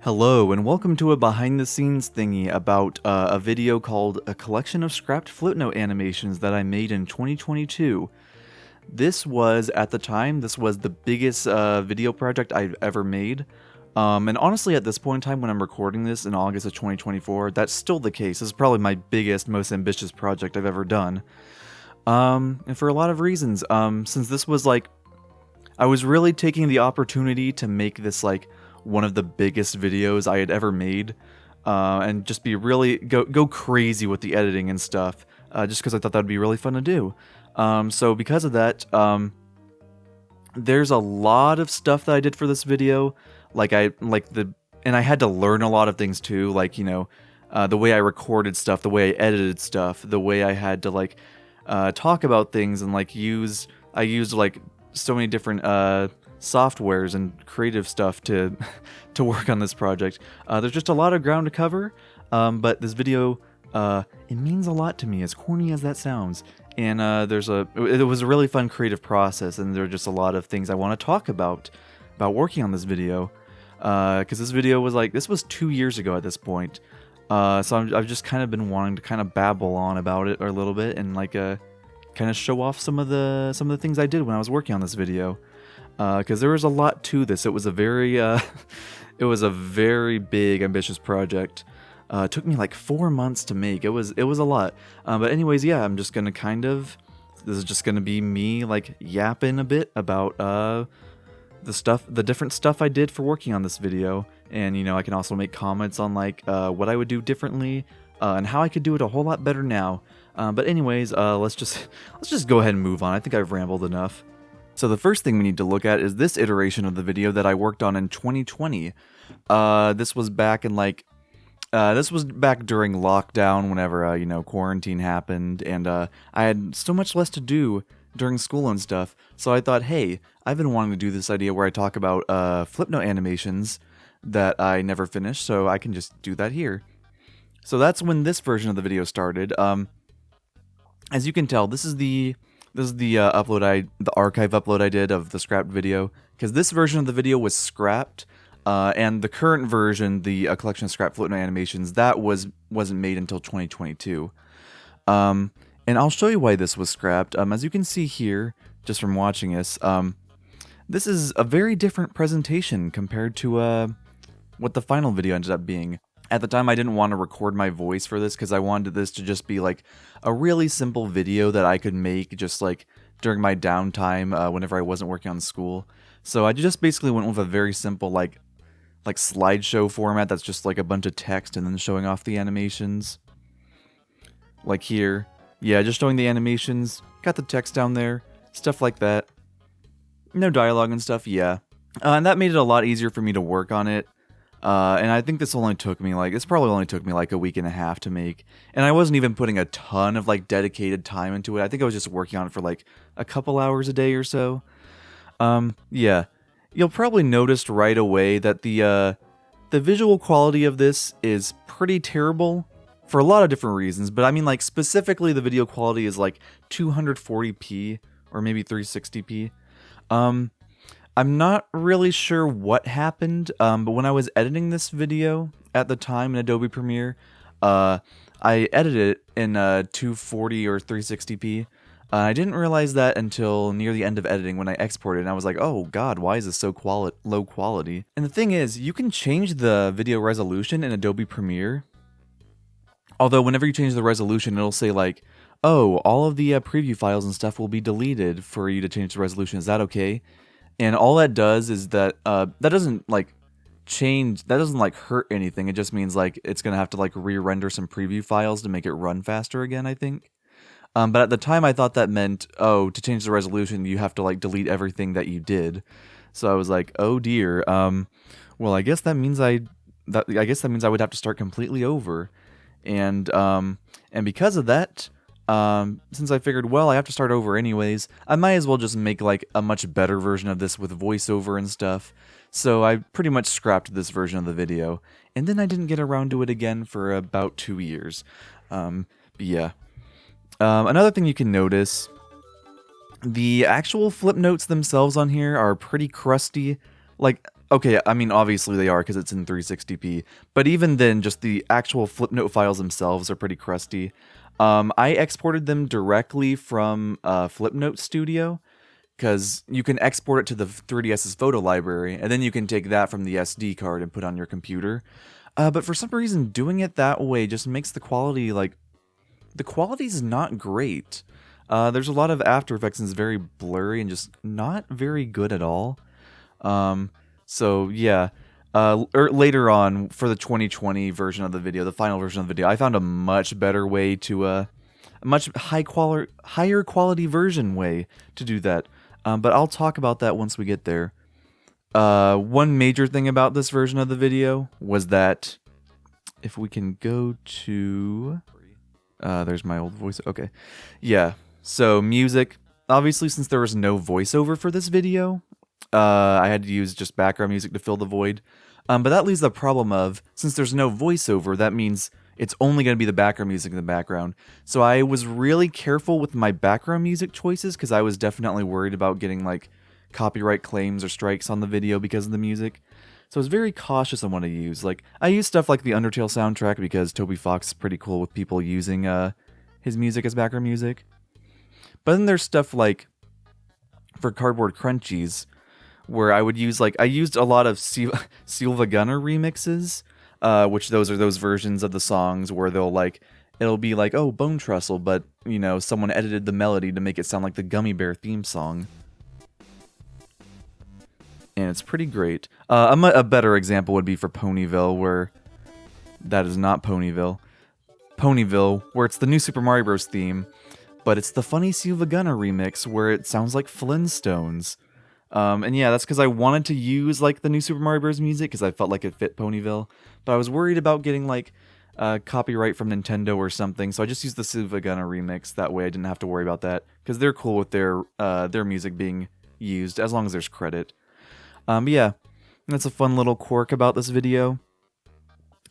Hello, and welcome to a behind-the-scenes thingy about a video called A Collection of Scrapped Flipnote Animations that I made in 2022. This was, at the time, the biggest video project I've ever made. And honestly, at this point in time, when I'm recording this in August of 2024, that's still the case. This is probably my biggest, most ambitious project I've ever done. And for a lot of reasons. Since this was I was really taking the opportunity to make this one of the biggest videos I had ever made, and just be really go crazy with the editing and stuff, just because I thought that'd be really fun to do. So because of that, there's a lot of stuff that I did for this video, and I had to learn a lot of things too, the way I recorded stuff, the way I edited stuff, the way I had to talk about things, and I used so many different softwares and creative stuff to work on this project. There's just a lot of ground to cover, but this video, it means a lot to me, as corny as that sounds. And it was a really fun creative process, and there are just a lot of things I want to talk about working on this video, because this video was this was 2 years ago at this point. So I've just kind of been wanting to kind of babble on about it a little bit, and kind of show off some of the things I did when I was working on this video. Because there was a lot to this. It was a very big, ambitious project. It took me 4 months to make. It was a lot. But anyways, yeah, I'm just gonna this is just gonna be me yapping a bit about the different stuff I did for working on this video, and I can also make comments on what I would do differently, and how I could do it a whole lot better now. But anyways, let's just go ahead and move on. I think I've rambled enough. So the first thing we need to look at is this iteration of the video that I worked on in 2020. This was back in this was back during lockdown, whenever quarantine happened, and I had so much less to do during school and stuff. So I thought, hey, I've been wanting to do this idea where I talk about Flipnote animations that I never finished, so I can just do that here. So that's when this version of the video started. As you can tell, this is the archive upload I did of the scrapped video, because this version of the video was scrapped, and the current version, the collection of scrapped Flipnote animations, that wasn't made until 2022. And I'll show you why this was scrapped. As you can see here, just from watching this, this is a very different presentation compared to what the final video ended up being. At the time, I didn't want to record my voice for this because I wanted this to just be a really simple video that I could make just during my downtime whenever I wasn't working on school. So I just basically went with a very simple slideshow format that's just a bunch of text and then showing off the animations. Like here. Yeah, just showing the animations, got the text down there, stuff like that. No dialogue and stuff, yeah. And that made it a lot easier for me to work on it. And I think this only took me this probably only took me a week and a half to make, and I wasn't even putting a ton of dedicated time into it. I think I was just working on it for a couple hours a day or so. Yeah, you'll probably notice right away that the visual quality of this is pretty terrible for a lot of different reasons, but I mean specifically the video quality is 240p or maybe 360p. I'm not really sure what happened, but when I was editing this video at the time in Adobe Premiere, I edited it in 240 or 360p. I didn't realize that until near the end of editing when I exported, and I was like, oh god, why is this so low quality? And the thing is, you can change the video resolution in Adobe Premiere, although whenever you change the resolution, it'll say oh, all of the preview files and stuff will be deleted for you to change the resolution. Is that okay? And all that does is that that doesn't change, that doesn't hurt anything. It just means it's gonna have to re-render some preview files to make it run faster again, I think. But at the time I thought that meant, oh, to change the resolution you have to delete everything that you did. So I was like, oh dear. Well, I guess that means I would have to start completely over. And because of that, since I figured, well, I have to start over anyways, I might as well just make a much better version of this with voiceover and stuff. So I pretty much scrapped this version of the video, and then I didn't get around to it again for about 2 years. But yeah. Another thing you can notice, the actual flip notes themselves on here are pretty crusty. Okay, I mean, obviously they are because it's in 360p. But even then, just the actual Flipnote files themselves are pretty crusty. I exported them directly from Flipnote Studio because you can export it to the 3DS's photo library, and then you can take that from the SD card and put on your computer. But for some reason, doing it that way just makes the quality, like, the quality's not great. There's a lot of After Effects and it's very blurry and just not very good at all. So yeah, later on for the 2020 version of the video, the final version of the video, I found a much better way to a much higher quality version way to do that. But I'll talk about that once we get there. One major thing about this version of the video was that if we can go to there's my old voice. Okay, yeah. So music. Obviously, since there was no voiceover for this video, I had to use just background music to fill the void. But that leaves the problem of, since there's no voiceover, that means it's only going to be the background music in the background. So I was really careful with my background music choices because I was definitely worried about getting like copyright claims or strikes on the video because of the music. So I was very cautious on what I use. Like, I use stuff like the Undertale soundtrack because Toby Fox is pretty cool with people using his music as background music. But then there's stuff like for Cardboard Crunchies, where I would use, like, I used a lot of Silva Gunner remixes, which those are those versions of the songs where it'll be like, oh, Bone Trestle, but, you know, someone edited the melody to make it sound like the Gummy Bear theme song. And it's pretty great. A better example would be for Ponyville, where that is not Ponyville. Ponyville, where it's the new Super Mario Bros. Theme, but it's the funny Silva Gunner remix where it sounds like Flintstones. And yeah, that's because I wanted to use like the new Super Mario Bros. Music because I felt like it fit Ponyville, but I was worried about getting like copyright from Nintendo or something, so I just used the Silva Gunner remix. That way I didn't have to worry about that because they're cool with their music being used as long as there's credit. But yeah, that's a fun little quirk about this video.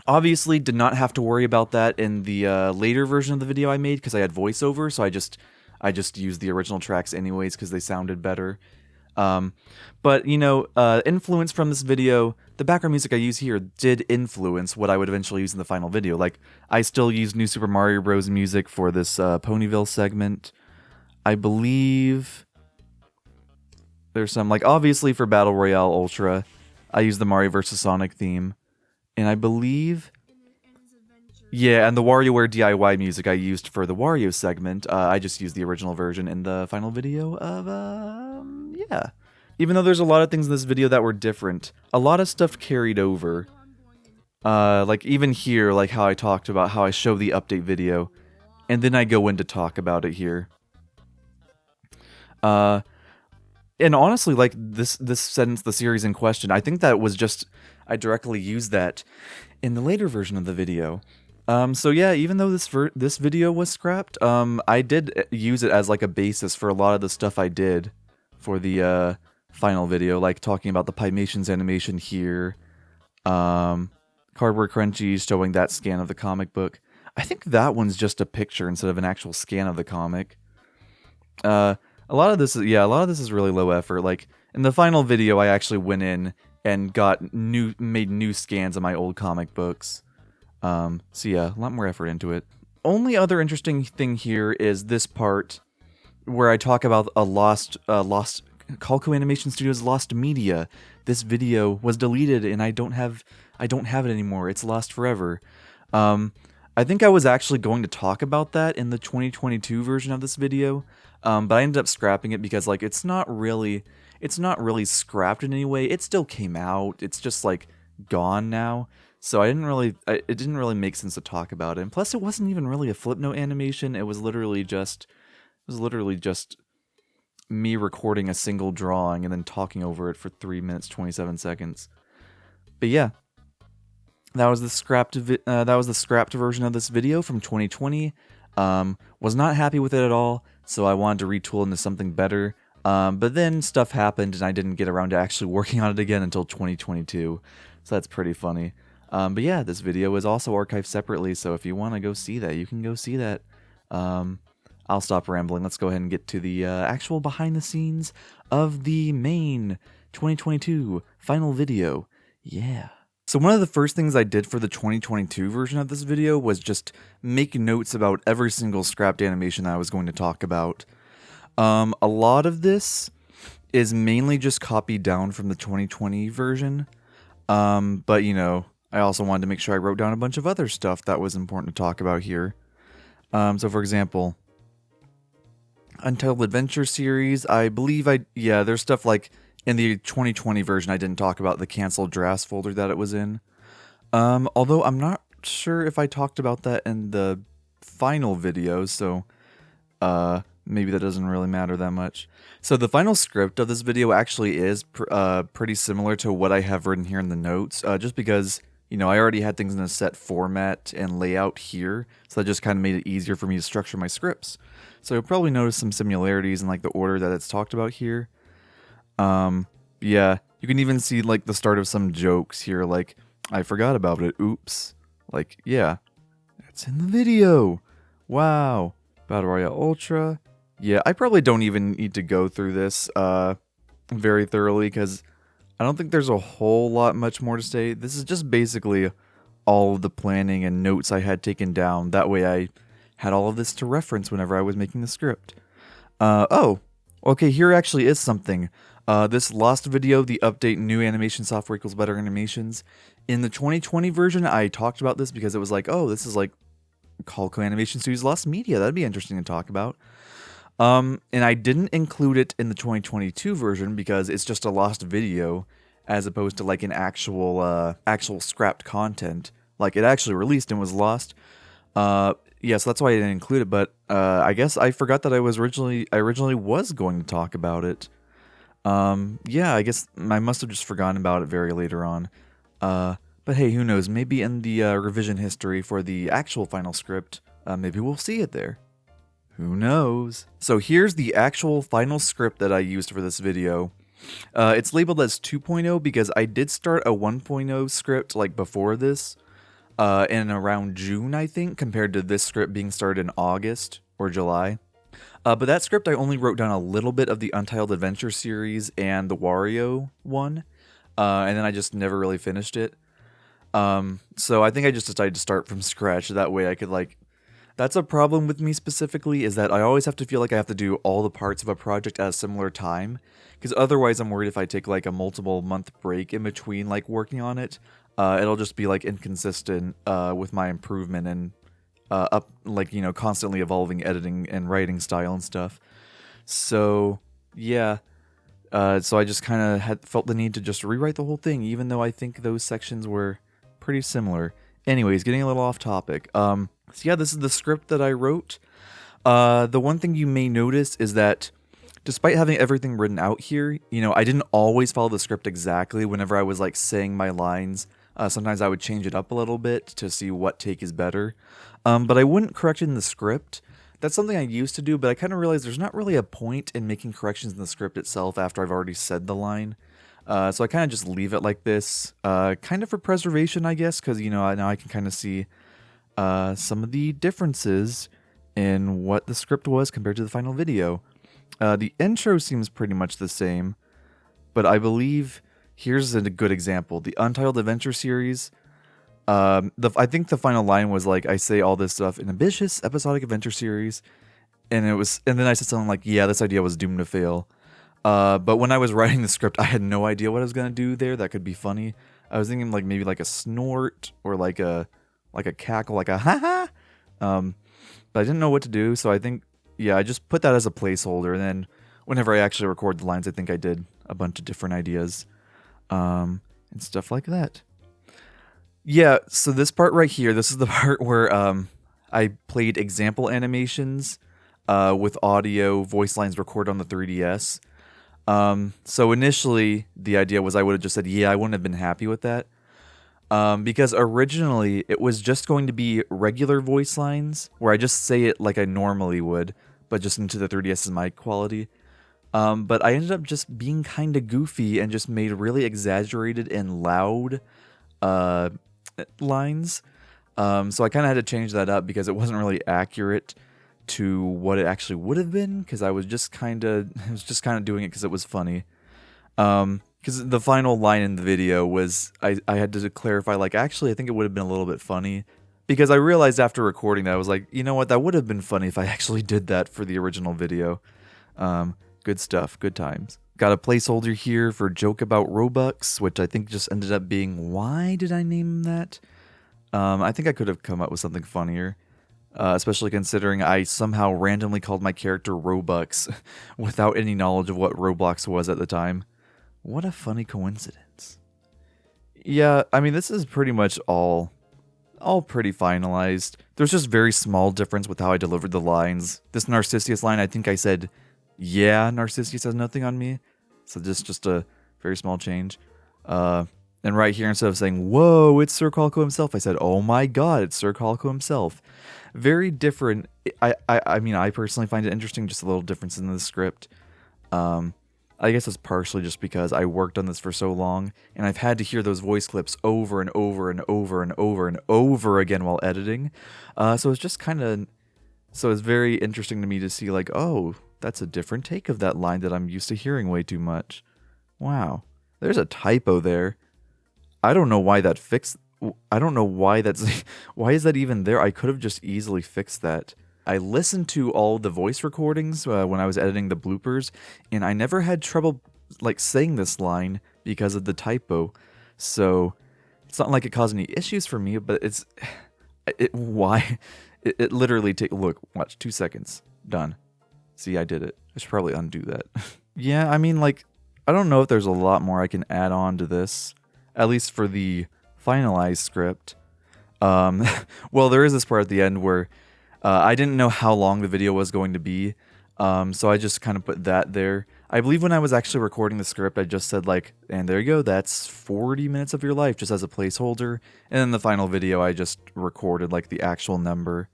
Obviously, did not have to worry about that in the later version of the video I made because I had voiceover, so I just used the original tracks anyways because they sounded better. But, you know, influence from this video, the background music I use here did influence what I would eventually use in the final video. Like, I still use New Super Mario Bros. Music for this Ponyville segment. I believe there's some, like, obviously for Battle Royale Ultra, I use the Mario vs. Sonic theme. And I believe, yeah, and the WarioWare DIY music I used for the Wario segment, I just used the original version in the final video of, yeah. Even though there's a lot of things in this video that were different, a lot of stuff carried over. Like, even here, like how I talked about how I show the update video, and then I go in to talk about it here. And honestly, like, this sentence, the series in question, I think that was just, I directly used that in the later version of the video. So yeah, even though this video was scrapped, I did use it as like a basis for a lot of the stuff I did for the final video, like talking about the Pymations animation here, Cardboard Crunchies showing that scan of the comic book. I think that one's just a picture instead of an actual scan of the comic. A lot of this is really low effort. Like, in the final video, I actually went in and made new scans of my old comic books. So yeah, a lot more effort into it. Only other interesting thing here is this part where I talk about a lost Calco Animation Studios lost media. This video was deleted and I don't have it anymore. It's lost forever. I think I was actually going to talk about that in the 2022 version of this video, but I ended up scrapping it because, like, it's not really scrapped in any way. It still came out. It's just like gone now. So it didn't really make sense to talk about it. And plus, it wasn't even really a Flipnote animation. It was literally just me recording a single drawing and then talking over it for 3 minutes 27 seconds. But yeah. That was the scrapped version of this video from 2020. Was not happy with it at all, so I wanted to retool into something better. But then stuff happened and I didn't get around to actually working on it again until 2022. So that's pretty funny. But yeah, this video is also archived separately, so if you want to go see that, you can go see that. I'll stop rambling. Let's go ahead and get to the actual behind the scenes of the main 2022 final video. Yeah. So one of the first things I did for the 2022 version of this video was just make notes about every single scrapped animation that I was going to talk about. A lot of this is mainly just copied down from the 2020 version, but you know, I also wanted to make sure I wrote down a bunch of other stuff that was important to talk about here. So for example, Untitled Adventure series, I believe there's stuff like in the 2020 version I didn't talk about the canceled drafts folder that it was in. Although I'm not sure if I talked about that in the final video, so maybe that doesn't really matter that much. So the final script of this video actually is pretty similar to what I have written here in the notes, just because, you know, I already had things in a set format and layout here, so that just kind of made it easier for me to structure my scripts. So you'll probably notice some similarities in like the order that it's talked about here. Yeah, you can even see like the start of some jokes here, like, I forgot about it, oops. Like, yeah, it's in the video. Wow. Battle Royale Ultra. Yeah, I probably don't even need to go through this very thoroughly, because I don't think there's a whole lot much more to say. This is just basically all of the planning and notes I had taken down. That way I had all of this to reference whenever I was making the script. Oh, okay, here actually is something. This last video, the update new animation software equals better animations. In the 2020 version, I talked about this because it was like, oh, this is like Calico Animation Studios Lost Media. That'd be interesting to talk about. And I didn't include it in the 2022 version because it's just a lost video, as opposed to like an actual scrapped content. Like it actually released and was lost. Yeah, so that's why I didn't include it. But I guess I forgot that I originally was going to talk about it. Yeah, I guess I must have just forgotten about it very later on. But hey, who knows? Maybe in the revision history for the actual final script, maybe we'll see it there. Who knows? So here's the actual final script that I used for this video. It's labeled as 2.0 because I did start a 1.0 script like before this, in around June, I think, compared to this script being started in August or July. But that script I only wrote down a little bit of the Untitled Adventure series and the Wario one, and then I just never really finished it. So I think I just decided to start from scratch, that way I could like... That's a problem with me specifically, is that I always have to feel like I have to do all the parts of a project at a similar time, because otherwise I'm worried if I take like a multiple month break in between like working on it, it'll just be like inconsistent with my improvement and constantly evolving editing and writing style and stuff. So yeah, so I just kind of had felt the need to just rewrite the whole thing, even though I think those sections were pretty similar. Anyways, getting a little off topic. So yeah, this is the script that I wrote. The one thing you may notice is that despite having everything written out here, you know, I didn't always follow the script exactly whenever I was like saying my lines. Sometimes I would change it up a little bit to see what take is better. But I wouldn't correct it in the script. That's something I used to do, but I kind of realized there's not really a point in making corrections in the script itself after I've already said the line. So I kind of just leave it like this, kind of for preservation, I guess, because, you know, now I can kind of see some of the differences in what the script was compared to the final video. The intro seems pretty much the same, but I believe here's a good example. The Untitled Adventure series, I think the final line was like, I say all this stuff in ambitious episodic adventure series, and then I said something like, yeah, this idea was doomed to fail. But when I was writing the script, I had no idea what I was gonna do there that could be funny. I was thinking like maybe like a snort or like a cackle, like a ha-ha. But I didn't know what to do, so I think, yeah, I just put that as a placeholder, and then whenever I actually record the lines, I think I did a bunch of different ideas, and stuff like that. Yeah, so this part right here, this is the part where I played example animations with audio voice lines recorded on the 3DS. So initially, the idea was I would have just said, yeah, I wouldn't have been happy with that. Because originally, it was just going to be regular voice lines, where I just say it like I normally would, but just into the 3DS's mic quality. But I ended up just being kind of goofy and just made really exaggerated and loud lines. So I kind of had to change that up because it wasn't really accurate to what it actually would have been, because I was just kind of doing it because it was funny. Because Because the final line in the video was, I had to clarify, like, actually, I think it would have been a little bit funny. Because I realized after recording that, I was like, you know what, that would have been funny if I actually did that for the original video. Good stuff, good times. Got a placeholder here for joke about Robux, which I think just ended up being, why did I name that? I think I could have come up with something funnier. Especially considering I somehow randomly called my character Robux without any knowledge of what Roblox was at the time. What a funny coincidence. Yeah, I mean, this is pretty much all pretty finalized. There's just very small difference with how I delivered the lines. This Narcissus line, I think I said, yeah, Narcissus has nothing on me. So just a very small change. And right here, instead of saying, whoa, it's Sir Calico himself, I said, oh my god, it's Sir Calico himself. Very different. I mean, I personally find it interesting, just a little difference in the script. I guess it's partially just because I worked on this for so long, and I've had to hear those voice clips over and over and over and over and over again while editing. So it's just kind of... So it's very interesting to me to see, like, oh, that's a different take of that line that I'm used to hearing way too much. Wow. There's a typo there. I don't know why that fixed... I don't know why that's... Why is that even there? I could have just easily fixed that. I listened to all the voice recordings when I was editing the bloopers, and I never had trouble like saying this line because of the typo. So it's not like it caused any issues for me, but why? It literally look, watch, 2 seconds, done. See, I did it. I should probably undo that. Yeah, I mean, like, I don't know if there's a lot more I can add on to this, at least for the finalized script. Well, there is this part at the end where I didn't know how long the video was going to be, so I just kind of put that there. I believe when I was actually recording the script, I just said, like, and there you go, that's 40 minutes of your life, just as a placeholder. And then the final video, I just recorded, like, the actual number.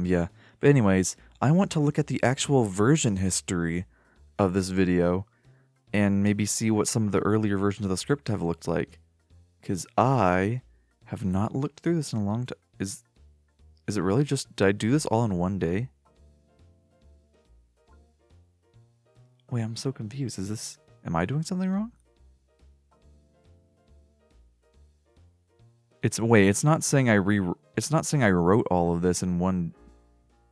Yeah. But anyways, I want to look at the actual version history of this video, and maybe see what some of the earlier versions of the script have looked like. Because I have not looked through this in a long time. Is it really just... Did I do this all in one day? Wait, I'm so confused. Is this... Am I doing something wrong? Wait, it's not saying it's not saying I wrote all of this in one...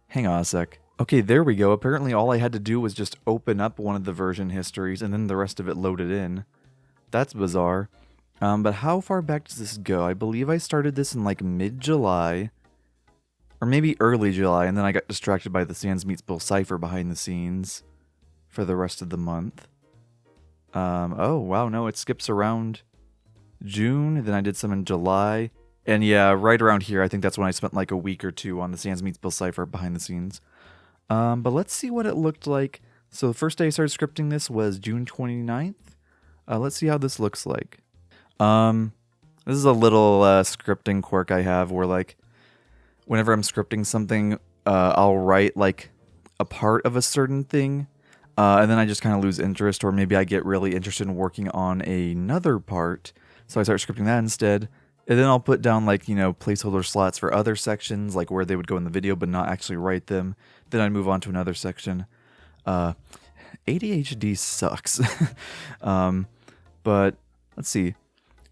Hang on a sec. Okay, there we go. Apparently all I had to do was just open up one of the version histories and then the rest of it loaded in. That's bizarre. But how far back does this go? I believe I started this in like mid-July. Or maybe early July, and then I got distracted by the Sans Meets Bill cipher behind the scenes for the rest of the month. Oh, wow, no, it skips around June, then I did some in July. And yeah, right around here, I think that's when I spent like a week or two on the Sans Meets Bill cipher behind the scenes. But let's see what it looked like. So the first day I started scripting this was June 29th. Let's see how this looks like. This is a little scripting quirk I have where, like, whenever I'm scripting something, I'll write like a part of a certain thing, and then I just kind of lose interest, or maybe I get really interested in working on another part, so I start scripting that instead, and then I'll put down, like, you know, placeholder slots for other sections, like where they would go in the video, but not actually write them. Then I move on to another section. ADHD sucks. But let's see.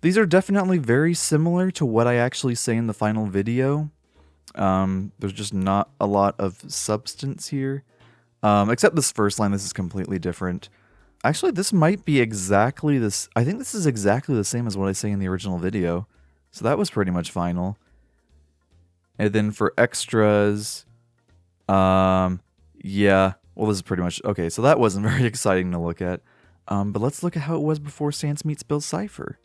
These are definitely very similar to what I actually say in the final video. There's just not a lot of substance here. Except this first line, this is completely different. Actually, this might be exactly this. I think this is exactly the same as what I say in the original video. So that was pretty much final. And then for extras, yeah, well, this is pretty much, okay, so that wasn't very exciting to look at. But let's look at how it was before Sans Meets Bill cipher.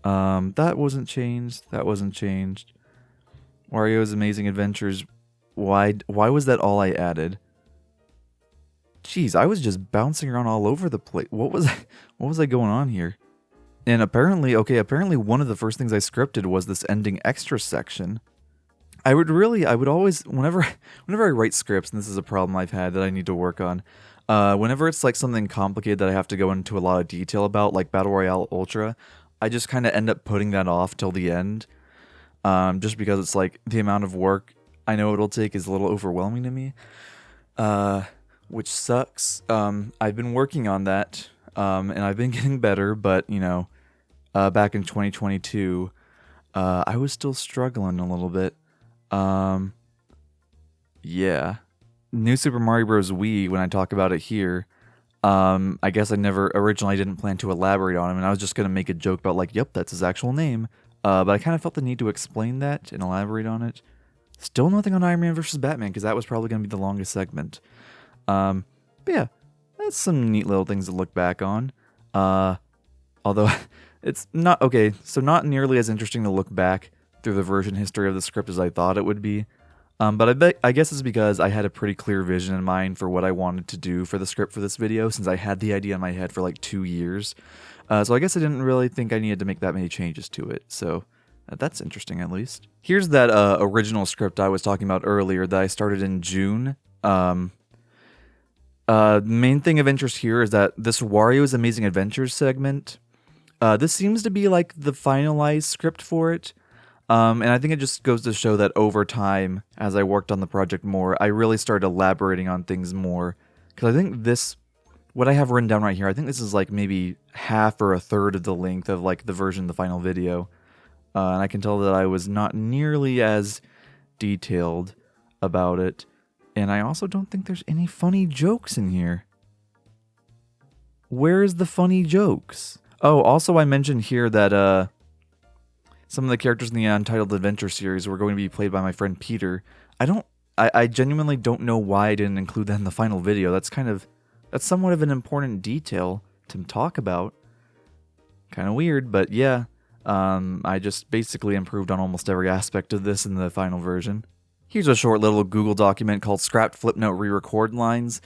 That wasn't changed. That wasn't changed. Wario's Amazing Adventures. Why was that all I added? Jeez, I was just bouncing around all over the place. What was I going on here? And apparently one of the first things I scripted was this ending extra section. I would always, whenever I write scripts, and this is a problem I've had that I need to work on, whenever it's like something complicated that I have to go into a lot of detail about, like Battle Royale Ultra, I just kind of end up putting that off till the end. Just because it's like the amount of work I know it'll take is a little overwhelming to me, which sucks. I've been working on that. and I've been getting better, but, you know, back in 2022, I was still struggling a little bit. Yeah. New Super Mario Bros. Wii, when I talk about it here, I guess I never originally didn't plan to elaborate on him, and I was just going to make a joke about, like, yep, that's his actual name. But I kind of felt the need to explain that and elaborate on it. Still nothing on Iron Man vs. Batman, because that was probably going to be the longest segment. But yeah, that's some neat little things to look back on. Although, it's not, okay, so not nearly as interesting to look back through the version history of the script as I thought it would be. But I guess it's because I had a pretty clear vision in mind for what I wanted to do for the script for this video, since I had the idea in my head for like 2 years. So I guess I didn't really think I needed to make that many changes to it, so that's interesting at least. Here's that original script I was talking about earlier that I started in June. Main thing of interest here is that this Wario's Amazing Adventures segment, this seems to be like the finalized script for it. And I think it just goes to show that over time, as I worked on the project more, I really started elaborating on things more. Because I think what I have written down right here, I think this is like maybe half or a third of the length of like the version of the final video. And I can tell that I was not nearly as detailed about it. And I also don't think there's any funny jokes in here. Where is the funny jokes? Oh, also I mentioned here that, some of the characters in the Untitled Adventure series were going to be played by my friend Peter. I genuinely don't know why I didn't include that in the final video. That's somewhat of an important detail to talk about. Kind of weird, but yeah. I just basically improved on almost every aspect of this in the final version. Here's a short little Google document called Scrapped Flipnote Re-Record Lines.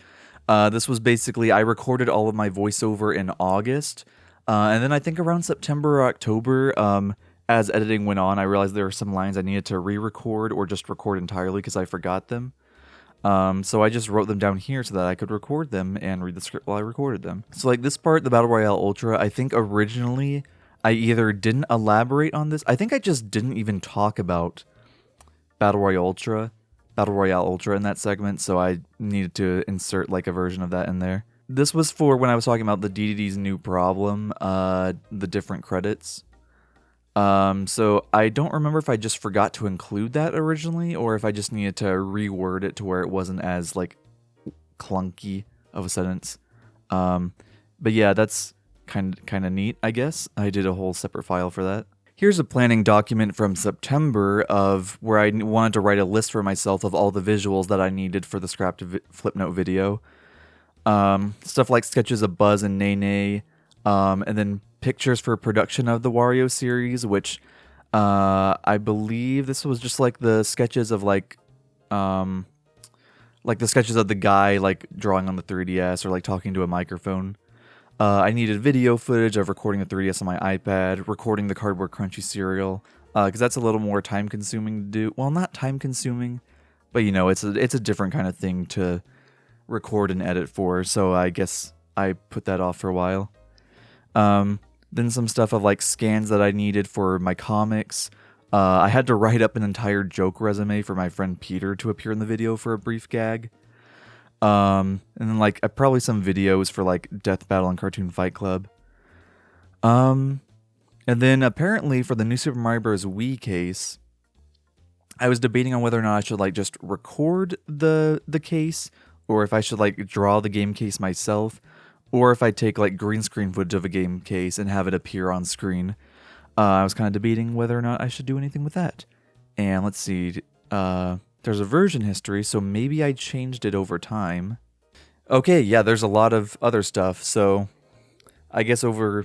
This was basically, I recorded all of my voiceover in August. And then I think around September or October, as editing went on, I realized there were some lines I needed to re-record or just record entirely because I forgot them. So I just wrote them down here so that I could record them and read the script while I recorded them. So like this part, the Battle Royale Ultra, I think originally I either didn't elaborate on this. I think I just didn't even talk about Battle Royale Ultra in that segment, so I needed to insert like a version of that in there. This was for when I was talking about the DDD's new problem, the different credits. So I don't remember if I just forgot to include that originally, or if I just needed to reword it to where it wasn't as, like, clunky of a sentence. But yeah, that's kind of neat, I guess. I did a whole separate file for that. Here's a planning document from September of where I wanted to write a list for myself of all the visuals that I needed for the scrapped Flipnote video. Stuff like sketches of Buzz and Nene, and then pictures for production of the Wario series, which I believe this was just like the sketches of like the sketches of the guy like drawing on the 3DS or like talking to a microphone. I needed video footage of recording the 3DS on my iPad, recording the Cardboard Crunchy cereal, because that's a little more time consuming to do. Well, not time consuming, but you know, it's a different kind of thing to record and edit for, so I guess I put that off for a while. Then some stuff of like scans that I needed for my comics. I had to write up an entire joke resume for my friend Peter to appear in the video for a brief gag. And then like probably some videos for like Death Battle and Cartoon Fight Club. And then apparently for the new Super Mario Bros. Wii case, I was debating on whether or not I should like just record the case, or if I should like draw the game case myself, or if I take like green screen footage of a game case and have it appear on screen. I was kind of debating whether or not I should do anything with that. And let's see, there's a version history, so maybe I changed it over time. Okay, yeah, there's a lot of other stuff, so I guess so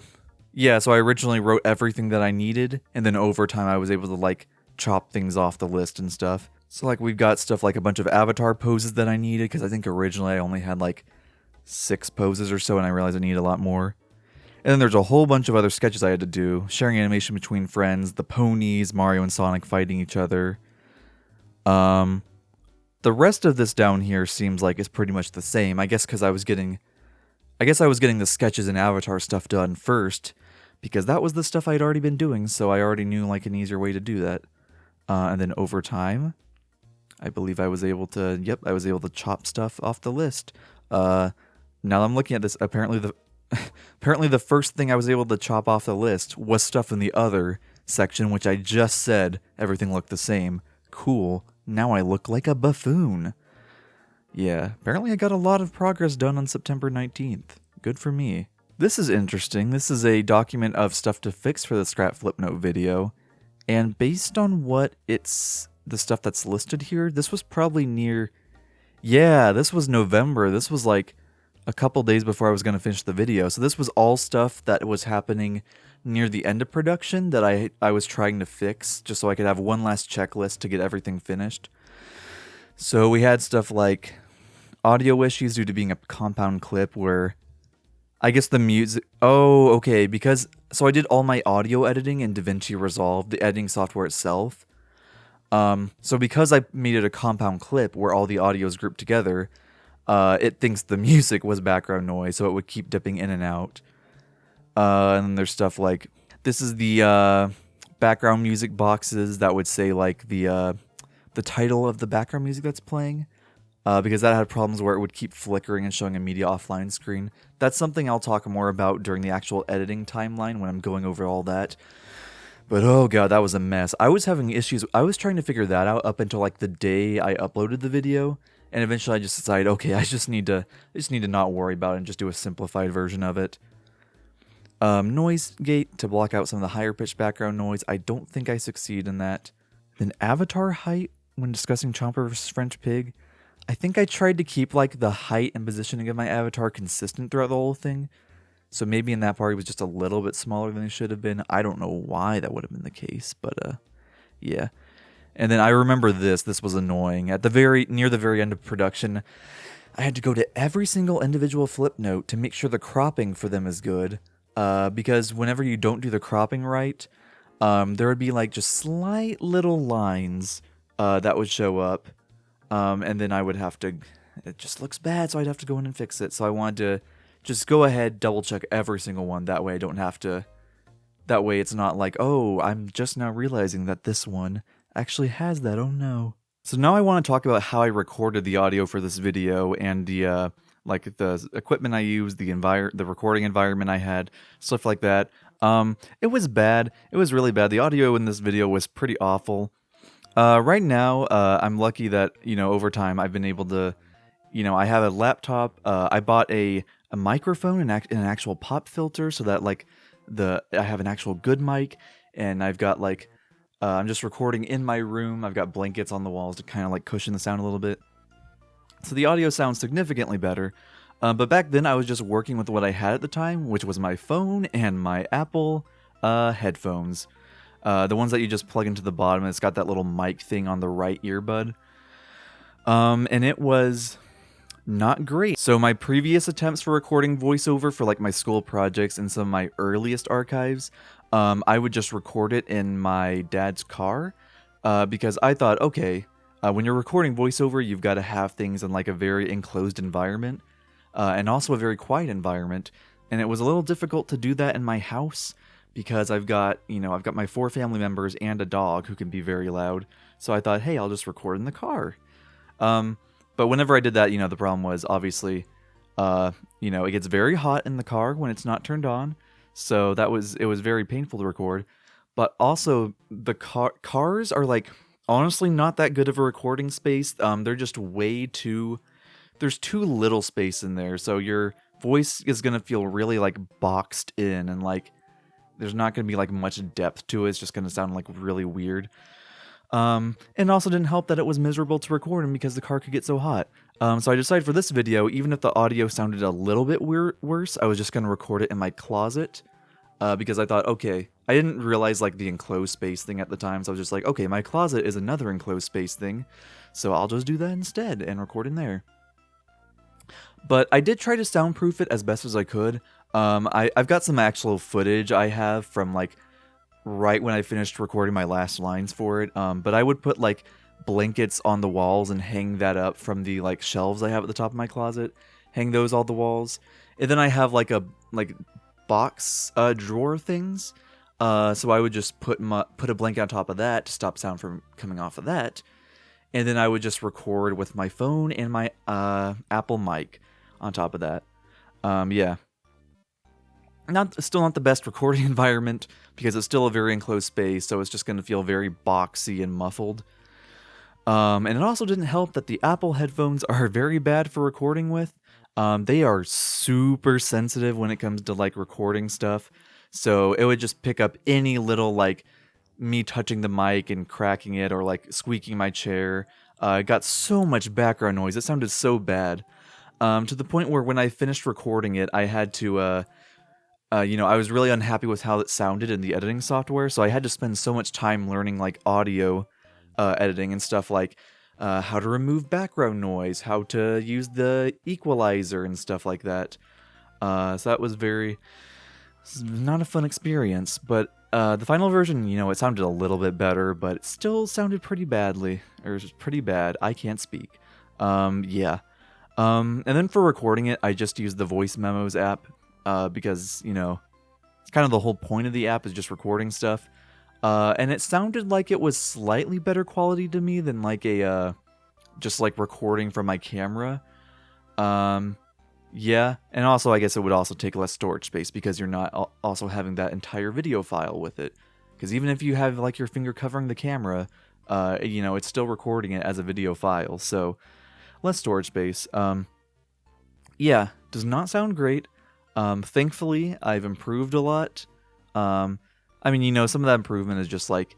I originally wrote everything that I needed, and then over time I was able to like chop things off the list and stuff. So like we've got stuff like a bunch of avatar poses that I needed, because I think originally I only had like 6 poses or so, and I realized I need a lot more. And then there's a whole bunch of other sketches I had to do, sharing animation between friends, the ponies, Mario and Sonic fighting each other. The rest of this down here seems like it's pretty much the same. I guess because I was getting the sketches and avatar stuff done first, because that was the stuff I'd already been doing, so I already knew like an easier way to do that. And then over time, I believe I was able to chop stuff off the list. Now I'm looking at this, apparently apparently the first thing I was able to chop off the list was stuff in the other section, which I just said everything looked the same. Cool. Now I look like a buffoon. Yeah, apparently I got a lot of progress done on September 19th. Good for me. This is interesting. This is a document of stuff to fix for the Scrap Flipnote video. And based on what it's the stuff that's listed here, this was probably near... Yeah, this was November. This was like a couple days before I was going to finish the video. So this was all stuff that was happening near the end of production that I was trying to fix just so I could have one last checklist to get everything finished. So we had stuff like audio issues due to being a compound clip where I guess the music... Oh, okay, because... So I did all my audio editing in DaVinci Resolve, the editing software itself. So because I made it a compound clip where all the audio is grouped together, it thinks the music was background noise, so it would keep dipping in and out. And then there's stuff like... This is the background music boxes that would say like the title of the background music that's playing. Because that had problems where it would keep flickering and showing a media offline screen. That's something I'll talk more about during the actual editing timeline when I'm going over all that. But oh god, that was a mess. I was having issues. I was trying to figure that out up until like the day I uploaded the video, and eventually I just decided, okay, I just need to not worry about it and just do a simplified version of it. Noise gate to block out some of the higher pitched background noise. I don't think I succeed in that. Then avatar height when discussing Chomper vs. French Pig. I think I tried to keep like the height and positioning of my avatar consistent throughout the whole thing. So maybe in that part it was just a little bit smaller than it should have been. I don't know why that would have been the case, but yeah. And then I remember this was annoying. Near the very end of production, I had to go to every single individual flip note to make sure the cropping for them is good. Because whenever you don't do the cropping right, there would be like just slight little lines that would show up. And then I would have to, it just looks bad, so I'd have to go in and fix it. So I wanted to just go ahead, double check every single one. That way I don't have to, that way it's not like, oh, I'm just now realizing that this one actually has that, oh no. So now I want to talk about how I recorded the audio for this video and the, like the equipment I used, the recording environment I had, stuff like that. It was bad. It was really bad. The audio in this video was pretty awful. Right now, I'm lucky that, over time I've been able to, I have a laptop. I bought a microphone and an actual pop filter so that like I have an actual good mic, and I've got like, I'm just recording in my room. I've got blankets on the walls to kind of like cushion the sound a little bit. So the audio sounds significantly better. But back then I was just working with what I had at the time, which was my phone and my Apple headphones. The ones that you just plug into the bottom, and it's got that little mic thing on the right earbud. And it was not great. So my previous attempts for recording voiceover for like my school projects and some of my earliest archives, I would just record it in my dad's car, because I thought, okay, when you're recording voiceover, you've got to have things in like a very enclosed environment, and also a very quiet environment. And it was a little difficult to do that in my house, because I've got my 4 family members and a dog who can be very loud. So I thought, hey, I'll just record in the car. But whenever I did that, the problem was obviously, it gets very hot in the car when it's not turned on. So it was very painful to record. But also the cars are like, honestly, not that good of a recording space. They're just there's too little space in there. So your voice is going to feel really like boxed in, and like, there's not going to be like much depth to it. It's just going to sound like really weird. And also didn't help that it was miserable to record in because the car could get so hot. So I decided for this video, even if the audio sounded a little bit worse, I was just going to record it in my closet. Because I thought, okay, I didn't realize like the enclosed space thing at the time. So I was just like, okay, my closet is another enclosed space thing. So I'll just do that instead and record in there. But I did try to soundproof it as best as I could. I've got some actual footage I have from like right when I finished recording my last lines for it. But I would put like blankets on the walls and hang that up from the like shelves I have at the top of my closet. Hang those on the walls. And then I have like a box drawer things. So I would just put a blanket on top of that to stop sound from coming off of that. And then I would just record with my phone and my Apple mic on top of that. Yeah. still not the best recording environment because it's still a very enclosed space, so it's just going to feel very boxy and muffled. And it also didn't help that the Apple headphones are very bad for recording with. They are super sensitive when it comes to like recording stuff, so it would just pick up any little like me touching the mic and cracking it or like squeaking my chair. It got so much background noise. It sounded so bad. To the point where when I finished recording it, I had to I was really unhappy with how it sounded in the editing software, so I had to spend so much time learning like audio editing and stuff like how to remove background noise, how to use the equalizer and stuff like that. So that was not a fun experience, but the final version, it sounded a little bit better, but it still sounded pretty badly, or pretty bad. I can't speak. Yeah. And then for recording it, I just used the Voice Memos app. Because, it's kind of the whole point of the app is just recording stuff. And it sounded like it was slightly better quality to me than like just like recording from my camera. Yeah, and also I guess it would also take less storage space because you're not also having that entire video file with it. Because even if you have like your finger covering the camera, it's still recording it as a video file, so less storage space. Yeah, does not sound great. Thankfully, I've improved a lot. Some of that improvement is just like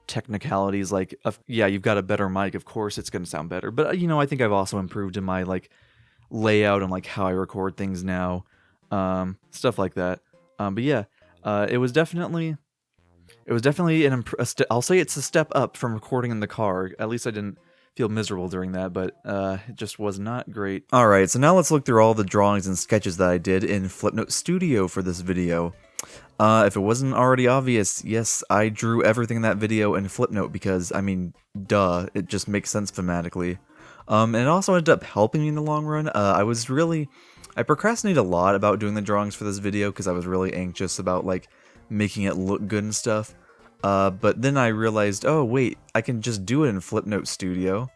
technicalities, like, you've got a better mic, of course it's going to sound better. But, I think I've also improved in my, like, layout and, like, how I record things now, stuff like that. But yeah, it was definitely I'll say it's a step up from recording in the car. At least I didn't feel miserable during that, but it just was not great. Alright, so now let's look through all the drawings and sketches that I did in Flipnote Studio for this video. If it wasn't already obvious, yes, I drew everything in that video in Flipnote because, duh, it just makes sense thematically. And it also ended up helping me in the long run. I procrastinated a lot about doing the drawings for this video because I was really anxious about, like, making it look good and stuff. But then I realized, oh wait, I can just do it in Flipnote Studio,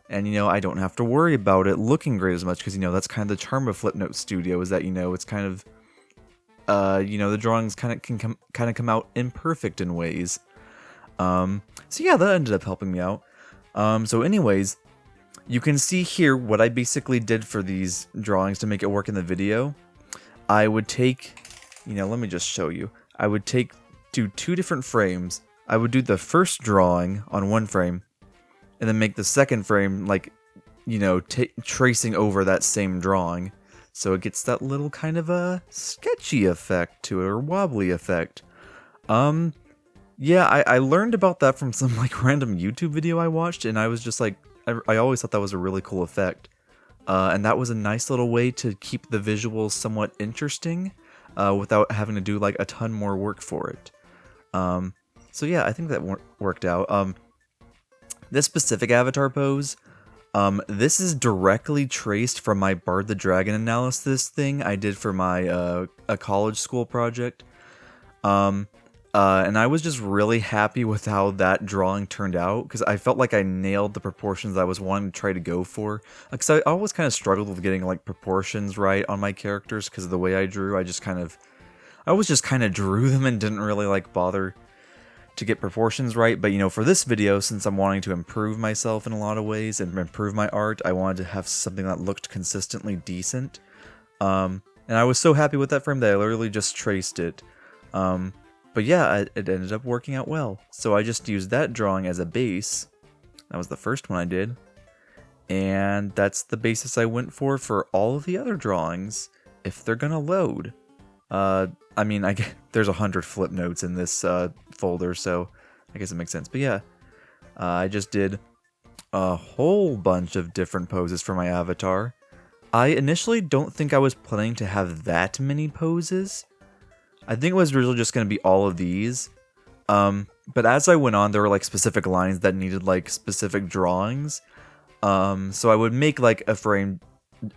and I don't have to worry about it looking great as much, because that's kind of the charm of Flipnote Studio, is that it's kind of, the drawings can come out imperfect in ways. So yeah, that ended up helping me out. So anyways, you can see here what I basically did for these drawings to make it work in the video. I would take, let me just show you. I would do 2 different frames. I would do the first drawing on one frame, and then make the second frame, like, tracing over that same drawing. So it gets that little kind of a sketchy effect to it, or wobbly effect. Yeah, I learned about that from some, like, random YouTube video I watched, and I was just like, I always thought that was a really cool effect. And that was a nice little way to keep the visuals somewhat interesting, without having to do, like, a ton more work for it. So yeah, I think that worked out. This specific avatar pose, this is directly traced from my Bard the Dragon analysis thing I did for my, a college school project. And I was just really happy with how that drawing turned out, because I felt like I nailed the proportions I was wanting to try to go for. Because I always kind of struggled with getting, like, proportions right on my characters, because of the way I drew. I always just kind of drew them and didn't really, like, bother to get proportions right. But, for this video, since I'm wanting to improve myself in a lot of ways and improve my art, I wanted to have something that looked consistently decent. And I was so happy with that frame that I literally just traced it. But yeah, it ended up working out well. So I just used that drawing as a base. That was the first one I did. And that's the basis I went for all of the other drawings, if they're gonna load. There's 100 flip notes in this folder, so I guess it makes sense. But yeah, I just did a whole bunch of different poses for my avatar. I initially don't think I was planning to have that many poses. I think it was originally just going to be all of these. But as I went on, there were, like, specific lines that needed, like, specific drawings. So I would make, like, a frame,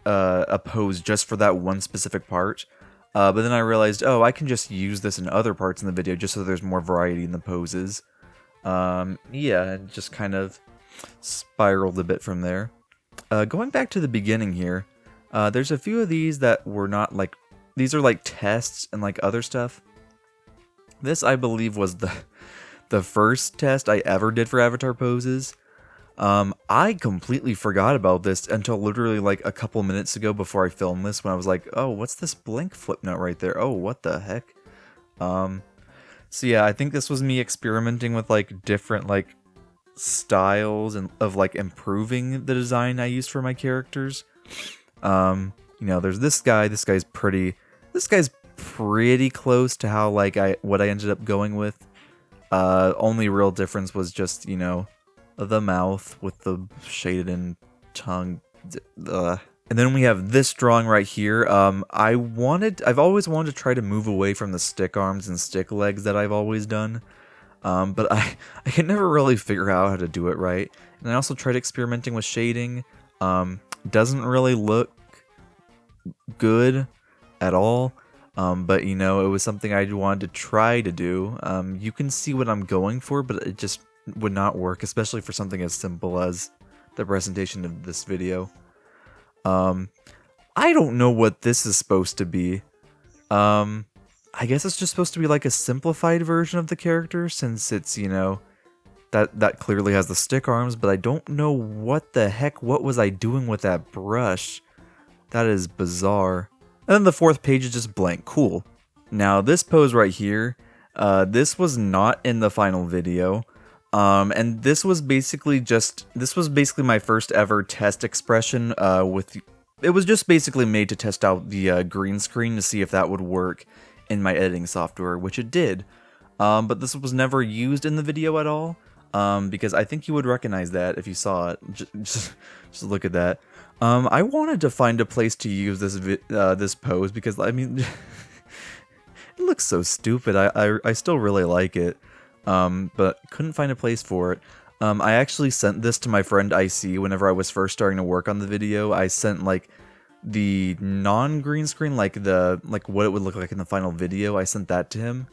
a pose just for that one specific part. But then I realized, oh, I can just use this in other parts in the video just so there's more variety in the poses. Yeah, it just kind of spiraled a bit from there. Going back to the beginning here, there's a few of these that were not, like, these are like tests and like other stuff. This, I believe, was the first test I ever did for avatar poses. I completely forgot about this until literally like a couple minutes ago before I filmed this, when I was like, oh, what's this blank flip note right there? Oh, what the heck? So yeah, I think this was me experimenting with like different like styles and of like improving the design I used for my characters. You know, there's this guy. This guy's pretty close to how like what I ended up going with. Only real difference was just, you know, the mouth with the shaded in tongue. And then we have this drawing right here. I've always wanted to try to move away from the stick arms and stick legs that I've always done. But I can never really figure out how to do it right. And I also tried experimenting with shading. Doesn't really look good at all. But you know, it was something I wanted to try to do. You can see what I'm going for, but it just would not work, especially for something as simple as the presentation of this video. I don't know what this is supposed to be. I guess it's just supposed to be like a simplified version of the character, since it's, you know, that clearly has the stick arms, but I don't know what the heck, what was I doing with that brush? That is bizarre. And then the fourth page is just blank. Cool. Now this pose right here, this was not in the final video. And this was basically my first ever test expression it was just basically made to test out the green screen to see if that would work in my editing software, which it did. But this was never used in the video at all, because I think you would recognize that if you saw it. Just look at that. I wanted to find a place to use this pose because, I mean, it looks so stupid. I still really like it, but couldn't find a place for it. I actually sent this to my friend IC whenever I was first starting to work on the video. I sent like the non-green screen, like what it would look like in the final video. I sent that to him,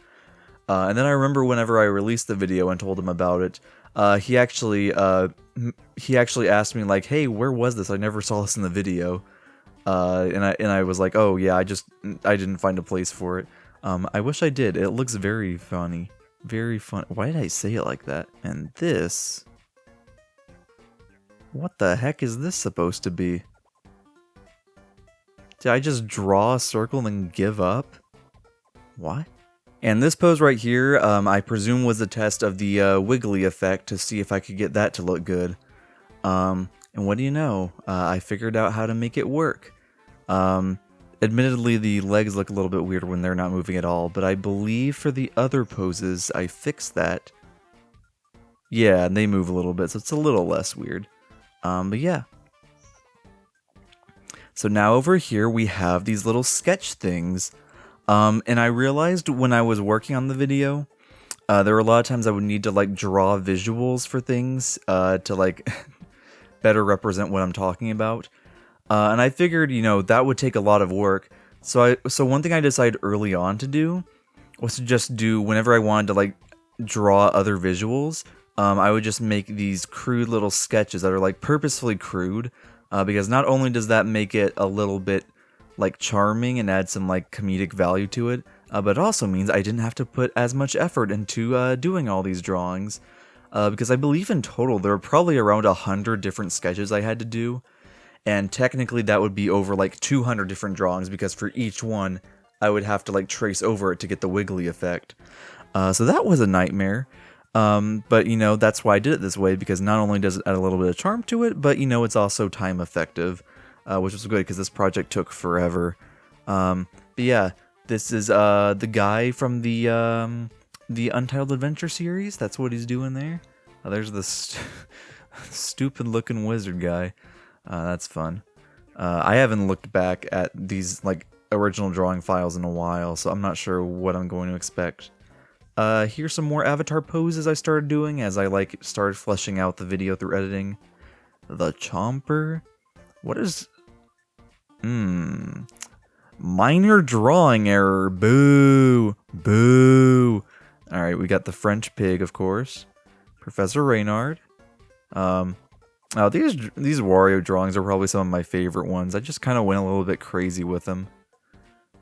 and then I remember whenever I released the video and told him about it, he actually asked me like, "Hey, where was this? I never saw this in the video." And I was like, "Oh yeah, I didn't find a place for it. I wish I did. It looks very funny." Very fun. Why did I say it like that? And this... what the heck is this supposed to be? Did I just draw a circle and then give up? What? And this pose right here, I presume was a test of the wiggly effect to see if I could get that to look good. And what do you know? I figured out how to make it work. Admittedly, the legs look a little bit weird when they're not moving at all, but I believe for the other poses, I fixed that. Yeah, and they move a little bit, so it's a little less weird. But yeah. So now over here, we have these little sketch things. And I realized when I was working on the video, there were a lot of times I would need to like draw visuals for things to like better represent what I'm talking about. And I figured, you know, that would take a lot of work. So one thing I decided early on to do was to just do, whenever I wanted to like draw other visuals, I would just make these crude little sketches that are like purposefully crude, because not only does that make it a little bit like charming and add some like comedic value to it, but it also means I didn't have to put as much effort into doing all these drawings, because I believe in total there were probably around 100 different sketches I had to do. And technically that would be over like 200 different drawings, because for each one I would have to like trace over it to get the wiggly effect. So that was a nightmare. But you know, that's why I did it this way, because not only does it add a little bit of charm to it, but you know, it's also time effective, which was good because this project took forever. But yeah, this is the guy from the Untitled Adventure series. That's what he's doing there. There's this stupid looking wizard guy. That's fun. I haven't looked back at these like original drawing files in a while, so I'm not sure what I'm going to expect. Here's some more avatar poses I started doing as I like started fleshing out the video through editing. The Chomper? What is... minor drawing error. Boo! Boo! Alright, we got the French pig, of course. Professor Reynard. These Wario drawings are probably some of my favorite ones. I just kind of went a little bit crazy with them.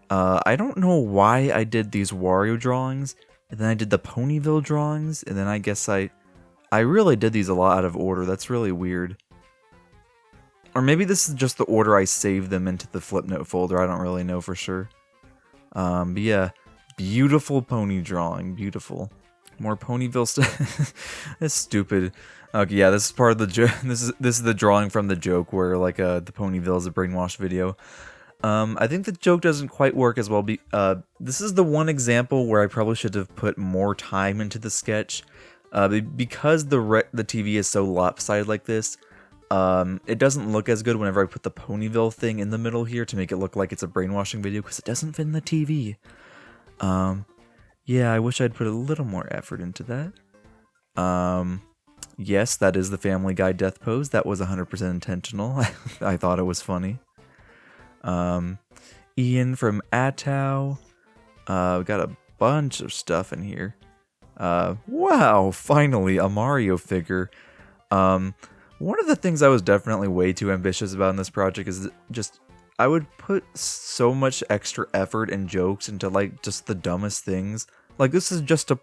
I don't know why I did these Wario drawings, and then I did the Ponyville drawings, and then I guess I really did these a lot out of order. That's really weird. Or maybe this is just the order I saved them into the Flipnote folder. I don't really know for sure. But yeah, beautiful pony drawing, beautiful. More Ponyville stuff. That's stupid. Okay, yeah, this is part of the joke. This is the drawing from the joke where like the Ponyville is a brainwash video. I think the joke doesn't quite work as well. This is the one example where I probably should have put more time into the sketch. Because the TV is so lopsided like this, it doesn't look as good whenever I put the Ponyville thing in the middle here to make it look like it's a brainwashing video because it doesn't fit in the TV. Yeah, I wish I'd put a little more effort into that. Yes, that is the Family Guy death pose. That was 100% intentional. I thought it was funny. Ian from Atow. We got a bunch of stuff in here. Wow, finally, a Mario figure. One of the things I was definitely way too ambitious about in this project is just, I would put so much extra effort and jokes into like just the dumbest things. Like this is just a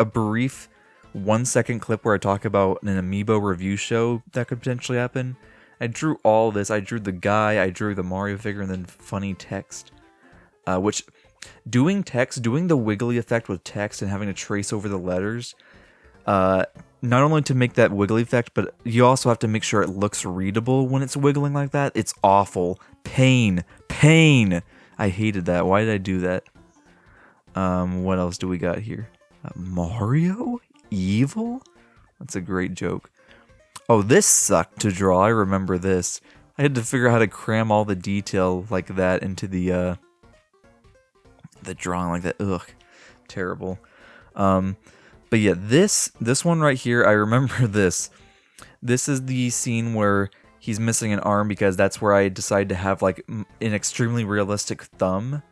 brief 1-second clip where I talk about an Amiibo review show that could potentially happen. I drew all this. I drew the guy, I drew the Mario figure, and then funny text. Which, doing the wiggly effect with text and having to trace over the letters, not only to make that wiggly effect, but you also have to make sure it looks readable when it's wiggling like that. It's awful. Pain. I hated that. Why did I do that? What else do we got here? Mario? Evil? That's a great joke. Oh, this sucked to draw. I remember this. I had to figure out how to cram all the detail like that into the drawing like that. Ugh, terrible. But yeah, this one right here, I remember this. This is the scene where he's missing an arm because that's where I decided to have like an extremely realistic thumb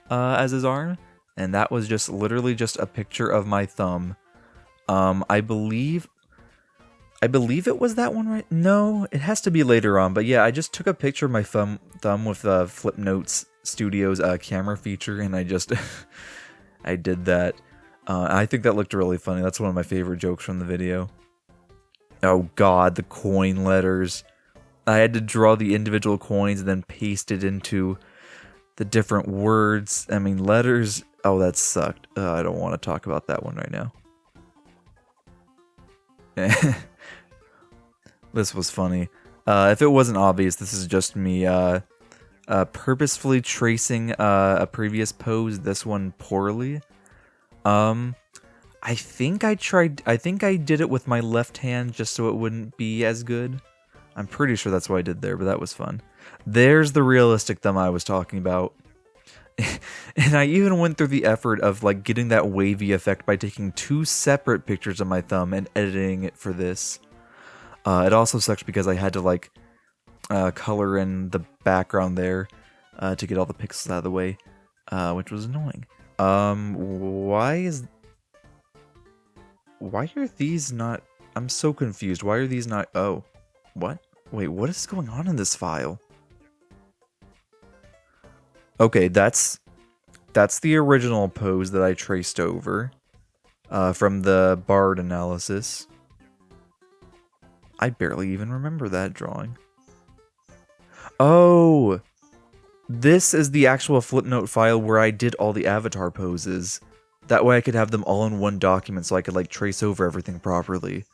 as his arm, and that was just literally just a picture of my thumb. I believe it was that one, right? No, it has to be later on. But yeah, I just took a picture of my thumb with Flipnote Studios camera feature, and I just I did that. I think that looked really funny. That's one of my favorite jokes from the video. Oh god, the coin letters. I had to draw the individual coins and then paste it into the different words. I mean, letters. Oh, that sucked. I don't want to talk about that one right now. This was funny. If it wasn't obvious, this is just me purposefully tracing a previous pose, this one poorly. I think I did it with my left hand just so it wouldn't be as good. I'm pretty sure that's what I did there, but that was fun. There's the realistic thumb I was talking about. And I even went through the effort of like getting that wavy effect by taking 2 separate pictures of my thumb and editing it for this. It also sucks because I had to like color in the background there to get all the pixels out of the way, which was annoying. Why are these not... I'm so confused. Why are these not... Oh, what? Wait, what is going on in this file? Okay, that's the original pose that I traced over from the Bard analysis. I barely even remember that drawing. Oh! This is the actual Flipnote file where I did all the avatar poses. That way I could have them all in one document so I could like trace over everything properly.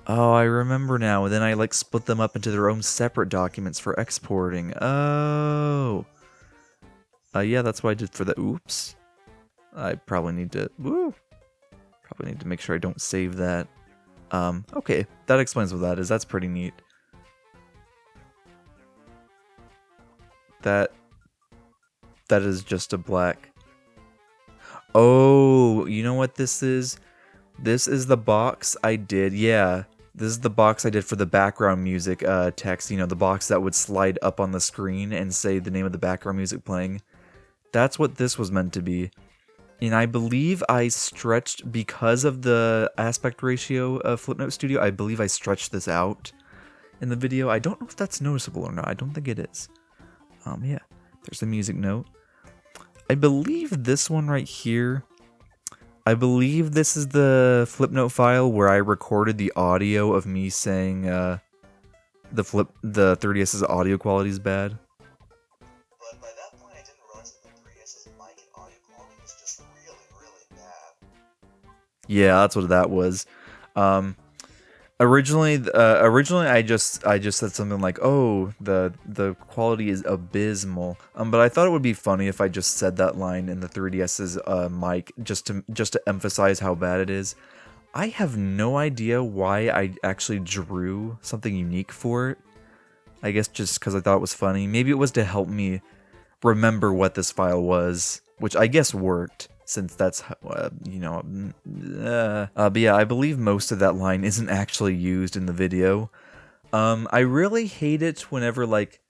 Oh, I remember now. And then I like split them up into their own separate documents for exporting. Oh. Yeah, that's what I did for the oops. I probably need to make sure I don't save that. Okay, that explains what that is. That's pretty neat. That is just a black. Oh, you know what this is? This is the box I did. Yeah, this is the box I did for the background music text. You know, the box that would slide up on the screen and say the name of the background music playing. That's what this was meant to be. And I believe I stretched, because of the aspect ratio of Flipnote Studio, I believe I stretched this out in the video. I don't know if that's noticeable or not. I don't think it is. Yeah, there's the music note. I believe this one right here, I believe this is the Flipnote file where I recorded the audio of me saying the 3DS's audio quality is bad. But by that point, I didn't realize that the 3DS's mic and audio quality was just really, really bad. Yeah, that's what that was. Originally I just said something like, "Oh, the quality is abysmal." But I thought it would be funny if I just said that line in the 3DS's mic just to emphasize how bad it is. I have no idea why I actually drew something unique for it. I guess just because I thought it was funny. Maybe it was to help me remember what this file was, which I guess worked, since that's, but yeah, I believe most of that line isn't actually used in the video. I really hate it whenever, like,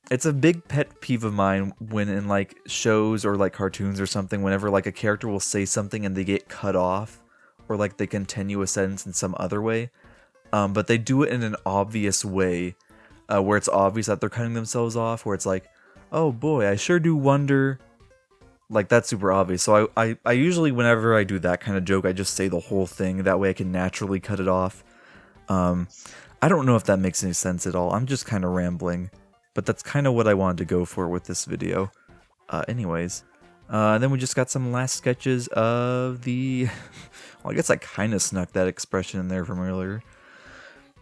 it's a big pet peeve of mine when in, like, shows or, like, cartoons or something, whenever, like, a character will say something and they get cut off, or, like, they continue a sentence in some other way, but they do it in an obvious way, where it's obvious that they're cutting themselves off, where it's like, oh boy, I sure do wonder. Like, that's super obvious. So I usually, whenever I do that kind of joke, I just say the whole thing. That way I can naturally cut it off. I don't know if that makes any sense at all. I'm just kind of rambling. But that's kind of what I wanted to go for with this video. Anyways. Then we just got some last sketches of the... Well, I guess I kind of snuck that expression in there from earlier.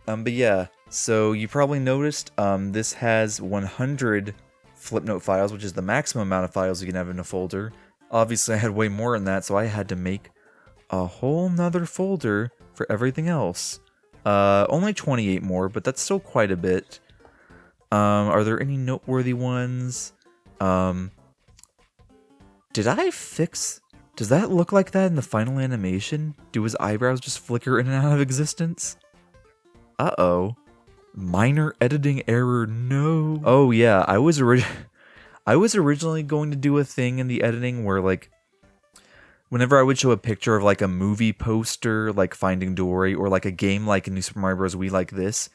But yeah, so you probably noticed this has 100... Flipnote files, which is the maximum amount of files you can have in a folder. Obviously, I had way more than that, so I had to make a whole nother folder for everything else. Only 28 more, but that's still quite a bit. Are there any noteworthy ones? Did I fix... Does that look like that in the final animation? Do his eyebrows just flicker in and out of existence? Uh-oh. Minor editing error, no. Oh yeah, I was originally going to do a thing in the editing where, like, whenever I would show a picture of, like, a movie poster, like Finding Dory, or like a game like New Super Mario Bros. Wii like this,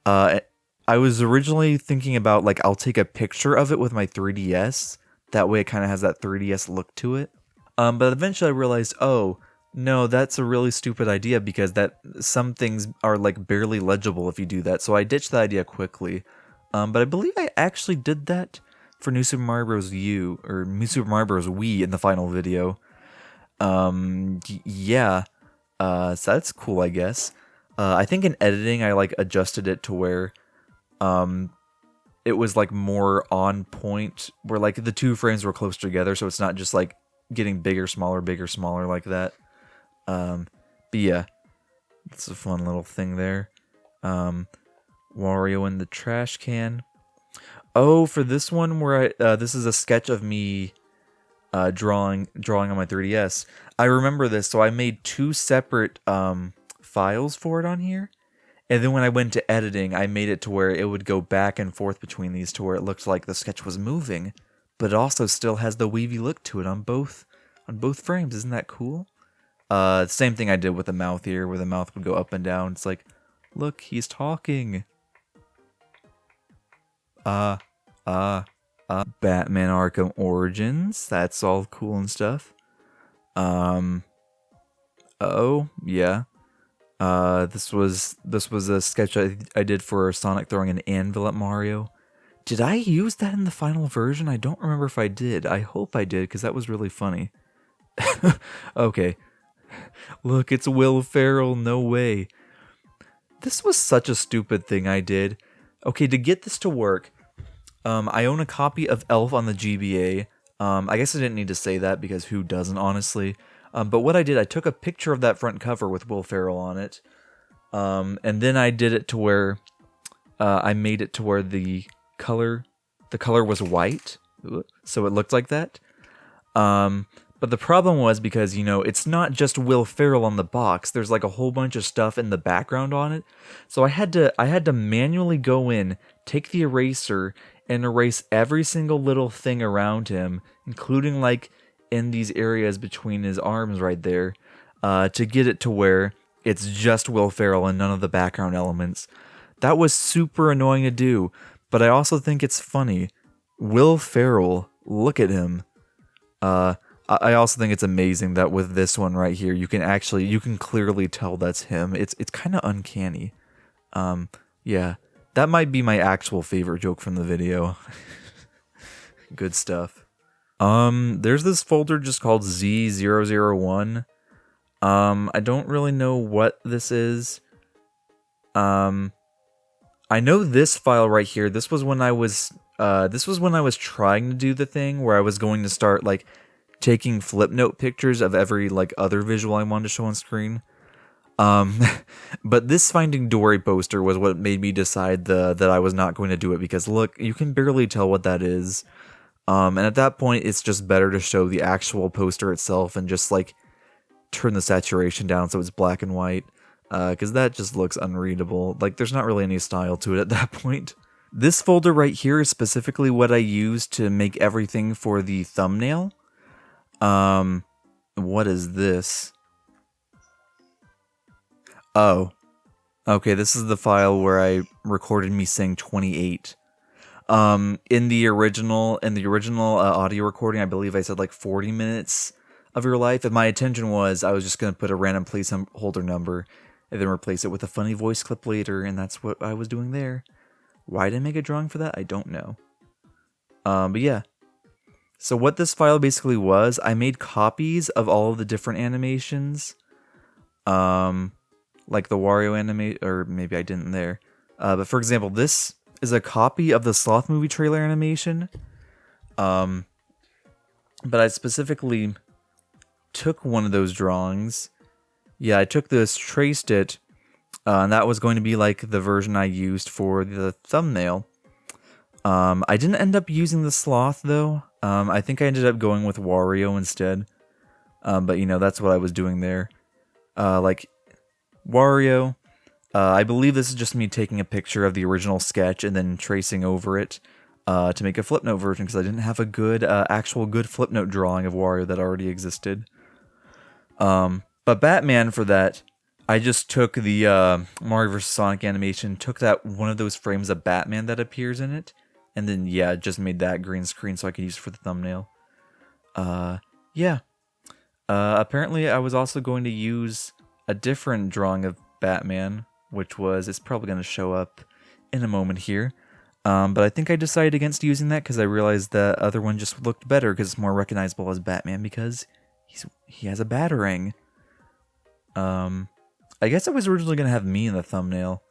I was originally thinking about, like, I'll take a picture of it with my 3DS. That way it kind of has that 3DS look to it. But eventually I realized, oh, no, that's a really stupid idea because some things are, like, barely legible if you do that. So I ditched the idea quickly. But I believe I actually did that for New Super Mario Bros. U, or New Super Mario Bros. Wii in the final video. Yeah. So that's cool, I guess. I think in editing I, like, adjusted it to where it was, like, more on point, where, like, the two frames were close together, so it's not just, like, getting bigger, smaller like that. But yeah, it's a fun little thing there. Wario in the trash can. Oh, for this one where this is a sketch of me drawing on my 3DS. I remember this, so I made two separate files for it on here. And then when I went to editing, I made it to where it would go back and forth between these to where it looked like the sketch was moving, but it also still has the weavy look to it on both frames. Isn't that cool? Same thing I did with the mouth here, where the mouth would go up and down. It's like, look, he's talking. Batman Arkham Origins. That's all cool and stuff. Oh, yeah. This was a sketch I did for Sonic throwing an anvil at Mario. Did I use that in the final version? I don't remember if I did. I hope I did, because that was really funny. Okay. Look, it's Will Ferrell, no way. This was such a stupid thing I did. Okay, to get this to work, I own a copy of Elf on the GBA. I guess I didn't need to say that, because who doesn't, honestly? But what I did, I took a picture of that front cover with Will Ferrell on it, and then I did it to where I made it to where the color was white, so it looked like that. But the problem was because, it's not just Will Ferrell on the box. There's like a whole bunch of stuff in the background on it. So I had to manually go in, take the eraser, and erase every single little thing around him, including like in these areas between his arms right there, to get it to where it's just Will Ferrell and none of the background elements. That was super annoying to do, but I also think it's funny. Will Ferrell, look at him. I also think it's amazing that with this one right here, you can clearly tell that's him. It's kind of uncanny. Yeah, that might be my actual favorite joke from the video. Good stuff. There's this folder just called Z001. I don't really know what this is. I know this file right here. This was when I was trying to do the thing where I was going to start like taking Flipnote pictures of every like other visual I wanted to show on screen. But this Finding Dory poster was what made me decide that I was not going to do it, because look, you can barely tell what that is. And at that point, it's just better to show the actual poster itself and just like turn the saturation down so it's black and white, because that just looks unreadable. Like, there's not really any style to it at that point. This folder right here is specifically what I used to make everything for the thumbnail. What is this? Oh, okay, this is the file where I recorded me saying 28. In the original audio recording, I believe I said like 40 minutes of your life, and my intention was I was just going to put a random placeholder number and then replace it with a funny voice clip later, and that's what I was doing there. Why did I make a drawing for that? I don't know. But yeah. So what this file basically was, I made copies of all of the different animations. Like the Wario animate, or maybe I didn't there. But for example, this is a copy of the Sloth movie trailer animation. But I specifically took one of those drawings. Yeah, I took this, traced it, and that was going to be like the version I used for the thumbnail. I didn't end up using the sloth though. I think I ended up going with Wario instead. But you know, that's what I was doing there. Like Wario, I believe this is just me taking a picture of the original sketch and then tracing over it to make a Flipnote version, because I didn't have a good, actual good Flipnote drawing of Wario that already existed. But Batman, for that, I just took the Mario vs. Sonic animation, took that one of those frames of Batman that appears in it, and then, yeah, just made that green screen so I could use it for the thumbnail. Yeah. Apparently, I was also going to use a different drawing of Batman, which was, it's probably going to show up in a moment here. But I think I decided against using that because I realized that other one just looked better because it's more recognizable as Batman because he has a batarang. I guess I was originally going to have me in the thumbnail.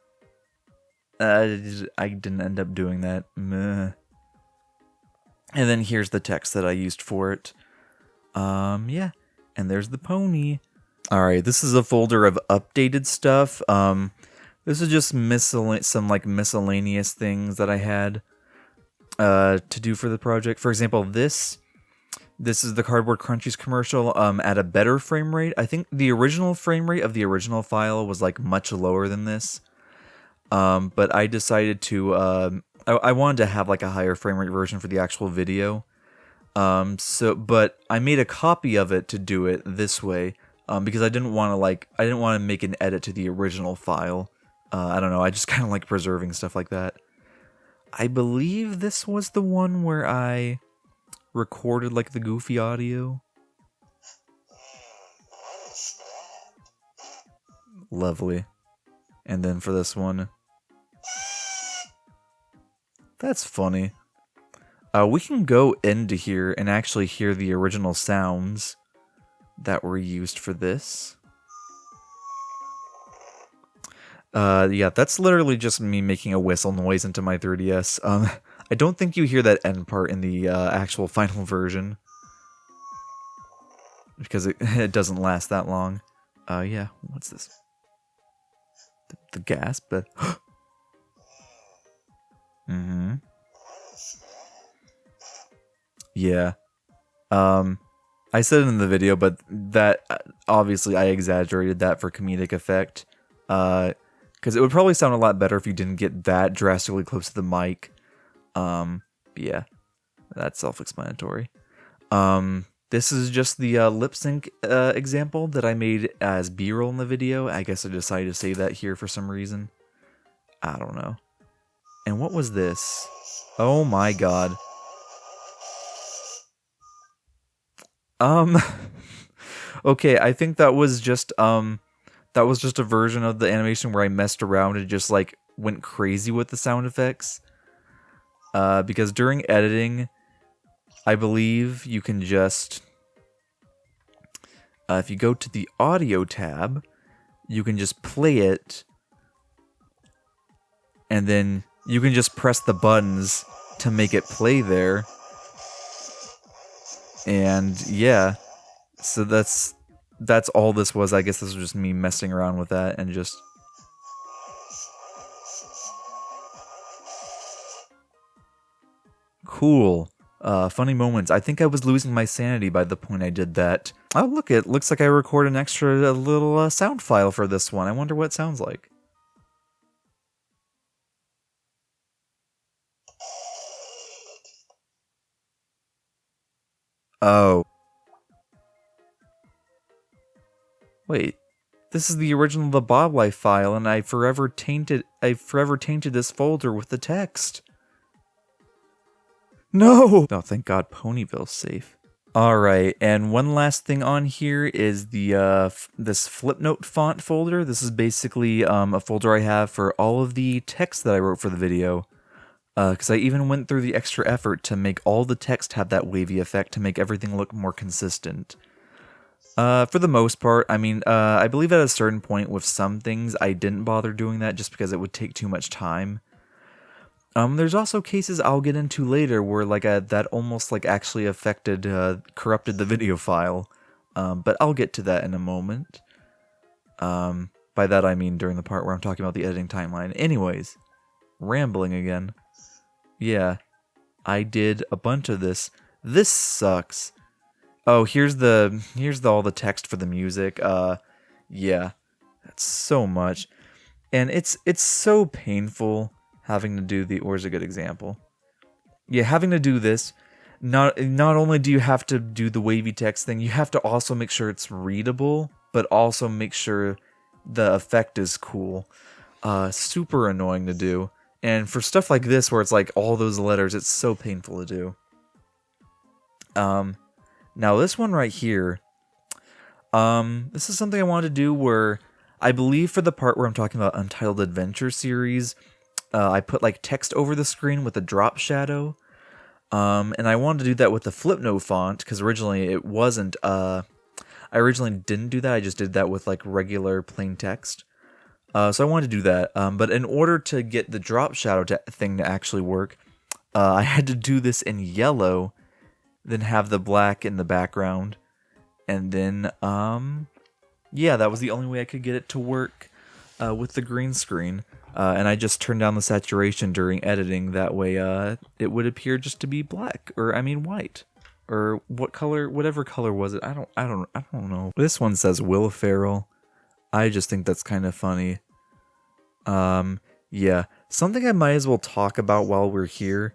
I didn't end up doing that. Meh. And then here's the text that I used for it. Yeah. And there's the pony. Alright, this is a folder of updated stuff. This is just some like miscellaneous things that I had to do for the project. For example, this is the Cardboard Crunchies commercial at a better frame rate. I think the original frame rate of the original file was like much lower than this. But I decided to I wanted to have like a higher frame rate version for the actual video. But I made a copy of it to do it this way. Because I didn't want to make an edit to the original file. I don't know, I just kind of like preserving stuff like that. I believe this was the one where I recorded like the goofy audio. Lovely. And then for this one, that's funny. We can go into here and actually hear the original sounds that were used for this. Yeah, that's literally just me making a whistle noise into my 3DS. I don't think you hear that end part in the actual final version, because it doesn't last that long. Yeah, what's this? The gasp, but mm-hmm. Yeah. I said it in the video, but that obviously I exaggerated that for comedic effect. Because it would probably sound a lot better if you didn't get that drastically close to the mic. Yeah, that's self-explanatory. This is just the lip sync example that I made as B-roll in the video. I guess I decided to save that here for some reason. I don't know. And what was this? Oh my god. Um, okay, I think that was just a version of the animation where I messed around and just like went crazy with the sound effects. Because during editing, I believe you can just if you go to the audio tab, you can just play it, and then you can just press the buttons to make it play there. And yeah, so that's all this was. I guess this was just me messing around with that and just cool. Funny moments. I think I was losing my sanity by the point I did that. Oh, look, it looks like I recorded an extra little sound file for this one. I wonder what it sounds like. Oh. Wait. This is the original The Bob Life file, and I forever tainted this folder with the text. No! Oh, thank God Ponyville's safe. Alright, and one last thing on here is the this Flipnote font folder. This is basically a folder I have for all of the text that I wrote for the video. Because I even went through the extra effort to make all the text have that wavy effect to make everything look more consistent. For the most part, I mean, I believe at a certain point with some things I didn't bother doing that just because it would take too much time. There's also cases I'll get into later where like that almost like actually affected, corrupted the video file. But I'll get to that in a moment. By that I mean during the part where I'm talking about the editing timeline. Anyways, rambling again. Yeah, I did a bunch of this. This sucks. Oh, here's all the text for the music. Yeah, that's so much, and it's so painful having to do the. Where's a good example? Yeah, having to do this. Not only do you have to do the wavy text thing, you have to also make sure it's readable, but also make sure the effect is cool. Super annoying to do. And for stuff like this, where it's like all those letters, it's so painful to do. Now this one right here, this is something I wanted to do where I believe for the part where I'm talking about Untitled Adventure series, I put like text over the screen with a drop shadow. And I wanted to do that with the Flipnote font, because originally it wasn't, I originally didn't do that, I just did that with like regular plain text. So I wanted to do that, but in order to get the drop shadow thing to actually work, I had to do this in yellow, then have the black in the background, and then, yeah, that was the only way I could get it to work with the green screen. And I just turned down the saturation during editing, that way it would appear just to be black, or I mean white. Or what color, whatever color was it, I don't know. This one says Will Ferrell. I just think that's kind of funny. Yeah, something I might as well talk about while we're here.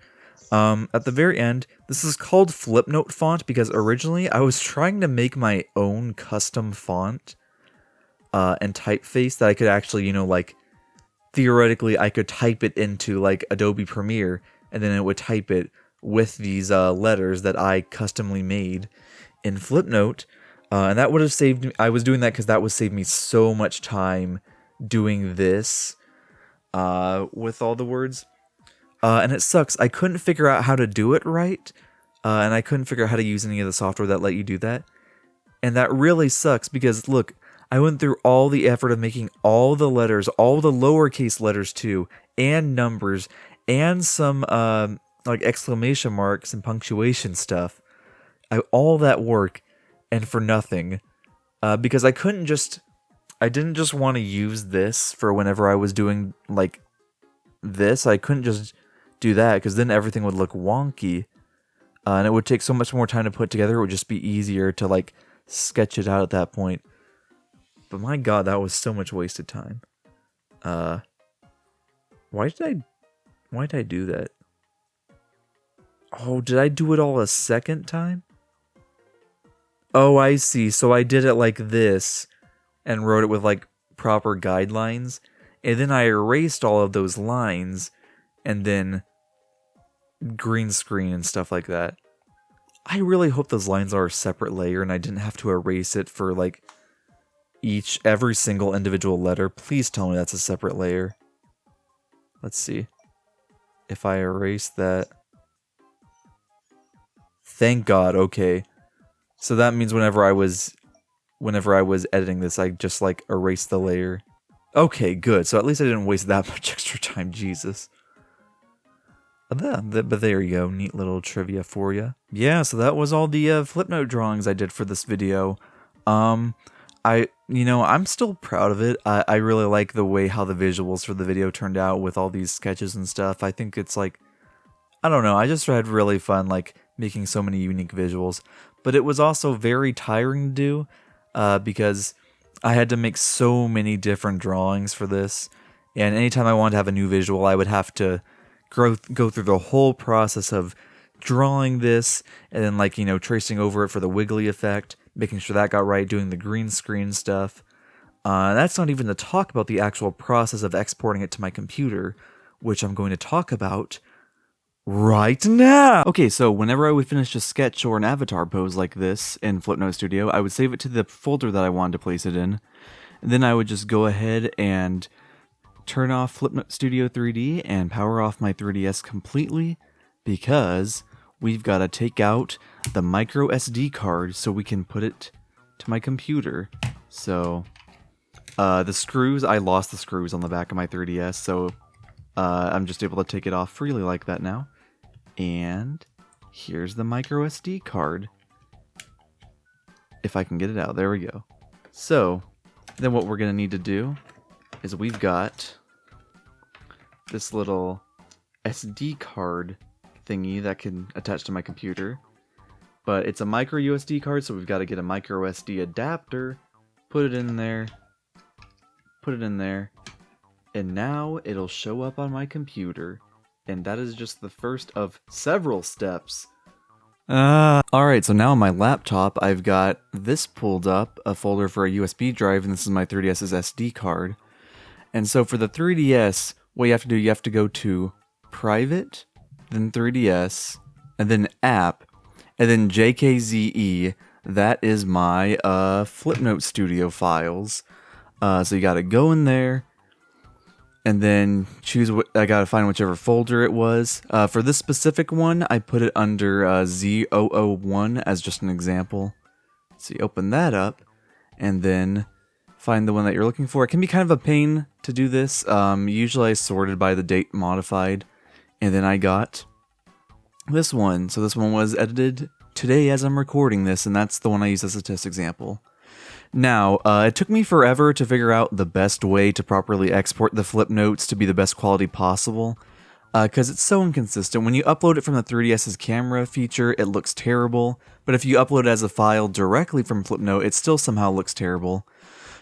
At the very end, this is called Flipnote font because originally I was trying to make my own custom font and typeface that I could actually, you know, like, theoretically I could type it into like Adobe Premiere and then it would type it with these letters that I customly made in Flipnote. And that would have saved me. I was doing that because that would save me so much time doing this with all the words. And it sucks. I couldn't figure out how to do it right. And I couldn't figure out how to use any of the software that let you do that. And that really sucks because, look, I went through all the effort of making all the letters, all the lowercase letters too, and numbers, and some like exclamation marks and punctuation stuff. All that work, and for nothing. Because I didn't just want to use this for whenever I was doing like this. I couldn't just do that because then everything would look wonky. And it would take so much more time to put together. It would just be easier to like sketch it out at that point. But my God, that was so much wasted time. Why did I do that? Oh, did I do it all a second time? Oh, I see. So I did it like this and wrote it with like proper guidelines. And then I erased all of those lines and then green screen and stuff like that. I really hope those lines are a separate layer and I didn't have to erase it for like every single individual letter. Please tell me that's a separate layer. Let's see. If I erase that. Thank God, okay. So that means whenever I was editing this, I just like erased the layer. Okay, good. So at least I didn't waste that much extra time, Jesus. But there you go, neat little trivia for you. Yeah, so that was all the Flipnote drawings I did for this video. I'm still proud of it. I really like the way how the visuals for the video turned out with all these sketches and stuff. I think it's like, I don't know, I just had really fun like making so many unique visuals. But it was also very tiring to do because I had to make so many different drawings for this. And anytime I wanted to have a new visual, I would have to go through the whole process of drawing this and then like, tracing over it for the wiggly effect, making sure that got right, doing the green screen stuff. That's not even to talk about the actual process of exporting it to my computer, which I'm going to talk about right now. Okay, so whenever I would finish a sketch or an avatar pose like this in Flipnote Studio, I would save it to the folder that I wanted to place it in. And then I would just go ahead and turn off Flipnote Studio 3D and power off my 3DS completely because we've got to take out the micro SD card so we can put it to my computer. So the screws, I lost the screws on the back of my 3DS, so I'm just able to take it off freely like that now. And here's the micro SD card. If I can get it out, there we go. So then what we're going to need to do is we've got this little SD card thingy that can attach to my computer. But it's a micro USB card, so we've got to get a micro SD adapter, put it in there, and now it'll show up on my computer. And that is just the first of several steps. Alright, so now on my laptop, I've got this pulled up, a folder for a USB drive, and this is my 3DS's SD card. And so for the 3DS, what you have to do, you have to go to Private, then 3DS, and then App, and then JKZE. That is my Flipnote Studio files. So you gotta go in there, and then choose I gotta find whichever folder it was. For this specific one, I put it under Z001 as just an example. So you open that up, and then find the one that you're looking for. It can be kind of a pain to do this. Usually I sorted by the date modified, and then I got this one. So this one was edited today as I'm recording this, and that's the one I used as a test example. Now, it took me forever to figure out the best way to properly export the Flipnotes to be the best quality possible, because it's so inconsistent. When you upload it from the 3DS's camera feature, it looks terrible, but if you upload it as a file directly from Flipnote, it still somehow looks terrible.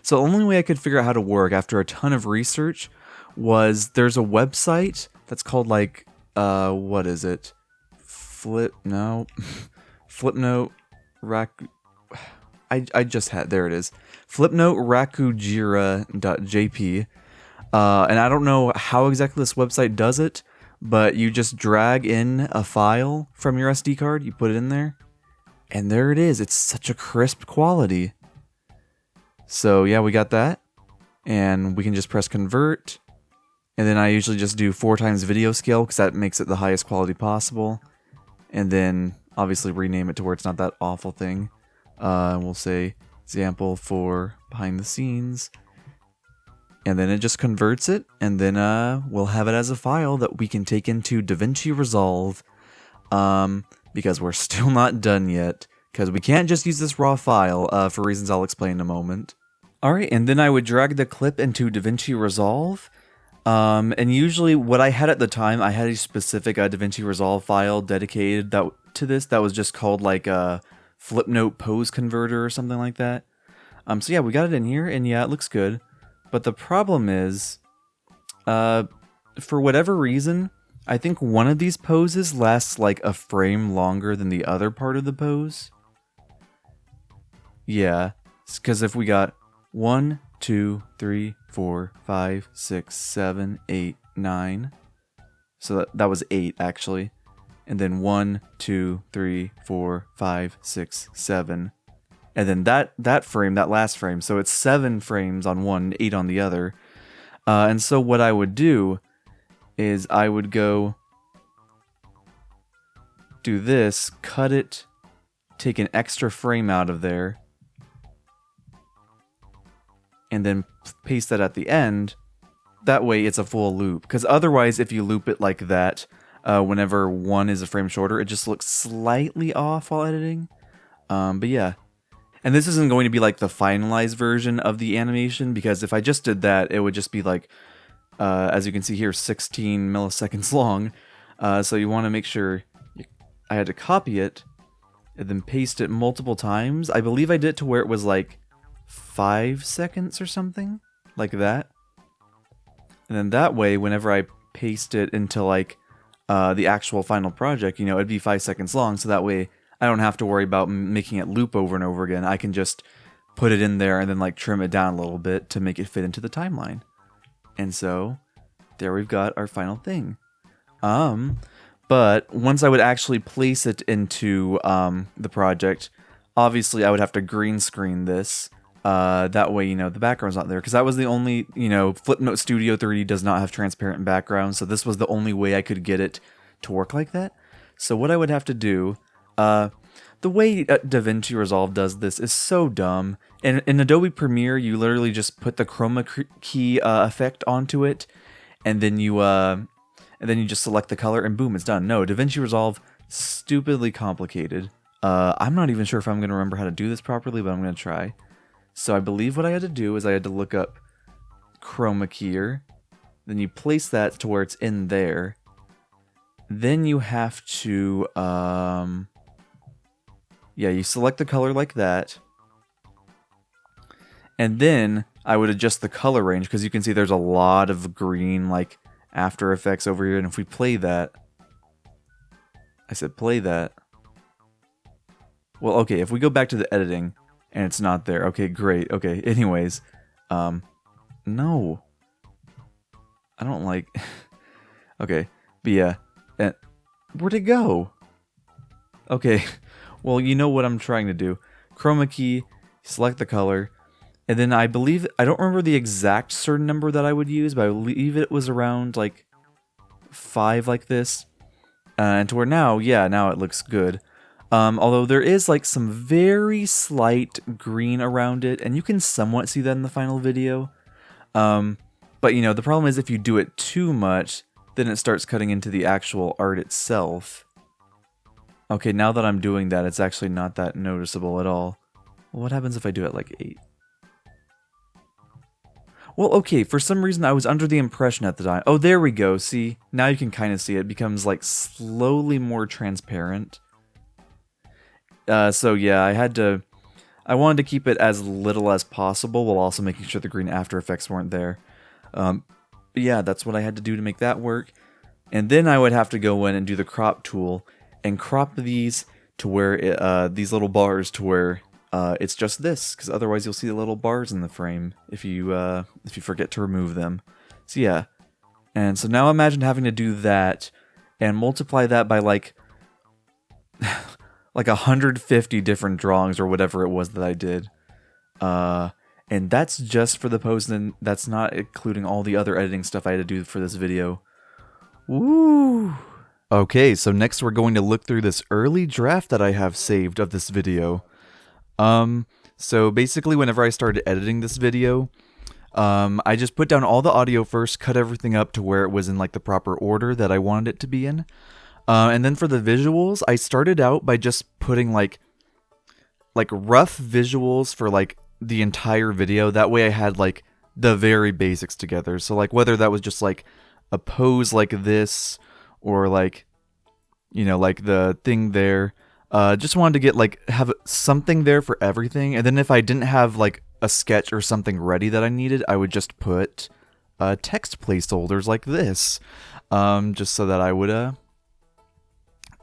So the only way I could figure out how to work after a ton of research was there's a website that's called like, what is it? Flipnote I just had, there it is. Flipnoterakujira.jp. And I don't know how exactly this website does it, but you just drag in a file from your SD card, you put it in there, and there it is. It's such a crisp quality. So yeah, we got that, and we can just press convert, and then I usually just do 4 times video scale because that makes it the highest quality possible, and then obviously rename it to where it's not that awful thing. We'll say example for behind the scenes, and then it just converts it, and then we'll have it as a file that we can take into DaVinci Resolve, because we're still not done yet, because we can't just use this raw file for reasons I'll explain in a moment. Alright, and then I would drag the clip into DaVinci Resolve, and usually what I had at the time, I had a specific DaVinci Resolve file dedicated to this that was just called like a Flipnote Pose Converter or something like that. So yeah, we got it in here, and yeah, it looks good. But the problem is, for whatever reason, I think one of these poses lasts like a frame longer than the other part of the pose. Yeah, because if we got 1, 2, 3, 4, 5, 6, 7, 8, 9. So that was 8 actually. and then 1, 2, 3, 4, 5, 6, 7. And then that frame, that last frame, so it's 7 frames on one, 8 on the other. And so what I would do is I would go do this, cut it, take an extra frame out of there, and then paste that at the end. That way it's a full loop. Because otherwise, if you loop it like that, whenever one is a frame shorter, it just looks slightly off while editing. But yeah. And this isn't going to be like the finalized version of the animation, because if I just did that, it would just be like, as you can see here, 16 milliseconds long. So you want to make sure I had to copy it and then paste it multiple times. I believe I did it to where it was like 5 seconds or something like that. And then that way, whenever I paste it into like the actual final project, it'd be 5 seconds long. So that way I don't have to worry about making it loop over and over again. I can just put it in there and then like trim it down a little bit to make it fit into the timeline. And so there we've got our final thing. But once I would actually place it into the project, obviously I would have to green screen this. That way, the background's not there. Because that was the only, Flipnote Studio 3D does not have transparent background. So this was the only way I could get it to work like that. So what I would have to do, the way DaVinci Resolve does this is so dumb. In Adobe Premiere, you literally just put the chroma key effect onto it. And then you just select the color and boom, it's done. No, DaVinci Resolve, stupidly complicated. I'm not even sure if I'm going to remember how to do this properly, but I'm going to try. So I believe what I had to do is I had to look up chroma keyer. Then you place that to where it's in there. Then you have to, you select the color like that. And then I would adjust the color range, because you can see there's a lot of green, like, After Effects over here. And if we play that, I said play that. Well, okay, if we go back to the editing and it's not there, okay, great. Okay, anyways, no, I don't like. Okay, but yeah, and where'd it go? Okay, well, you know what I'm trying to do. Chroma key, select the color. And then I believe, I don't remember the exact certain number that I would use, but I believe it was around like 5 like this. And to where now, yeah, now it looks good. Although there is like some very slight green around it, and you can somewhat see that in the final video. But the problem is if you do it too much, then it starts cutting into the actual art itself. Okay, now that I'm doing that, it's actually not that noticeable at all. Well, what happens if I do it like 8? Well, okay, for some reason I was under the impression at the time. Oh, there we go. See, now you can kind of see it. It becomes like slowly more transparent. So yeah, I wanted to keep it as little as possible while also making sure the green After Effects weren't there. But yeah, that's what I had to do to make that work. And then I would have to go in and do the crop tool and crop these to where these little bars to where it's just this, because otherwise you'll see the little bars in the frame if you forget to remove them. So yeah, and so now imagine having to do that and multiply that by like 150 different drawings or whatever it was that I did. And that's just for the post, and that's not including all the other editing stuff I had to do for this video. Woo! Okay, so next we're going to look through this early draft that I have saved of this video. So basically whenever I started editing this video, I just put down all the audio first, cut everything up to where it was in like the proper order that I wanted it to be in. And then for the visuals, I started out by just putting like rough visuals for like the entire video. That way I had like the very basics together. So like whether that was just like a pose like this or like, like the thing there. Just wanted to get have something there for everything. And then if I didn't have like a sketch or something ready that I needed, I would just put text placeholders like this. Just so that I would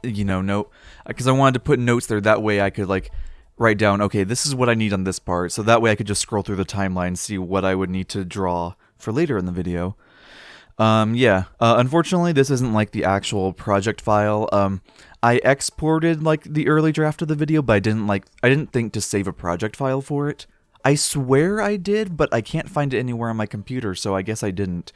note, because I wanted to put notes there. That way I could like write down, okay, this is what I need on this part. So that way I could just scroll through the timeline and see what I would need to draw for later in the video. Unfortunately, this isn't like the actual project file. I exported like the early draft of the video, but I didn't think to save a project file for it. I swear I did, but I can't find it anywhere on my computer, so I guess I didn't.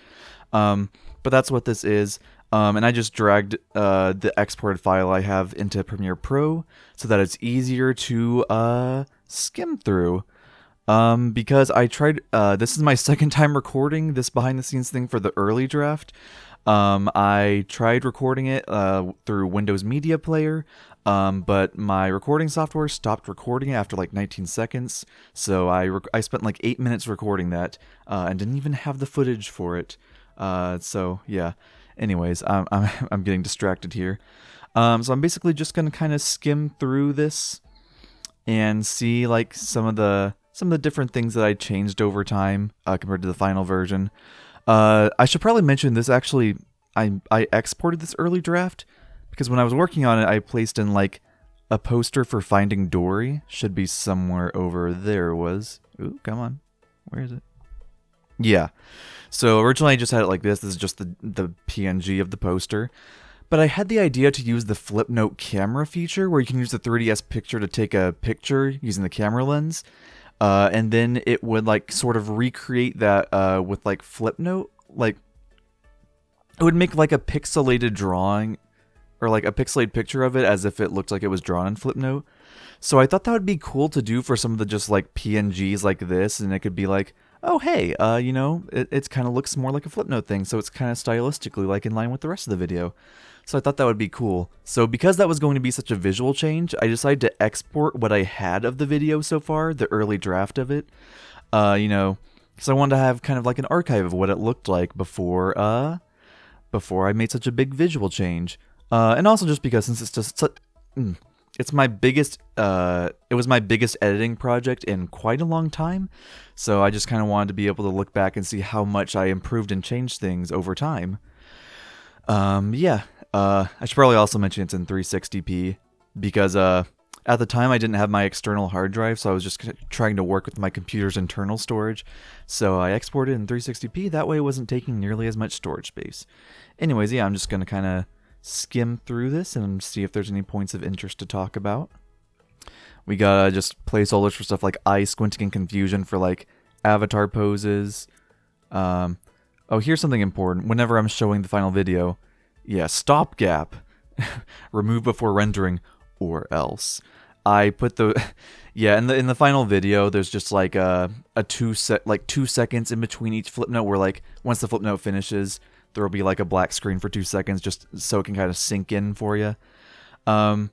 But that's what this is. And I just dragged the exported file I have into Premiere Pro so that it's easier to skim through. Because I tried, this is my second time recording this behind the scenes thing for the early draft. I tried recording it through Windows Media Player, but my recording software stopped recording it after like 19 seconds. So I spent like 8 minutes recording that and didn't even have the footage for it. So yeah. Anyways, I'm getting distracted here. So I'm basically just gonna kind of skim through this and see like some of the different things that I changed over time compared to the final version. I should probably mention this actually. I exported this early draft because when I was working on it, I placed in like a poster for Finding Dory. Should be somewhere over there. Ooh, come on, where is it? Yeah. So originally I just had it like this. This is just the PNG of the poster. But I had the idea to use the Flipnote camera feature where you can use the 3DS picture to take a picture using the camera lens. And then it would like sort of recreate that with like Flipnote. Like it would make like a pixelated drawing or like a pixelated picture of it as if it looked like it was drawn in Flipnote. So I thought that would be cool to do for some of the just like PNGs like this, and it could be like, oh hey, you know, it kind of looks more like a Flipnote thing, so it's kind of stylistically like in line with the rest of the video. So I thought that would be cool. So because that was going to be such a visual change, I decided to export what I had of the video so far, the early draft of it. You know, because I wanted to have kind of like an archive of what it looked like before I made such a big visual change. And also just because since it's just such, it's my biggest, it was my biggest editing project in quite a long time. So I just kind of wanted to be able to look back and see how much I improved and changed things over time. Yeah. I should probably also mention it's in 360p because at the time I didn't have my external hard drive, so I was just trying to work with my computer's internal storage. So I exported in 360p, that way it wasn't taking nearly as much storage space. Anyways, yeah, I'm just going to kind of skim through this and see if there's any points of interest to talk about. We got just placeholders for stuff like eye squinting and confusion for like avatar poses. Oh, here's something important. Whenever I'm showing the final video, yeah, stopgap. Remove before rendering, or else. I put the yeah in the final video. There's just like a 2 seconds in between each flip note, where like once the flip note finishes, there will be like a black screen for 2 seconds, just so it can kind of sink in for you. But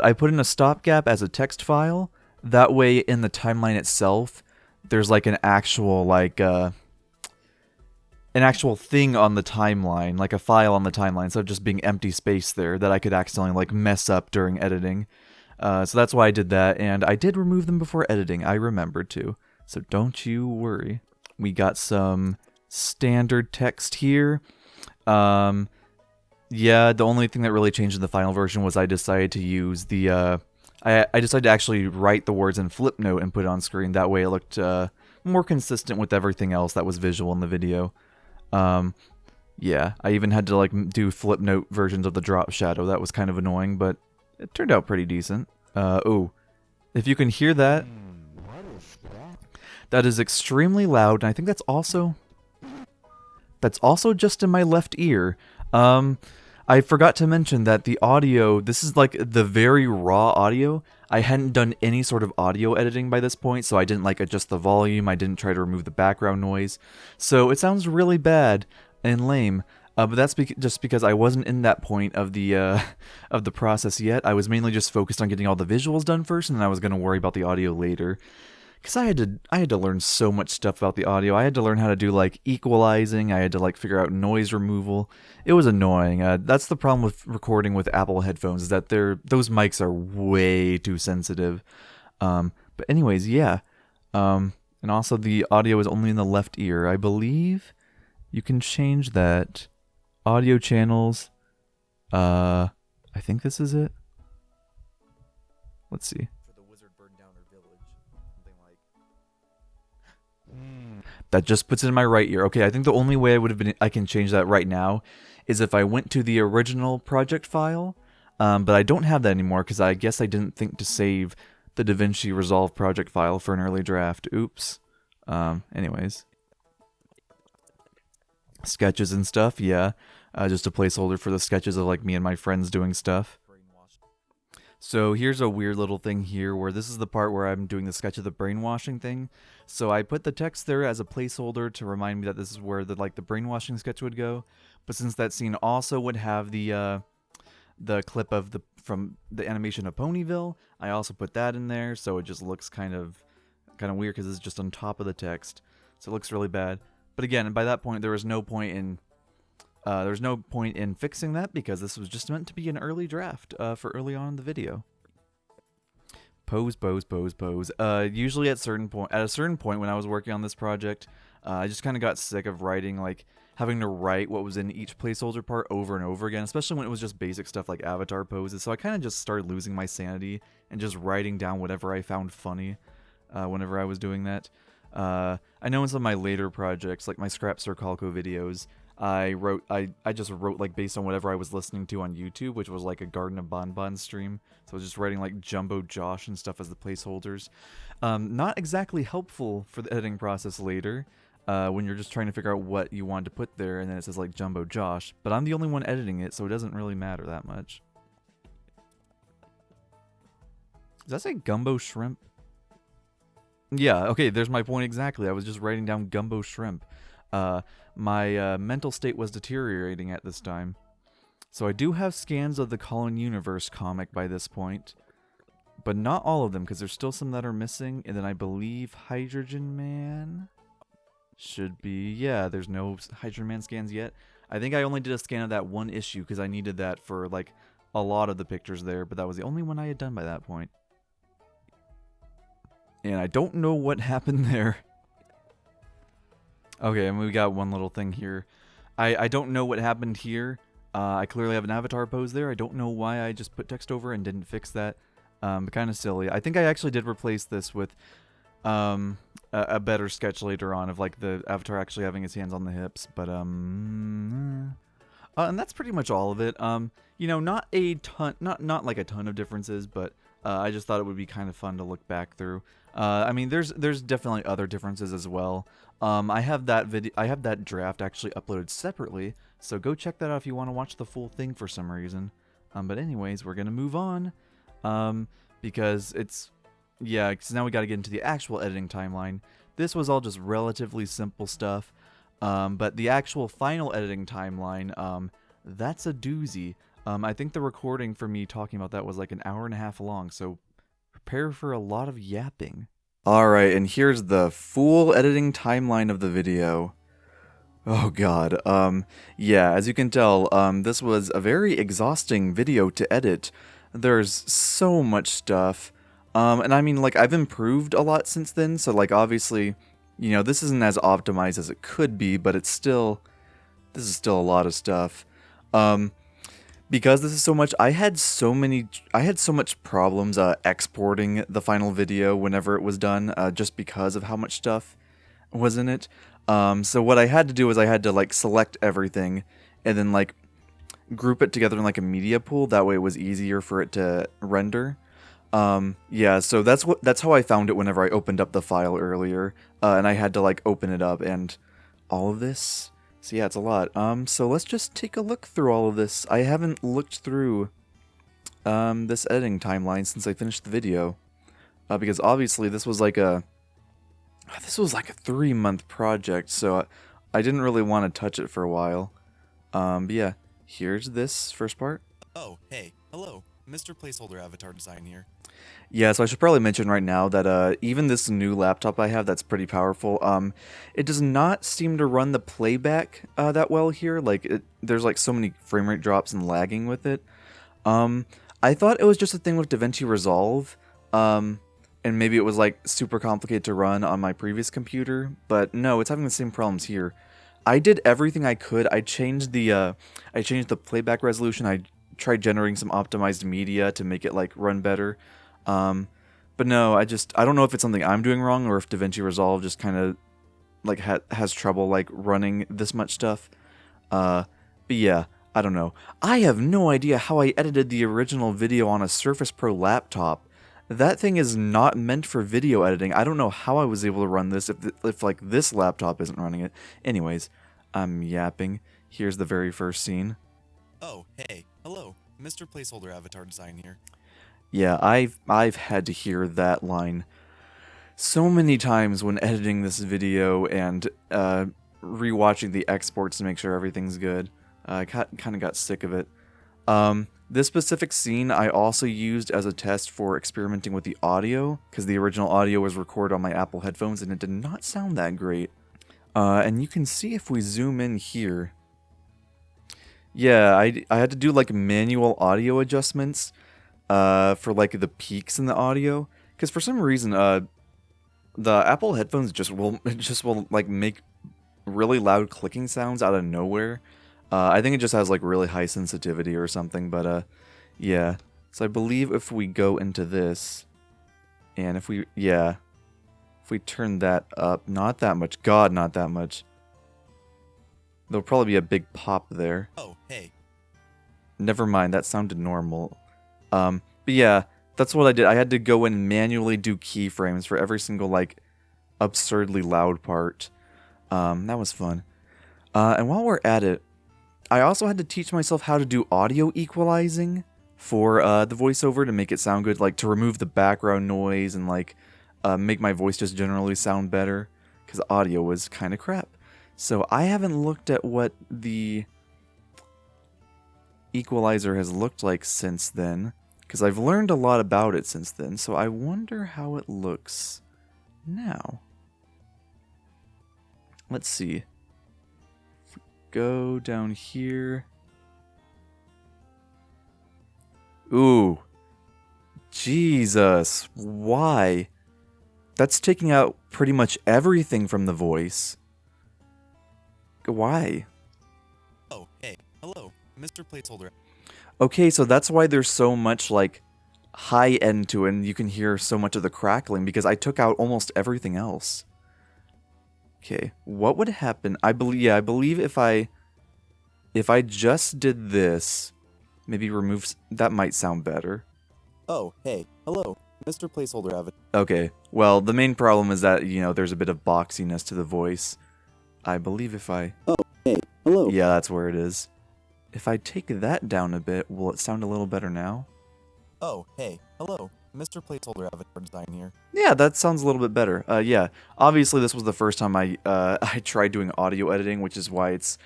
I put in a stopgap as a text file. That way, in the timeline itself, there's like an actual thing on the timeline, like a file on the timeline, instead of just being empty space there that I could accidentally like mess up during editing. So that's why I did that, and I did remove them before editing. I remembered to, so don't you worry. We got some standard text here. Yeah, the only thing that really changed in the final version was I decided to use the I decided to actually write the words in Flipnote and put it on screen. That way it looked more consistent with everything else that was visual in the video. Yeah, I even had to like do Flipnote versions of the drop shadow. That was kind of annoying, but it turned out pretty decent. Oh, if you can hear that, that is extremely loud, and I think that's also just in my left ear. I forgot to mention that the audio, this is like the very raw audio. I hadn't done any sort of audio editing by this point, so I didn't like adjust the volume, I didn't try to remove the background noise. So it sounds really bad and lame, but that's just because I wasn't in that point of the process yet. I was mainly just focused on getting all the visuals done first, and then I was going to worry about the audio later. Because I had to learn so much stuff about the audio. I had to learn how to do like equalizing. I had to like figure out noise removal. It was annoying. That's the problem with recording with Apple headphones, is that those mics are way too sensitive. But anyways, yeah. And also the audio is only in the left ear. I believe you can change that. Audio channels. I think this is it. Let's see. That just puts it in my right ear. Okay, I think the only way I can change that right now is if I went to the original project file, But I don't have that anymore because I guess I didn't think to save the DaVinci Resolve project file for an early draft. Oops. Anyways. Sketches and stuff, yeah. Just a placeholder for the sketches of like me and my friends doing stuff. So here's a weird little thing here where this is the part where I'm doing the sketch of the brainwashing thing. So I put the text there as a placeholder to remind me that this is where the brainwashing sketch would go. But since that scene also would have the clip of from the animation of Ponyville, I also put that in there, so it just looks kind of weird because it's just on top of the text. So it looks really bad. But again, by that point there was no point in fixing that because this was just meant to be an early draft for early on in the video. Pose. Usually at a certain point when I was working on this project, I just kind of got sick of having to write what was in each placeholder part over and over again, especially when it was just basic stuff like avatar poses. So I kind of just started losing my sanity and just writing down whatever I found funny whenever I was doing that. I know in some of my later projects, like my Scrap Sir Calco videos, I just wrote like based on whatever I was listening to on YouTube, which was like a Garden of Bonbons stream. So I was just writing like Jumbo Josh and stuff as the placeholders. Not exactly helpful for the editing process later, when you're just trying to figure out what you want to put there, and then it says like Jumbo Josh. But I'm the only one editing it, so it doesn't really matter that much. Does that say Gumbo Shrimp? Yeah, okay, there's my point exactly. I was just writing down Gumbo Shrimp. My mental state was deteriorating at this time. So I do have scans of the Colin Universe comic by this point, but not all of them because there's still some that are missing. And then I believe Hydrogen Man should be, yeah, there's no Hydrogen Man scans yet. I think I only did a scan of that one issue because I needed that for like a lot of the pictures there, but that was the only one I had done by that point. And I don't know what happened there. Okay, and we got one little thing here. I don't know what happened here. I clearly have an avatar pose there. I don't know why I just put text over and didn't fix that. Kind of silly. I think I actually did replace this with a better sketch later on of like the avatar actually having his hands on the hips. But and that's pretty much all of it. You know, not a ton, not like a ton of differences, but I just thought it would be kind of fun to look back through. I mean, there's definitely other differences as well. I have that draft actually uploaded separately, so go check that out if you want to watch the full thing for some reason. But anyways, we're gonna move on, because because now we got to get into the actual editing timeline. This was all just relatively simple stuff, but the actual final editing timeline, that's a doozy. I think the recording for me talking about that was like an hour and a half long, so prepare for a lot of yapping. Alright, and here's the full editing timeline of the video. Oh god, yeah, as you can tell, this was a very exhausting video to edit. There's so much stuff, and I mean, like, I've improved a lot since then, so, like, obviously, you know, this isn't as optimized as it could be, but this is still a lot of stuff. Because this is so much, I had so much problems exporting the final video whenever it was done, just because of how much stuff was in it. So what I had to do is I had to like select everything and then like group it together in like a media pool. That way it was easier for it to render. Yeah, so that's how I found it whenever I opened up the file earlier, and I had to like open it up and all of this. So yeah, it's a lot. So let's just take a look through all of this. I haven't looked through this editing timeline since I finished the video, because obviously this was like a 3-month project, so I didn't really want to touch it for a while. But yeah, here's this first part. Oh, hey, hello, Mr. Placeholder Avatar Design here. Yeah, so I should probably mention right now that even this new laptop I have that's pretty powerful, it does not seem to run the playback that well here. Like, there's like so many frame rate drops and lagging with it. I thought it was just a thing with DaVinci Resolve, and maybe it was like super complicated to run on my previous computer, but no, it's having the same problems here. I did everything I could. I changed the playback resolution. I tried generating some optimized media to make it like run better. But no, I don't know if it's something I'm doing wrong or if DaVinci Resolve just kind of like has trouble like running this much stuff. But yeah, I don't know. I have no idea how I edited the original video on a Surface Pro laptop. That thing is not meant for video editing. I don't know how I was able to run this if like this laptop isn't running it. Anyways, I'm yapping. Here's the very first scene. Oh, hey, hello, Mr. Placeholder Avatar Design here. Yeah, I've had to hear that line so many times when editing this video and rewatching the exports to make sure everything's good. I kind of got sick of it. This specific scene I also used as a test for experimenting with the audio, because the original audio was recorded on my Apple headphones and it did not sound that great. And you can see if we zoom in here. Yeah, I had to do like manual audio adjustments for like the peaks in the audio, because for some reason the Apple headphones just will like make really loud clicking sounds out of nowhere. I think it just has like really high sensitivity or something, but yeah. So I believe if we go into this, and if we turn that up, not that much, God, not that much. There'll probably be a big pop there. Oh, hey. Never mind, that sounded normal. But yeah, that's what I did. I had to go and manually do keyframes for every single like absurdly loud part. That was fun. And while we're at it, I also had to teach myself how to do audio equalizing for the voiceover to make it sound good, like to remove the background noise and like make my voice just generally sound better, because audio was kind of crap. So I haven't looked at what the equalizer has looked like since then, because I've learned a lot about it since then, so I wonder how it looks now. Let's see. Go down here. Ooh. Jesus. Why? That's taking out pretty much everything from the voice. Why? Oh, hey, hello, Mr. Placeholder. Okay, so that's why there's so much like high end to it and you can hear so much of the crackling, because I took out almost everything else. Okay, what would happen? I believe if I just did this, maybe remove that might sound better. Oh, hey, hello, Mr. Placeholder Avatar. Okay, well, the main problem is that, you know, there's a bit of boxiness to the voice. I believe if I... Oh, hey, hello. Yeah, that's where it is. If I take that down a bit, will it sound a little better now? Oh, hey, hello, Mr. Placeholder Avatar Design here. Yeah, that sounds a little bit better. Yeah, obviously this was the first time I tried doing audio editing, which is why it's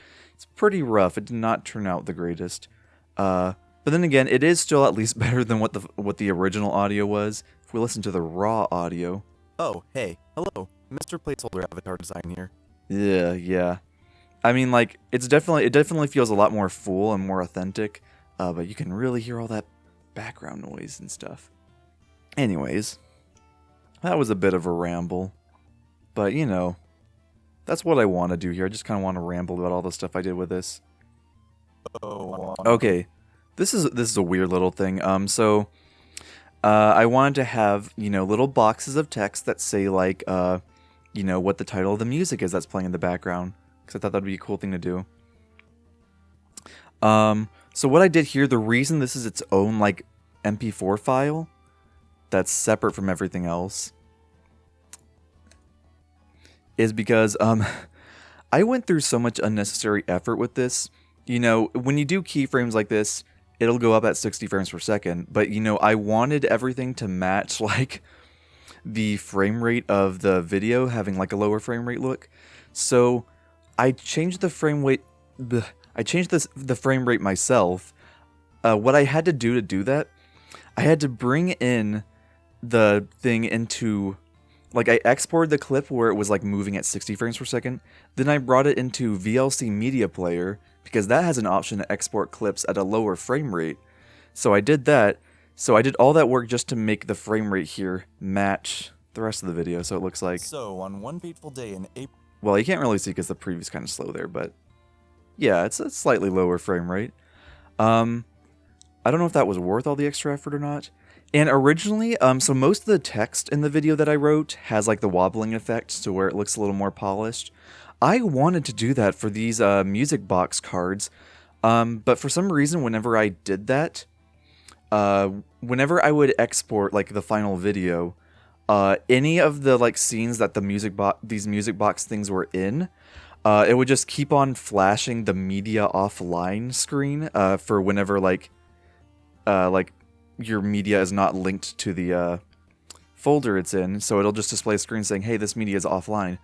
pretty rough. It did not turn out the greatest. But then again, it is still at least better than what the original audio was. If we listen to the raw audio. Oh, hey, hello, Mr. Placeholder Avatar Design here. Yeah. I mean, like, it definitely feels a lot more full and more authentic, but you can really hear all that background noise and stuff. Anyways, that was a bit of a ramble, but you know, that's what I want to do here. I just kind of want to ramble about all the stuff I did with this. Okay, this is a weird little thing. So I wanted to have, you know, little boxes of text that say like, you know, what the title of the music is that's playing in the background, because I thought that'd be a cool thing to do. So what I did here, the reason this is its own like MP4 file that's separate from everything else is because I went through so much unnecessary effort with this. You know, when you do keyframes like this, it'll go up at 60 frames per second, but you know, I wanted everything to match like the frame rate of the video, having like a lower frame rate look. So I changed the frame rate. I changed the frame rate myself. What I had to do that, I had to bring in the thing into, like, I exported the clip where it was like moving at 60 frames per second. Then I brought it into VLC Media Player, because that has an option to export clips at a lower frame rate. So I did that. So I did all that work just to make the frame rate here match the rest of the video. So it looks like... So, on one fateful day in April... Well, you can't really see because the preview's kind of slow there, but... Yeah, it's a slightly lower frame rate. I don't know if that was worth all the extra effort or not. And originally, so most of the text in the video that I wrote has like the wobbling effect to where it looks a little more polished. I wanted to do that for these music box cards, But for some reason, whenever I did that, whenever I would export like the final video, any of the like scenes that these music box things were in, it would just keep on flashing the media offline screen for whenever like your media is not linked to the folder it's in. So it'll just display a screen saying, "Hey, this media is offline."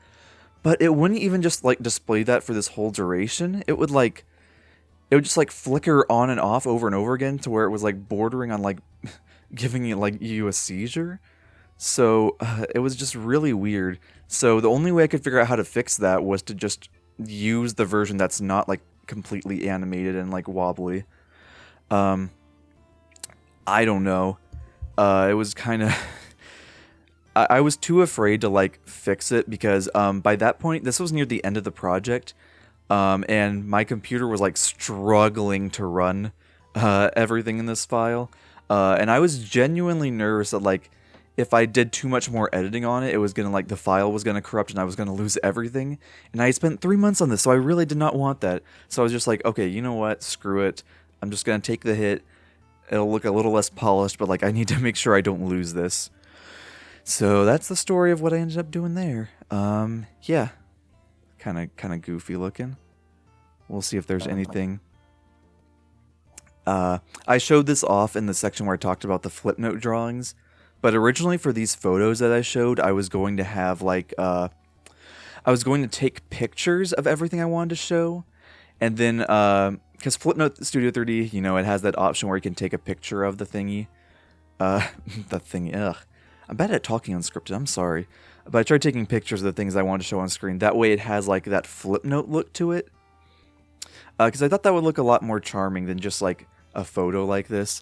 But it wouldn't even just like display that for this whole duration. It would just like flicker on and off over and over again to where it was like bordering on like giving you a seizure. So it was just really weird. So the only way I could figure out how to fix that was to just use the version that's not like completely animated and like wobbly. I don't know. It was kind of I was too afraid to like fix it because by that point, this was near the end of the project, and my computer was like struggling to run everything in this file, and I was genuinely nervous that like if I did too much more editing on it, it was gonna like the file was gonna corrupt and I was gonna lose everything. And I spent 3 months on this, so I really did not want that. So I was just like, okay, you know what? Screw it. I'm just gonna take the hit. It'll look a little less polished, but like I need to make sure I don't lose this. So that's the story of what I ended up doing there. Yeah, kind of goofy looking. We'll see if there's anything. I showed this off in the section where I talked about the Flipnote drawings, but originally for these photos that I showed, I was going to have like I was going to take pictures of everything I wanted to show, and then because Flipnote Studio 3D, you know, it has that option where you can take a picture of the thingy. The thingy. Ugh. I'm bad at talking unscripted, I'm sorry. But I tried taking pictures of the things I wanted to show on screen. That way it has like that Flipnote look to it. Because I thought that would look a lot more charming than just like a photo like this.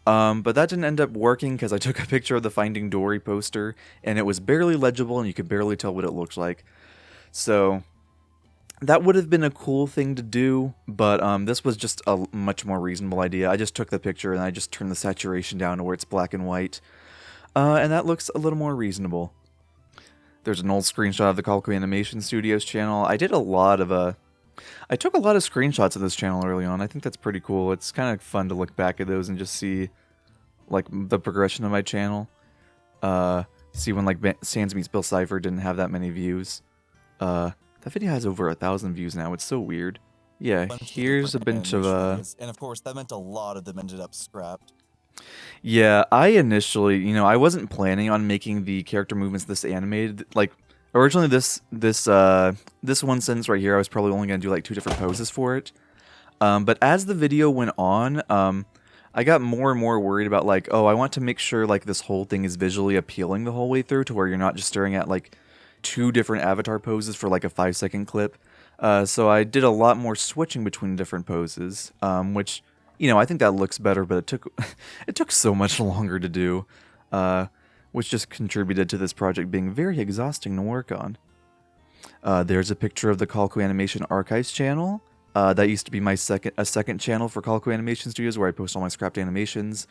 But that didn't end up working because I took a picture of the Finding Dory poster and it was barely legible and you could barely tell what it looked like. So that would have been a cool thing to do, but this was just a much more reasonable idea. I just took the picture and I just turned the saturation down to where it's black and white. And that looks a little more reasonable. There's an old screenshot of the Calico Animation Studios channel. I took a lot of screenshots of this channel early on. I think that's pretty cool. It's kind of fun to look back at those and just see like the progression of my channel. See when like Sans Meets Bill Cipher didn't have that many views. That video has over 1,000 views now. It's so weird. Yeah, here's a bunch of and of course that meant a lot of them ended up scrapped. Yeah, I initially, you know, I wasn't planning on making the character movements this animated. Like, originally this one sentence right here, I was probably only going to do like 2 different poses for it. But as the video went on, I got more and more worried about like, oh, I want to make sure like this whole thing is visually appealing the whole way through to where you're not just staring at like 2 different avatar poses for like a 5-second clip. So I did a lot more switching between different poses, which... You know, I think that looks better, but it took so much longer to do, which just contributed to this project being very exhausting to work on. There's a picture of the Calico Animation Archives channel. That used to be my second channel for Calico Animation Studios, where I post all my scrapped animations.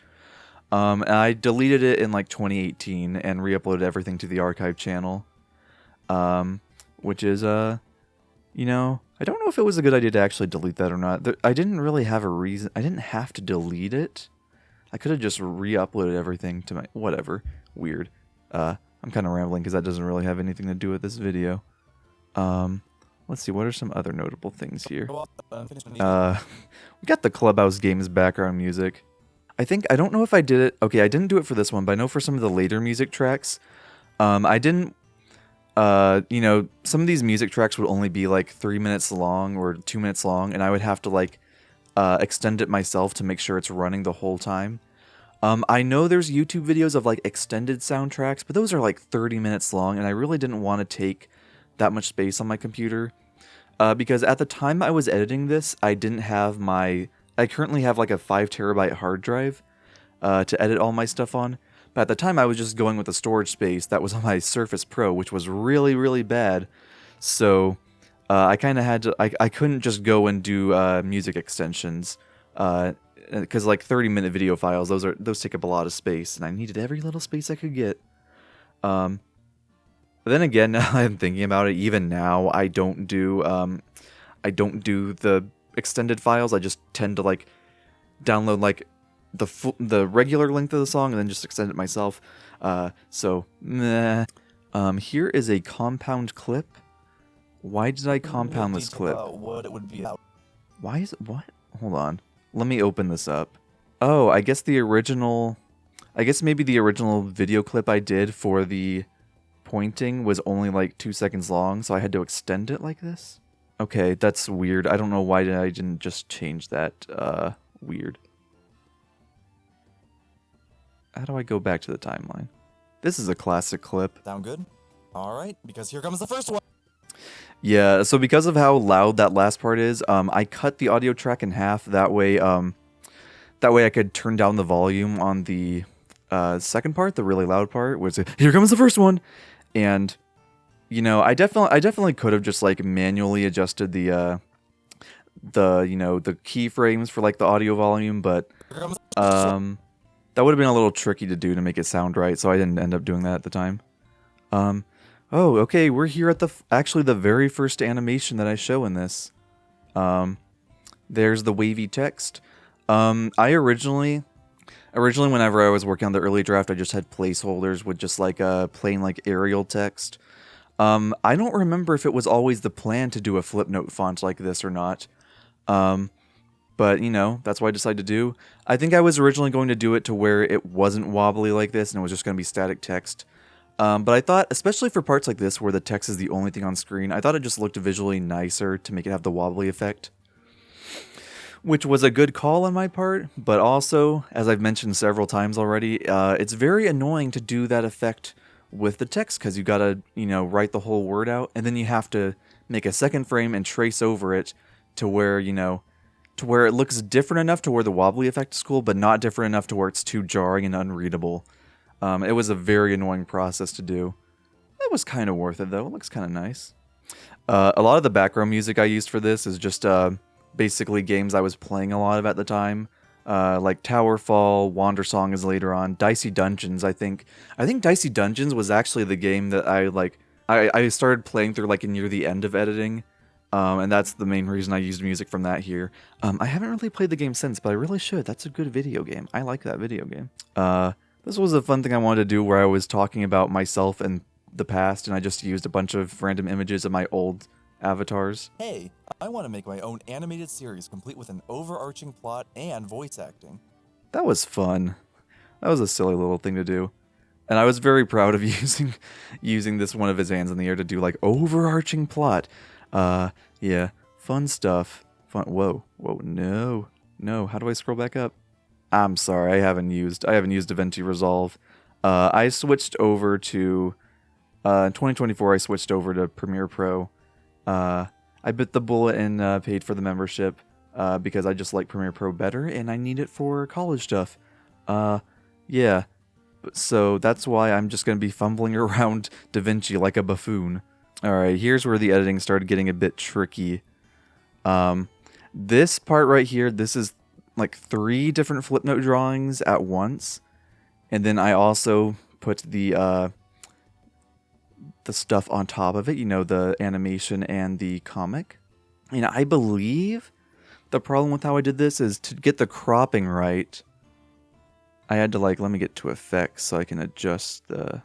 And I deleted it in like 2018 and re-uploaded everything to the archive channel, which is you know, I don't know if it was a good idea to actually delete that or not. I didn't really have a reason. I didn't have to delete it. I could have just re-uploaded everything to my... Whatever. Weird. I'm kind of rambling because that doesn't really have anything to do with this video. Let's see. What are some other notable things here? We got the Clubhouse Games background music. I don't know if I did it... Okay, I didn't do it for this one, but I know for some of the later music tracks, I didn't... you know, some of these music tracks would only be like 3 minutes long or 2 minutes long, and I would have to like extend it myself to make sure it's running the whole time. I know there's YouTube videos of like extended soundtracks, but those are like 30 minutes long, and I really didn't want to take that much space on my computer. Because at the time I was editing this, I currently have like a 5 terabyte hard drive to edit all my stuff on. But at the time, I was just going with the storage space that was on my Surface Pro, which was really, really bad. So I kind of had to... I couldn't just go and do music extensions. Because like 30-minute video files, those take up a lot of space. And I needed every little space I could get. But then again, now I'm thinking about it, even now, I don't do the extended files. I just tend to like download like the regular length of the song and then just extend it myself. So meh. Here is a compound clip. Why did I compound this clip? What it would be about. Why is it what? Hold on. Let me open this up. Oh, I guess maybe the original video clip I did for the pointing was only like 2 seconds long, so I had to extend it like this. Okay, that's weird. I don't know why I didn't just change that. Weird. How do I go back to the timeline? This is a classic clip. Sound good? Alright, because here comes the first one. Yeah, so because of how loud that last part is, I cut the audio track in half. That way I could turn down the volume on the second part, the really loud part, was here comes the first one. And you know, I definitely could have just like manually adjusted the keyframes for like the audio volume, but that would have been a little tricky to do to make it sound right, so I didn't end up doing that at the time. Oh, okay, we're here at actually the very first animation that I show in this. There's the wavy text. I originally whenever I was working on the early draft, I just had placeholders with just like plain like Arial text. I don't remember if it was always the plan to do a Flipnote font like this or not. But, you know, that's what I decided to do. I think I was originally going to do it to where it wasn't wobbly like this and it was just going to be static text. But I thought, especially for parts like this where the text is the only thing on screen, I thought it just looked visually nicer to make it have the wobbly effect. Which was a good call on my part, but also, as I've mentioned several times already, it's very annoying to do that effect with the text because you gotta, you know, write the whole word out, and then you have to make a second frame and trace over it to where, you know, to where it looks different enough to where the wobbly effect is cool, but not different enough to where it's too jarring and unreadable. It was a very annoying process to do. It was kind of worth it though. It looks kind of nice. A lot of the background music I used for this is just basically games I was playing a lot of at the time. Like Towerfall, Wandersong is later on, Dicey Dungeons. I think Dicey Dungeons was actually the game that I started playing through like near the end of editing. And that's the main reason I used music from that here. I haven't really played the game since, but I really should. That's a good video game. I like that video game. This was a fun thing I wanted to do where I was talking about myself and the past, and I just used a bunch of random images of my old avatars. Hey, I want to make my own animated series complete with an overarching plot and voice acting. That was fun. That was a silly little thing to do. And I was very proud of using this one of his hands in the air to do like overarching plot. Yeah, fun stuff. Fun. Whoa, no. How do I scroll back up? I'm sorry, I haven't used DaVinci Resolve. I switched over to in 2024. I switched over to Premiere Pro. I bit the bullet and paid for the membership because I just like Premiere Pro better and I need it for college stuff. Yeah. So that's why I'm just going to be fumbling around DaVinci like a buffoon. Alright, here's where the editing started getting a bit tricky. This part right here, this is like 3 different Flipnote drawings at once. And then I also put the stuff on top of it, you know, the animation and the comic. And I believe the problem with how I did this is to get the cropping right, I had to like, let me get to effects so I can adjust the...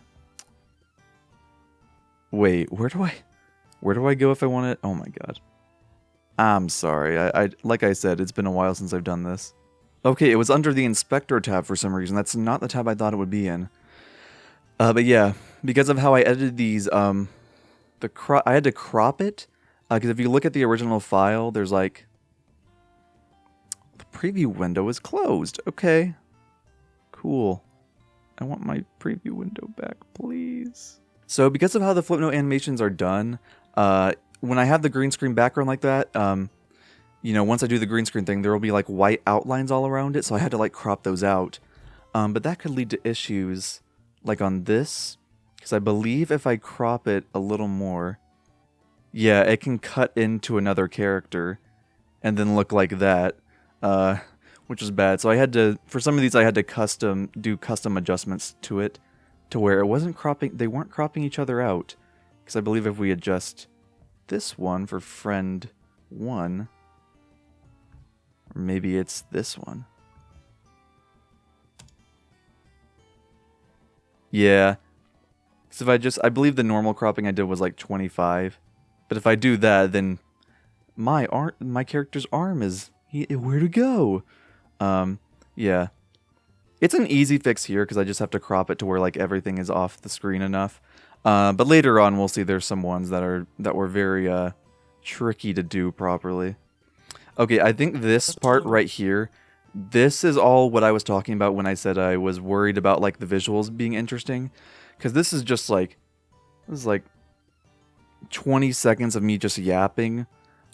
Wait, where do I go if I want it? Oh my god. I'm sorry. I like I said, it's been a while since I've done this. Okay, it was under the Inspector tab for some reason. That's not the tab I thought it would be in. But yeah, because of how I edited these, I had to crop it. Because if you look at the original file, there's like... The preview window is closed. Okay. Cool. I want my preview window back, please. So because of how the Flipnote animations are done, when I have the green screen background like that, you know, once I do the green screen thing, there will be like white outlines all around it, so I had to like crop those out. But that could lead to issues like on this, because I believe if I crop it a little more, yeah, it can cut into another character and then look like that, which is bad. So I had to, for some of these, I had to do custom adjustments to it, to where it wasn't cropping, they weren't cropping each other out. Because I believe if we adjust this one for friend 1, Or maybe it's this one. Yeah. So if I believe the normal cropping I did was like 25. But if I do that, then my character's arm is, where to go? Yeah. It's an easy fix here because I just have to crop it to where like everything is off the screen enough. But later on we'll see there's some ones that were very tricky to do properly. Okay, I think this part right here, this is all what I was talking about when I said I was worried about like the visuals being interesting. Because this is just like, this is like 20 seconds of me just yapping.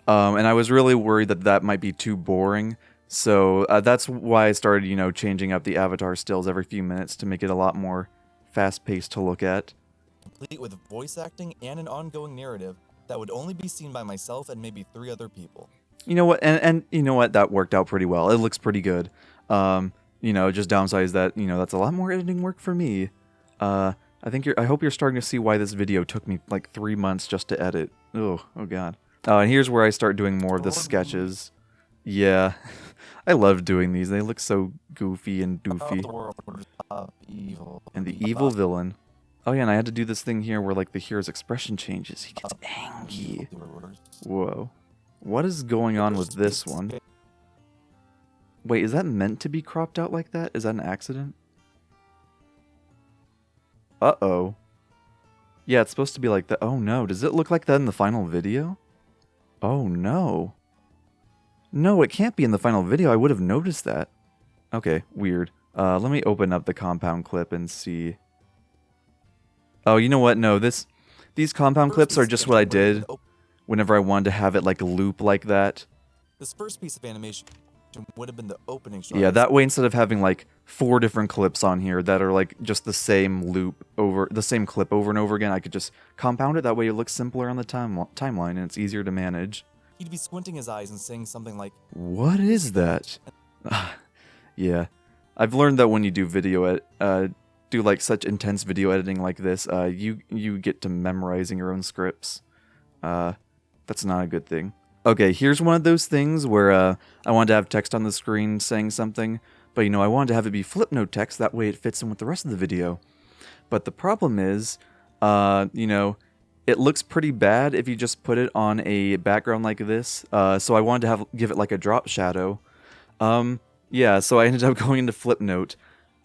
And I was really worried that that might be too boring. So that's why I started, you know, changing up the avatar stills every few minutes to make it a lot more fast-paced to look at. Complete with voice acting and an ongoing narrative that would only be seen by myself and maybe 3 other people. You know what, and you know what, that worked out pretty well. It looks pretty good. You know, just downsize that, you know, that's a lot more editing work for me. I hope you're starting to see why this video took me like 3 months just to edit. Oh god. And here's where I start doing more of the sketches. Yeah, I love doing these. They look so goofy and doofy. And the evil villain. Oh yeah, and I had to do this thing here where like the hero's expression changes. He gets angry. Whoa. What is going on with this one? Wait, is that meant to be cropped out like that? Is that an accident? Uh-oh. Yeah, it's supposed to be like that. Oh no, does it look like that in the final video? Oh no. No, it can't be in the final video. I would have noticed that. Okay, weird. Let me open up the compound clip and see. Oh, you know what? No, these compound clips are just what I did whenever I wanted to have it like loop like that. This first piece of animation would have been the opening shot. Yeah, that way instead of having like 4 different clips on here that are like just the same loop over, the same clip over and over again, I could just compound it. That way it looks simpler on the timeline and it's easier to manage. He'd be squinting his eyes and saying something like, "What is that?" Yeah, I've learned that when you do do like such intense video editing like this, you get to memorizing your own scripts. That's not a good thing. Okay, here's one of those things where I wanted to have text on the screen saying something, but you know, I wanted to have it be Flipnote text, that way it fits in with the rest of the video. But the problem is, you know, it looks pretty bad if you just put it on a background like this, so I wanted to give it like a drop shadow. Yeah, so I ended up going into Flipnote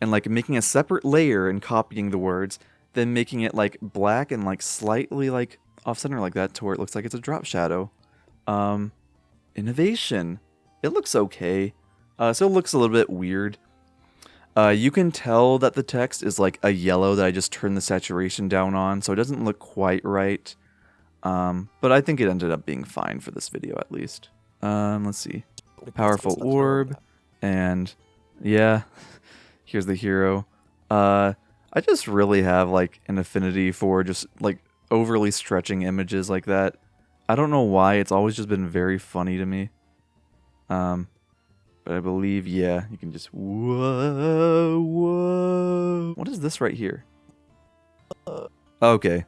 and like making a separate layer and copying the words, then making it like black and like slightly like off-center like that to where it looks like it's a drop shadow. Innovation. It looks okay. So it looks a little bit weird. You can tell that the text is like a yellow that I just turned the saturation down on, so it doesn't look quite right. But I think it ended up being fine for this video at least. Let's see. Powerful orb. And yeah, here's the hero. I just really have like an affinity for just like overly stretching images like that. I don't know why, it's always just been very funny to me. But I believe, yeah, you can just, whoa, whoa. What is this right here? Okay.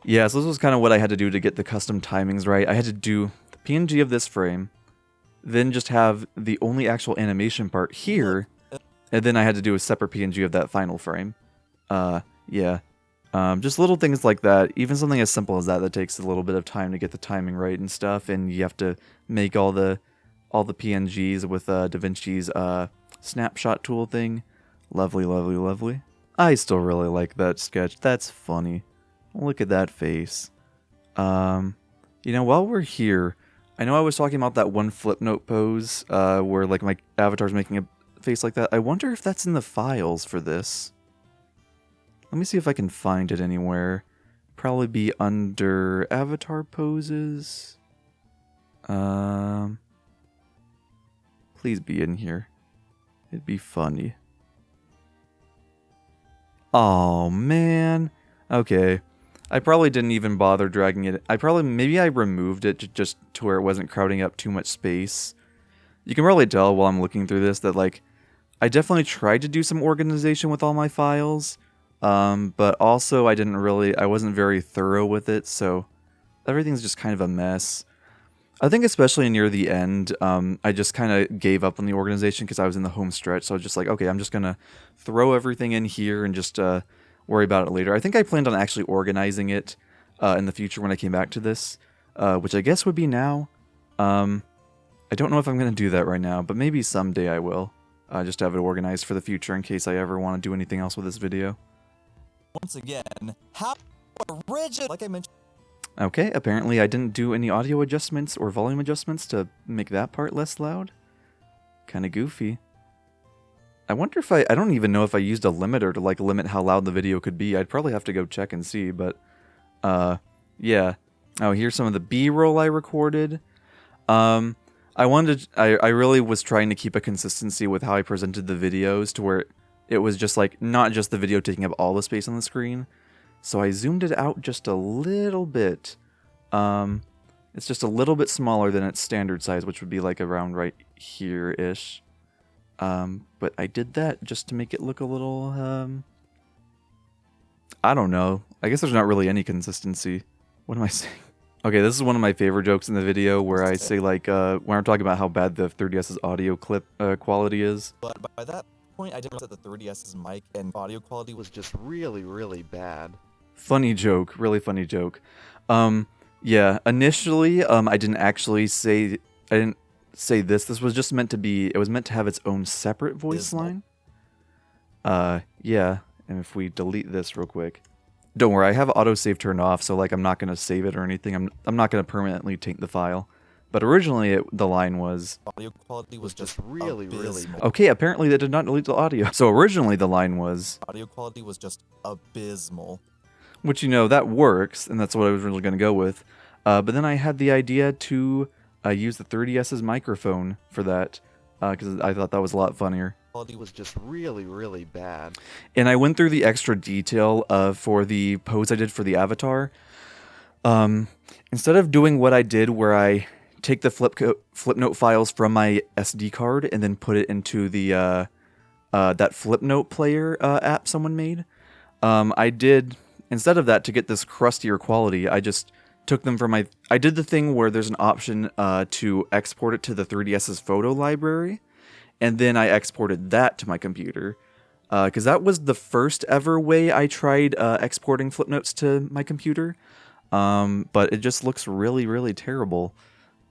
Yeah, so this was kind of what I had to do to get the custom timings right. I had to do the PNG of this frame, then just have the only actual animation part here, and then I had to do a separate PNG of that final frame. Yeah. Just little things like that. Even something as simple as that takes a little bit of time to get the timing right and stuff, and you have to make all the PNGs with DaVinci's snapshot tool thing. Lovely, lovely, lovely. I still really like that sketch. That's funny. Look at that face. You know, while we're here, I know I was talking about that one Flipnote pose where like my avatar's making a face like that. I wonder if that's in the files for this. Let me see if I can find it anywhere. Probably be under avatar poses. Please be in here. It'd be funny. Oh man. Okay. I probably didn't even bother dragging it. Maybe I removed it just to where it wasn't crowding up too much space. You can probably tell while I'm looking through this that like I definitely tried to do some organization with all my files. But also I wasn't very thorough with it, so everything's just kind of a mess. I think especially near the end, I just kind of gave up on the organization because I was in the home stretch. So I was just like, okay, I'm just gonna throw everything in here and just worry about it later. I think I planned on actually organizing it in the future when I came back to this, which I guess would be now. I don't know if I'm gonna do that right now, but maybe someday I will. Just to have it organized for the future in case I ever want to do anything else with this video. Once again, how rigid, like I mentioned. Okay, apparently I didn't do any audio adjustments or volume adjustments to make that part less loud. Kinda goofy. I wonder if I don't even know if I used a limiter to like limit how loud the video could be. I'd probably have to go check and see, but yeah. Oh, here's some of the B-roll I recorded. I really was trying to keep a consistency with how I presented the videos to where it was just like, not just the video taking up all the space on the screen. So I zoomed it out just a little bit. It's just a little bit smaller than its standard size, which would be like around right here-ish. But I did that just to make it look a little, I don't know. I guess there's not really any consistency. What am I saying? Okay, this is one of my favorite jokes in the video where I say like, when I'm talking about how bad the 3DS's audio clip quality is. But by that point, I didn't realize that the 3DS's mic and audio quality was just really, really bad. Funny joke, really funny joke. Yeah, initially, I didn't say this. This was just meant to be, it was meant to have its own separate voice line. Yeah, and if we delete this real quick. Don't worry, I have autosave turned off, so like I'm not gonna save it or anything. I'm not gonna permanently taint the file. But originally the line was audio quality was just really, really. Okay, apparently they did not delete the audio. So originally the line was audio quality was just abysmal. Which, you know, that works, and that's what I was originally gonna go with. But then I had the idea to use the 3DS's microphone for that, because I thought that was a lot funnier. Quality was just really, really bad. And I went through the extra detail for the pose I did for the avatar. Instead of doing what I did where I take the Flipnote files from my SD card and then put it into the that Flipnote player app someone made, I did, instead of that, to get this crustier quality, I just took them from I did the thing where there's an option to export it to the 3DS's photo library. And then I exported that to my computer, because that was the first ever way I tried exporting Flipnotes to my computer, but it just looks really, really terrible.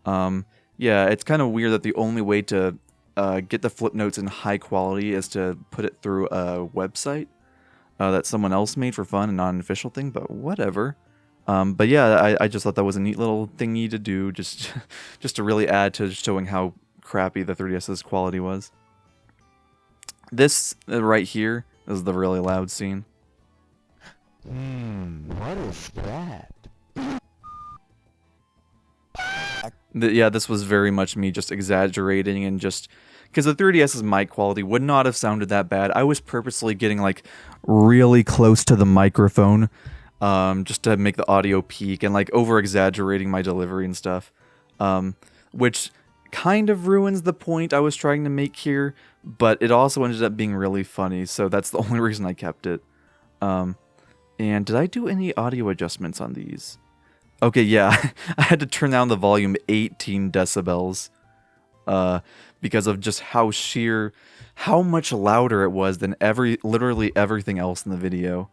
Yeah, it's kind of weird that the only way to get the Flipnotes in high quality is to put it through a website that someone else made for fun and not an official thing, but whatever. But yeah, I just thought that was a neat little thingy to do, just to really add to showing how crappy the 3DS's quality was. This right here is the really loud scene. What is that? Yeah, this was very much me just exaggerating and just because the 3DS's mic quality would not have sounded that bad. I was purposely getting like really close to the microphone just to make the audio peak and like over exaggerating my delivery and stuff, which kind of ruins the point I was trying to make here, but it also ended up being really funny, so that's the only reason I kept it. And did I do any audio adjustments on these? Okay, yeah, I had to turn down the volume 18 decibels because of just how much louder it was than literally everything else in the video.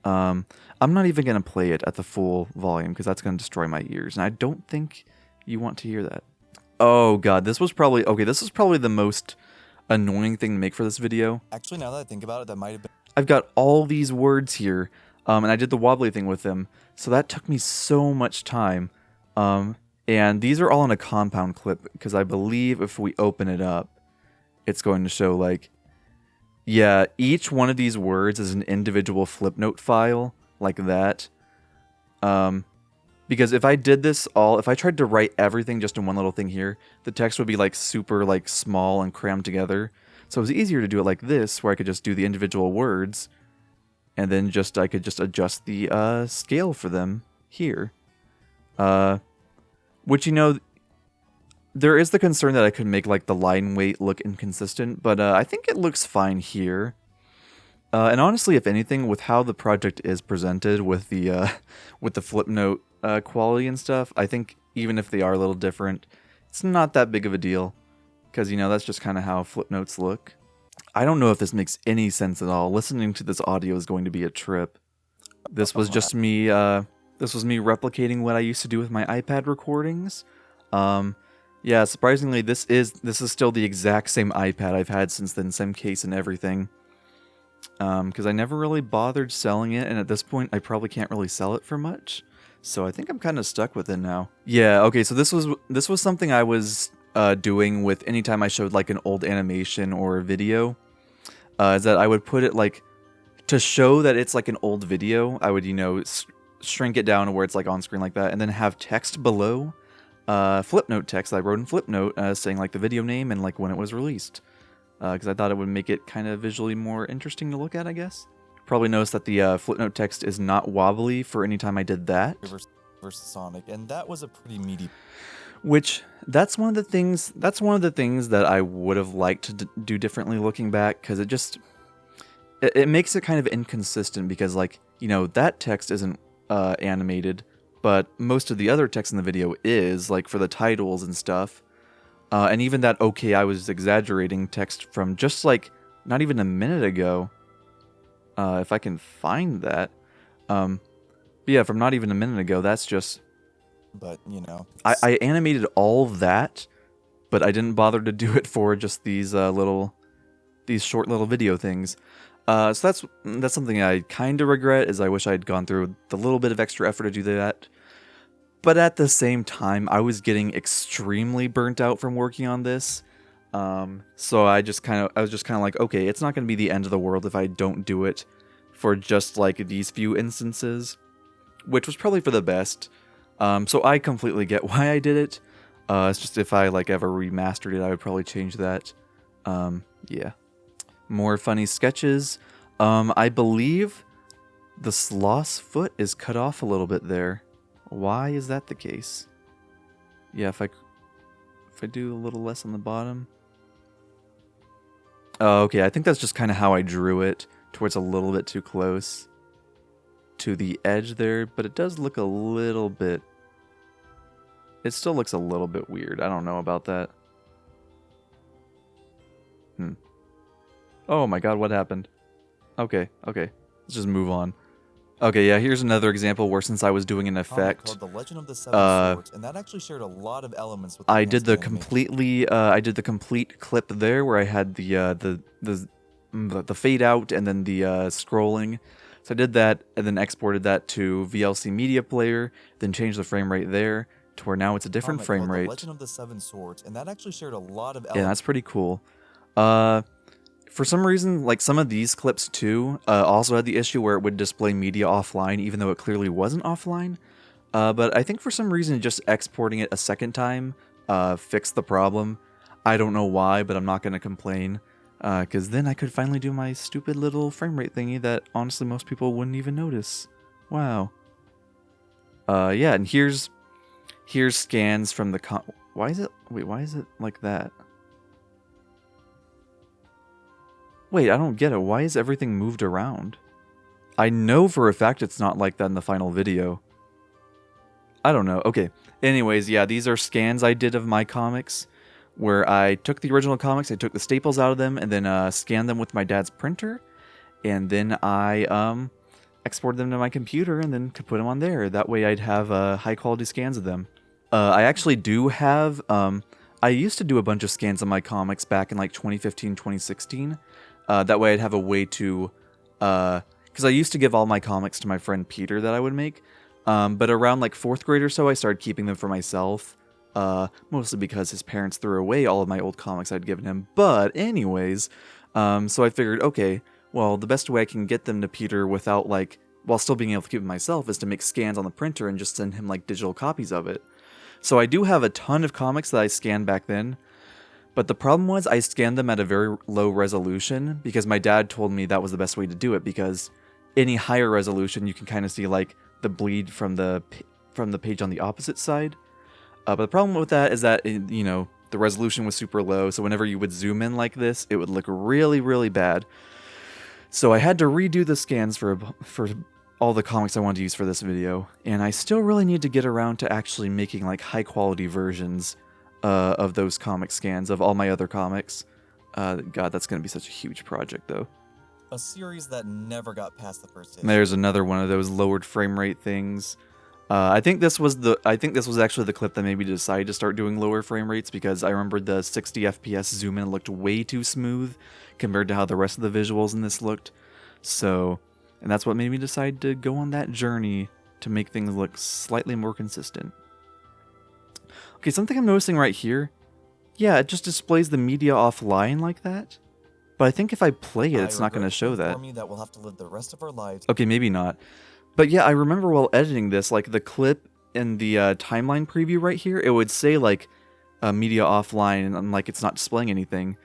I'm not even going to play it at the full volume because that's going to destroy my ears, and I don't think you want to hear that. Oh god, this was probably the most annoying thing to make for this video. Actually, now that I think about it, that might have been. I've got all these words here, and I did the wobbly thing with them, so that took me so much time. And these are all in a compound clip, because I believe if we open it up, it's going to show like, yeah, each one of these words is an individual Flipnote file, like that. Because if I did this if I tried to write everything just in one little thing here, the text would be like super like small and crammed together. So it was easier to do it like this, where I could just do the individual words, and then I could just adjust the scale for them here. Which, you know, there is the concern that I could make like the line weight look inconsistent, but I think it looks fine here. And honestly, if anything, with how the project is presented with the Flipnote quality and stuff, I think even if they are a little different, it's not that big of a deal. Because, that's just kind of how Flipnotes look. I don't know if this makes any sense at all. Listening to this audio is going to be a trip. This was just me, this was me replicating what I used to do with my iPad recordings. Yeah, surprisingly, this is still the exact same iPad I've had since then, same case and everything. Because I never really bothered selling it, and at this point, I probably can't really sell it for much. So I think I'm kind of stuck with it now. Yeah, okay, so this was something I was doing with anytime I showed like an old animation or a video. Is that I would put it like, to show that it's like an old video, I would, shrink it down to where it's like on screen like that, and then have text below, Flipnote text that I wrote in Flipnote, saying like the video name and like when it was released. Because I thought it would make it kind of visually more interesting to look at, I guess. Probably noticed that the Flipnote text is not wobbly for any time I did that. Versus Sonic, and that was a pretty meaty. Which, that's one of the things that I would have liked to do differently looking back, because it makes it kind of inconsistent, because like, that text isn't animated, but most of the other text in the video is, like for the titles and stuff. And even that, okay, I was exaggerating text from just like, not even a minute ago, if I can find that. But yeah, from not even a minute ago, that's just... But, I animated all that, but I didn't bother to do it for just these short little video things. So that's something I kind of regret, is I wish I'd gone through the little bit of extra effort to do that. But at the same time, I was getting extremely burnt out from working on this. So I was just kind of like, okay, it's not going to be the end of the world if I don't do it for just like these few instances, which was probably for the best. So I completely get why I did it. It's just if I like ever remastered it, I would probably change that. Yeah. More funny sketches. I believe the sloth's foot is cut off a little bit there. Why is that the case? Yeah, if I do a little less on the bottom. Oh, okay, I think that's just kind of how I drew it, towards a little bit too close to the edge there, but it does look a little bit... It still looks a little bit weird. I don't know about that. Oh my god, what happened? Okay, let's just move on. Okay, yeah, here's another example where since I was doing an effect, called The Legend of the Seven Swords, and that actually shared a lot of elements with the I did the animation. complete clip there where I had the fade out and then the scrolling. So I did that and then exported that to VLC Media Player, then changed the frame rate there to where now it's a different frame called rate. The Legend of the Seven Swords, and that actually shared a lot of elements. Yeah, that's pretty cool. For some reason, like some of these clips too, also had the issue where it would display media offline, even though it clearly wasn't offline. But I think for some reason, just exporting it a second time fixed the problem. I don't know why, but I'm not going to complain, because then I could finally do my stupid little frame rate thingy that honestly most people wouldn't even notice. Wow. Yeah, and here's scans from the why is it like that? Wait, I don't get it. Why is everything moved around? I know for a fact it's not like that in the final video. I don't know. Okay. Anyways, yeah, these are scans I did of my comics, where I took the original comics, I took the staples out of them, and then scanned them with my dad's printer, and then I exported them to my computer, and then could put them on there. That way I'd have high-quality scans of them. I actually do have... I used to do a bunch of scans of my comics back in like 2015, 2016. That way I'd have a way to... Because I used to give all my comics to my friend Peter that I would make. But around like 4th grade or so, I started keeping them for myself. Mostly because his parents threw away all of my old comics I'd given him. But anyways, so I figured, okay, well, the best way I can get them to Peter without like... while still being able to keep them myself is to make scans on the printer and just send him like digital copies of it. So I do have a ton of comics that I scanned back then. But the problem was I scanned them at a very low resolution because my dad told me that was the best way to do it, because any higher resolution you can kind of see like the bleed from the page on the opposite side. But the problem with that is that, you know, the resolution was super low, so whenever you would zoom in like this, it would look really, really bad. So I had to redo the scans for all the comics I wanted to use for this video, and I still really need to get around to actually making like high quality versions of those comic scans of all my other comics. God, that's gonna be such a huge project though. A series that never got past the first issue. There's another one of those lowered frame rate things. I think this was actually the clip that made me decide to start doing lower frame rates, because I remember the 60 FPS zoom in looked way too smooth compared to how the rest of the visuals in this looked. So, and that's what made me decide to go on that journey to make things look slightly more consistent. Okay, something I'm noticing right here. Yeah, it just displays the media offline like that. But I think if I play it, it's not going to show that. That we'll have to live the rest of our lives. Okay, maybe not. But yeah, I remember while editing this, like the clip in the timeline preview right here, it would say like media offline and like it's not displaying anything.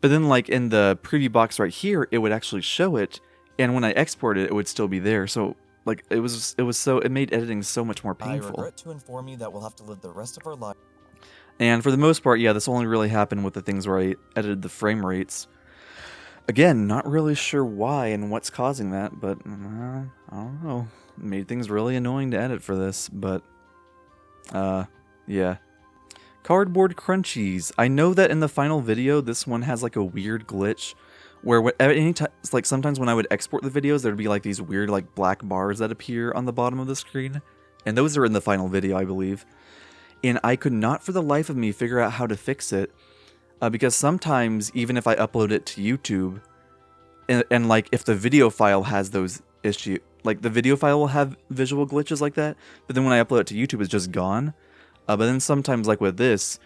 But then like in the preview box right here, it would actually show it, and when I export it, it would still be there. So like it made editing so much more painful. I regret to inform you that we'll have to live the rest of our lives. And for the most part, yeah, this only really happened with the things where I edited the frame rates. Again, not really sure why and what's causing that, but I don't know. It made things really annoying to edit for this, but yeah. Cardboard crunchies. I know that in the final video, this one has like a weird glitch where like sometimes when I would export the videos, there'd be like these weird like black bars that appear on the bottom of the screen, and those are in the final video, I believe. And I could not for the life of me figure out how to fix it. Because sometimes, even if I upload it to YouTube, and like if the video file has those issues, like the video file will have visual glitches like that, but then when I upload it to YouTube, it's just gone. But then sometimes, like with this,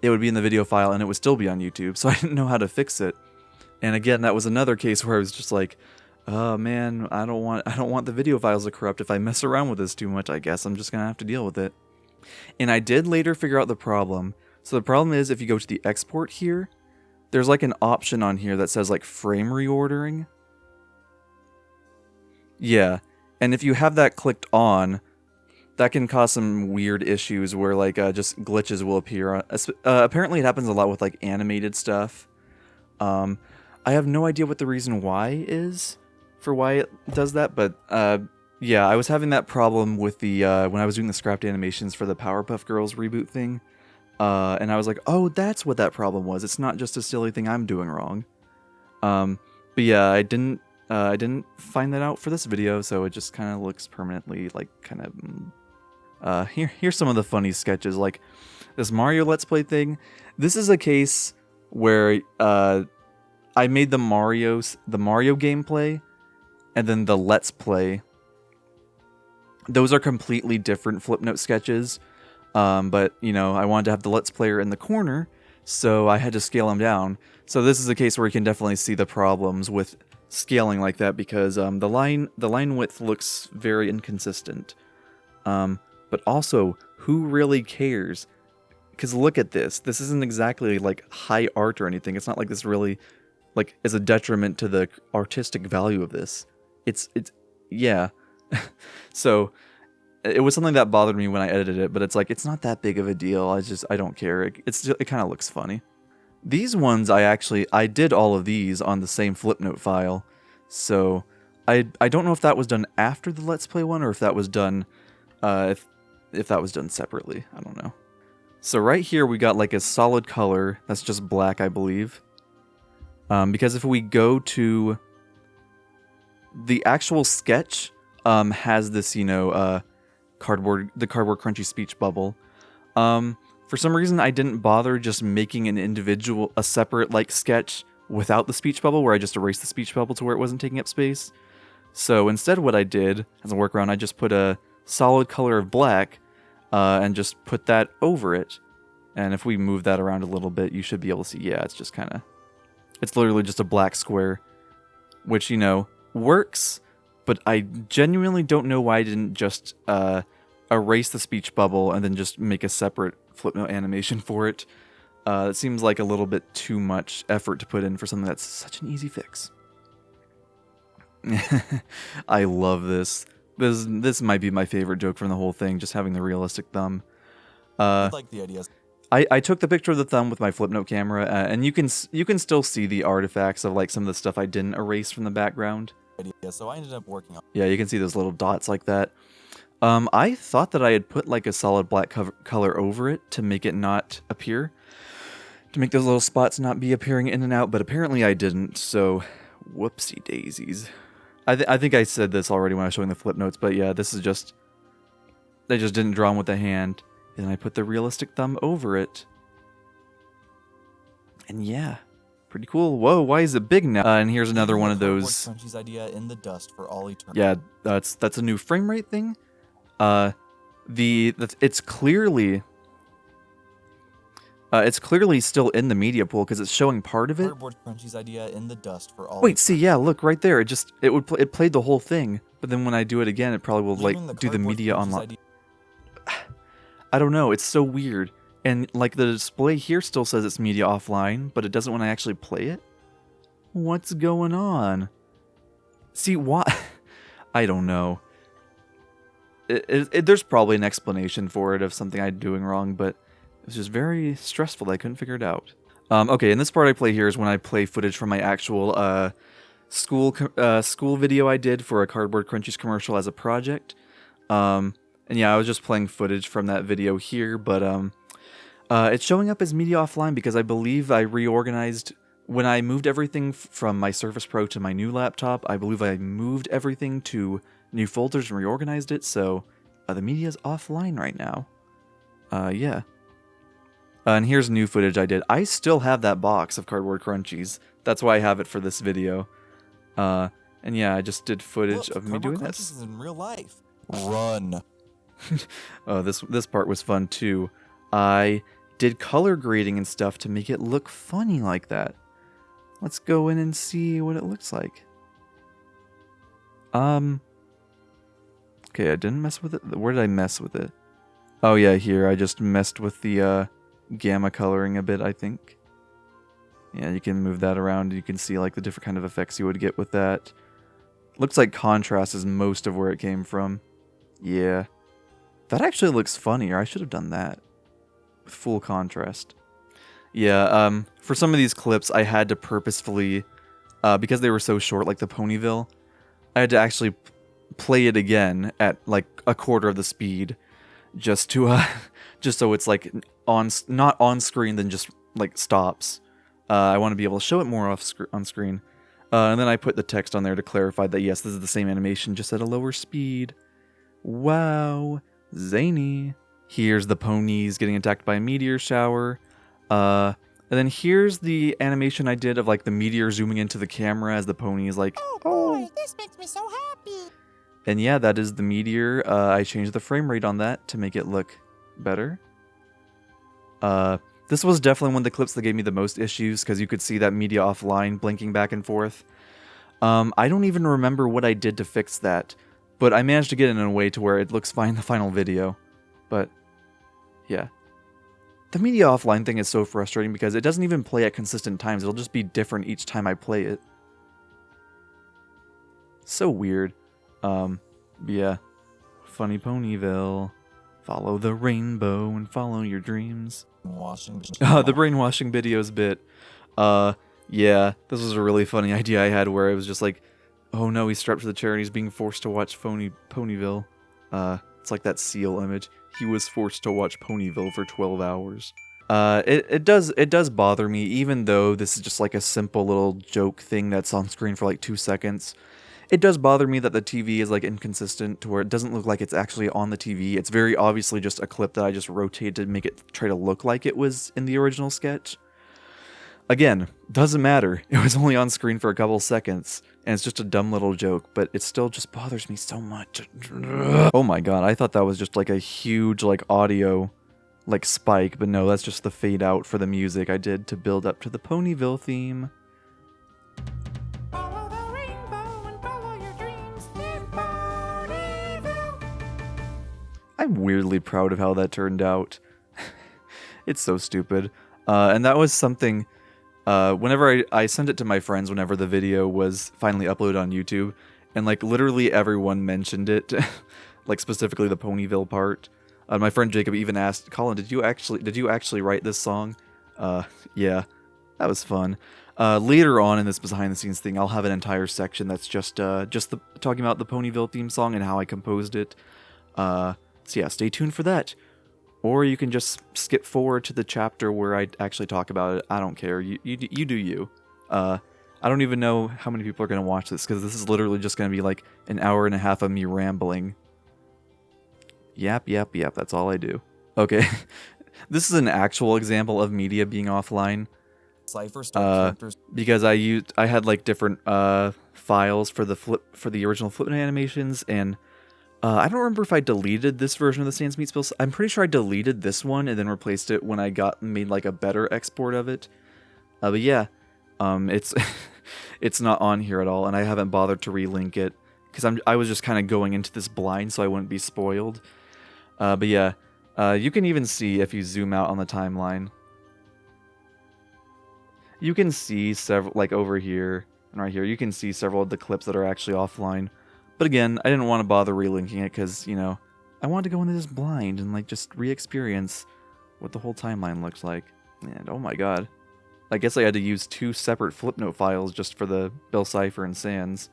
it would be in the video file and it would still be on YouTube, so I didn't know how to fix it. And again, that was another case where I was just like, oh man, I don't want the video files to corrupt. If I mess around with this too much, I guess I'm just gonna have to deal with it. And I did later figure out the problem. So the problem is, if you go to the export here, there's like an option on here that says like frame reordering. Yeah, and if you have that clicked on, that can cause some weird issues where like just glitches will appear. Apparently it happens a lot with like animated stuff. I have no idea what the reason why is for why it does that, but yeah, I was having that problem with the when I was doing the scrapped animations for the Powerpuff Girls reboot thing. And I was like, oh, that's what that problem was. It's not just a silly thing I'm doing wrong. But yeah, I didn't find that out for this video, so it just kind of looks permanently like kind of. Here's some of the funny sketches, like this Mario Let's Play thing. This is a case where I made the Mario gameplay, and then the Let's Play. Those are completely different Flipnote sketches. But, you know, I wanted to have the Let's Player in the corner, so I had to scale them down. So this is a case where you can definitely see the problems with scaling like that, because the line width looks very inconsistent. But also, who really cares? Because look at this. This isn't exactly like high art or anything. It's not like this really like is a detriment to the artistic value of this. It's yeah. So it was something that bothered me when I edited it, but it's like, it's not that big of a deal. I don't care. It kind of looks funny. These ones, I did all of these on the same Flipnote file. So I don't know if that was done after the Let's Play one, or if that was done, if that was done separately. I don't know. So right here, we got like a solid color. That's just black, I believe. Because if we go to the actual sketch, has this, you know, the cardboard crunchy speech bubble. For some reason, I didn't bother just making a separate like sketch without the speech bubble, where I just erased the speech bubble to where it wasn't taking up space. So instead, what I did as a workaround, I just put a solid color of black and just put that over it. And if we move that around a little bit, you should be able to see. Yeah, it's literally just a black square, which, you know, works. But I genuinely don't know why I didn't just erase the speech bubble and then just make a separate Flipnote animation for it. It seems like a little bit too much effort to put in for something that's such an easy fix. I love this. This might be my favorite joke from the whole thing, just having the realistic thumb. I like the idea. I took the picture of the thumb with my Flipnote camera, and you can still see the artifacts of like some of the stuff I didn't erase from the background. idea, so I ended up working on. Yeah, you can see those little dots like that. I thought that I had put like a solid black color over it to make it not appear, to make those little spots not be appearing in and out, but apparently I didn't, so whoopsie daisies. I think I said this already when I was showing the flip notes, but yeah, this is just, they just didn't draw them with the hand, and I put the realistic thumb over it. And yeah, pretty cool. Whoa, why is it big now? And here's another one of those. Crunchy's idea in the dust for all eternity. Yeah, that's a new frame rate thing. It's clearly still in the media pool because it's showing part of it. Cardboard Crunchy's idea in the dust for all. Wait, see, yeah, look right there. It played the whole thing, but then when I do it again, it probably will Leaving like do the Cardboard media Crunchy's online. idea- I don't know. It's so weird, and like the display here still says it's media offline, but it doesn't when I actually play it. What's going on? See, why? I don't know. There's probably an explanation for it of something I'm doing wrong, but it was just very stressful that I couldn't figure it out. Okay, and this part I play here is when I play footage from my actual school video I did for a Cardboard Crunchies commercial as a project. And yeah, I was just playing footage from that video here, but it's showing up as media offline because I believe I reorganized when I moved everything from my Surface Pro to my new laptop. I believe I moved everything to new folders and reorganized it, so the media is offline right now. Yeah. And here's new footage I did. I still have that box of Cardboard Crunchies. That's why I have it for this video. And yeah, I just did footage Look, of me Cardboard doing Crunchies this. is in real life. Run. Oh, this part was fun too. I did color grading and stuff to make it look funny like that. Let's go in and see what it looks like. Okay, I didn't mess with it. Where did I mess with it? Oh yeah, here. I just messed with the gamma coloring a bit, I think. Yeah, you can move that around. You can see like the different kind of effects you would get with that. Looks like contrast is most of where it came from. Yeah. That actually looks funnier. I should have done that. With full contrast. Yeah, for some of these clips, I had to purposefully, because they were so short, like the Ponyville, I had to actually play it again at like a quarter of the speed, just to, just so it's like not on screen, then just like stops. I want to be able to show it more on screen. And then I put the text on there to clarify that yes, this is the same animation, just at a lower speed. Wow, zany. Here's the ponies getting attacked by a meteor shower. And then here's the animation I did of like the meteor zooming into the camera as the pony is like, Oh boy, this makes me so happy. And yeah, that is the meteor. I changed the frame rate on that to make it look better. This was definitely one of the clips that gave me the most issues because you could see that media offline blinking back and forth. I don't even remember what I did to fix that, but I managed to get it in a way to where it looks fine in the final video. But yeah. The media offline thing is so frustrating because it doesn't even play at consistent times. It'll just be different each time I play it. So weird. Yeah. Funny Ponyville. Follow the rainbow and follow your dreams. The brainwashing videos bit. Yeah, this was a really funny idea I had where it was just like, oh no, he's strapped to the chair and he's being forced to watch Ponyville. It's like that seal image. He was forced to watch Ponyville for 12 hours. It does bother me, even though this is just like a simple little joke thing that's on screen for like 2 seconds. It does bother me that the TV is like inconsistent to where it doesn't look like it's actually on the TV. It's very obviously just a clip that I just rotated to make it try to look like it was in the original sketch. Again, doesn't matter. It was only on screen for a couple seconds, and it's just a dumb little joke, but it still just bothers me so much. Oh my god, I thought that was just like a huge like audio like spike, but no, that's just the fade out for the music I did to build up to the Ponyville theme. Follow the rainbow and follow your dreams in Ponyville. I'm weirdly proud of how that turned out. It's so stupid. And that was something, whenever I sent it to my friends whenever the video was finally uploaded on YouTube, and like literally everyone mentioned it, like specifically the Ponyville part. My friend Jacob even asked, Colin, did you actually write this song? Yeah. That was fun. Later on in this behind the scenes thing, I'll have an entire section that's just talking about the Ponyville theme song and how I composed it. So yeah, stay tuned for that. Or you can just skip forward to the chapter where I actually talk about it. I don't care. You do you. I don't even know how many people are going to watch this, because this is literally just going to be like an hour and a half of me rambling. Yap. That's all I do. Okay. This is an actual example of media being offline. Cipher characters. Because I had like different files for the original Flipnote animations, and I don't remember if I deleted this version of the Sans Meat Spills. I'm pretty sure I deleted this one and then replaced it when I made like a better export of it. But yeah, it's it's not on here at all, and I haven't bothered to relink it because I was just kind of going into this blind, so I wouldn't be spoiled. But yeah, you can even see if you zoom out on the timeline. You can see several, like over here and right here, you can see several of the clips that are actually offline. But again, I didn't want to bother relinking it because, you know, I wanted to go into this blind and like just re-experience what the whole timeline looks like. And oh my god. I guess I had to use 2 separate Flipnote files just for the Bill Cipher and Sans.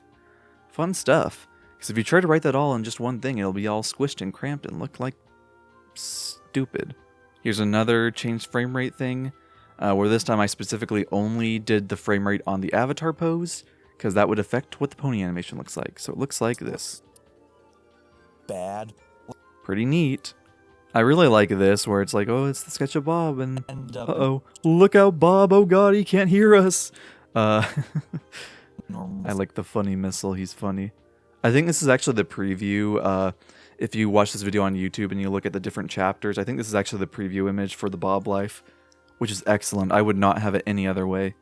Fun stuff. Because if you try to write that all in just one thing, it'll be all squished and cramped and look like stupid. Here's another change frame rate thing, where this time I specifically only did the frame rate on the avatar pose, because that would affect what the pony animation looks like. So it looks like this. Bad. Pretty neat. I really like this, where it's like, oh, it's the sketch of Bob, and uh-oh, look out, Bob, oh god, he can't hear us. I like the funny missile, he's funny. I think this is actually the preview. If you watch this video on YouTube and you look at the different chapters, I think this is actually the preview image for the Bob life, which is excellent. I would not have it any other way.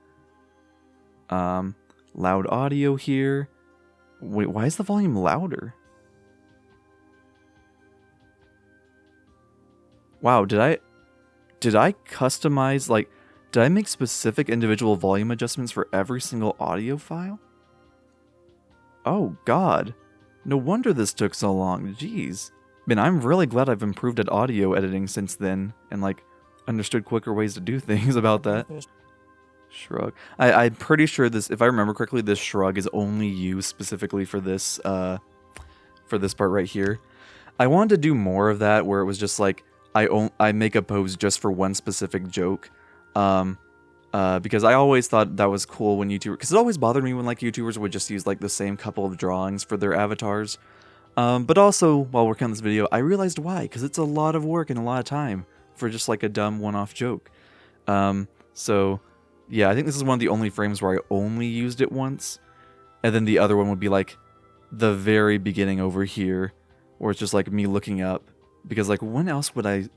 Loud audio here. Wait, why is the volume louder? Wow, did I customize, like, did I make specific individual volume adjustments for every single audio file? Oh god. No wonder this took so long. Jeez. Man, I'm really glad I've improved at audio editing since then, and like understood quicker ways to do things about that. Shrug. I'm pretty sure this, if I remember correctly, this shrug is only used specifically for this part right here. I wanted to do more of that, where it was just like I make a pose just for one specific joke. Because I always thought that was cool when YouTubers, because it always bothered me when like YouTubers would just use like the same couple of drawings for their avatars. But also, while working on this video, I realized why, because it's a lot of work and a lot of time for just like a dumb one-off joke. So yeah, I think this is one of the only frames where I only used it once, and then the other one would be like the very beginning over here, where it's just like me looking up, because like when else would I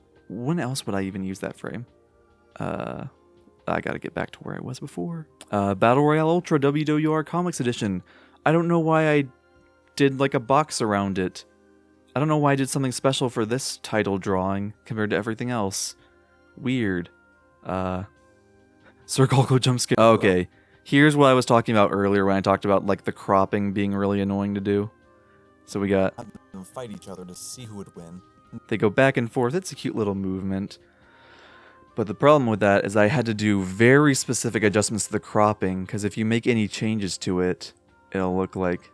even use that frame? I gotta get back to where I was before. Battle Royale Ultra WWR Comics Edition. I don't know why I did like a box around it. I don't know why I did something special for this title drawing compared to everything else. Weird. Circle go jump scare. Okay, here's what I was talking about earlier when I talked about like the cropping being really annoying to do. So we got... fight each other to see who would win. They go back and forth. It's a cute little movement. But the problem with that is I had to do very specific adjustments to the cropping, because if you make any changes to it, it'll look like...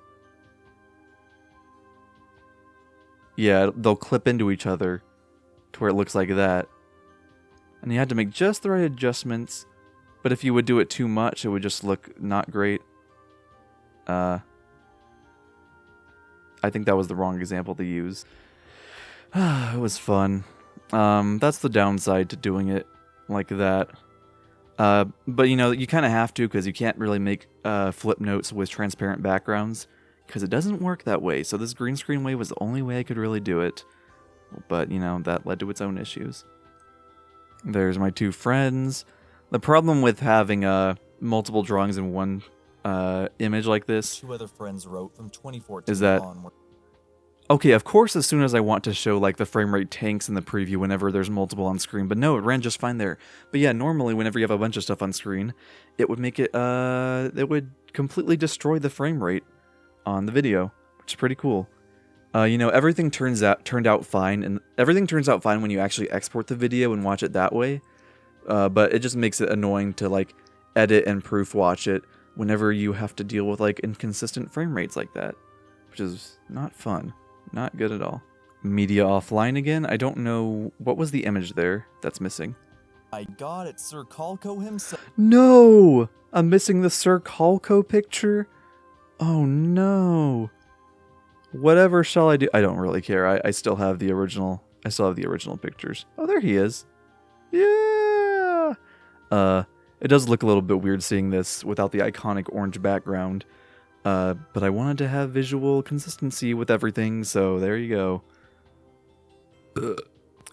Yeah, they'll clip into each other to where it looks like that. And you had to make just the right adjustments, but if you would do it too much, it would just look not great. I think that was the wrong example to use. It was fun. That's the downside to doing it like that. But you know, you kind of have to, because you can't really make flip notes with transparent backgrounds, because it doesn't work that way. So this green screen way was the only way I could really do it. But you know, that led to its own issues. There's my two friends. The problem with having multiple drawings in one image like this, 2 other friends wrote from 2014 is that... onward. Okay, of course, as soon as I want to show like the frame rate tanks in the preview whenever there's multiple on screen, but no, it ran just fine there. But yeah, normally whenever you have a bunch of stuff on screen, it would make it, it would completely destroy the frame rate on the video, which is pretty cool. You know, everything turned out fine, and everything turns out fine when you actually export the video and watch it that way. But it just makes it annoying to like edit and proof watch it whenever you have to deal with like inconsistent frame rates like that, which is not fun. Not good at all. Media offline again. I don't know. What was the image there that's missing? My god, it's Sir Calco himself. No! I'm missing the Sir Calco picture? Oh no. Whatever shall I do? I don't really care. I still have the original. I still have the original pictures. Oh, there he is. Yeah! It does look a little bit weird seeing this without the iconic orange background. But I wanted to have visual consistency with everything, so there you go.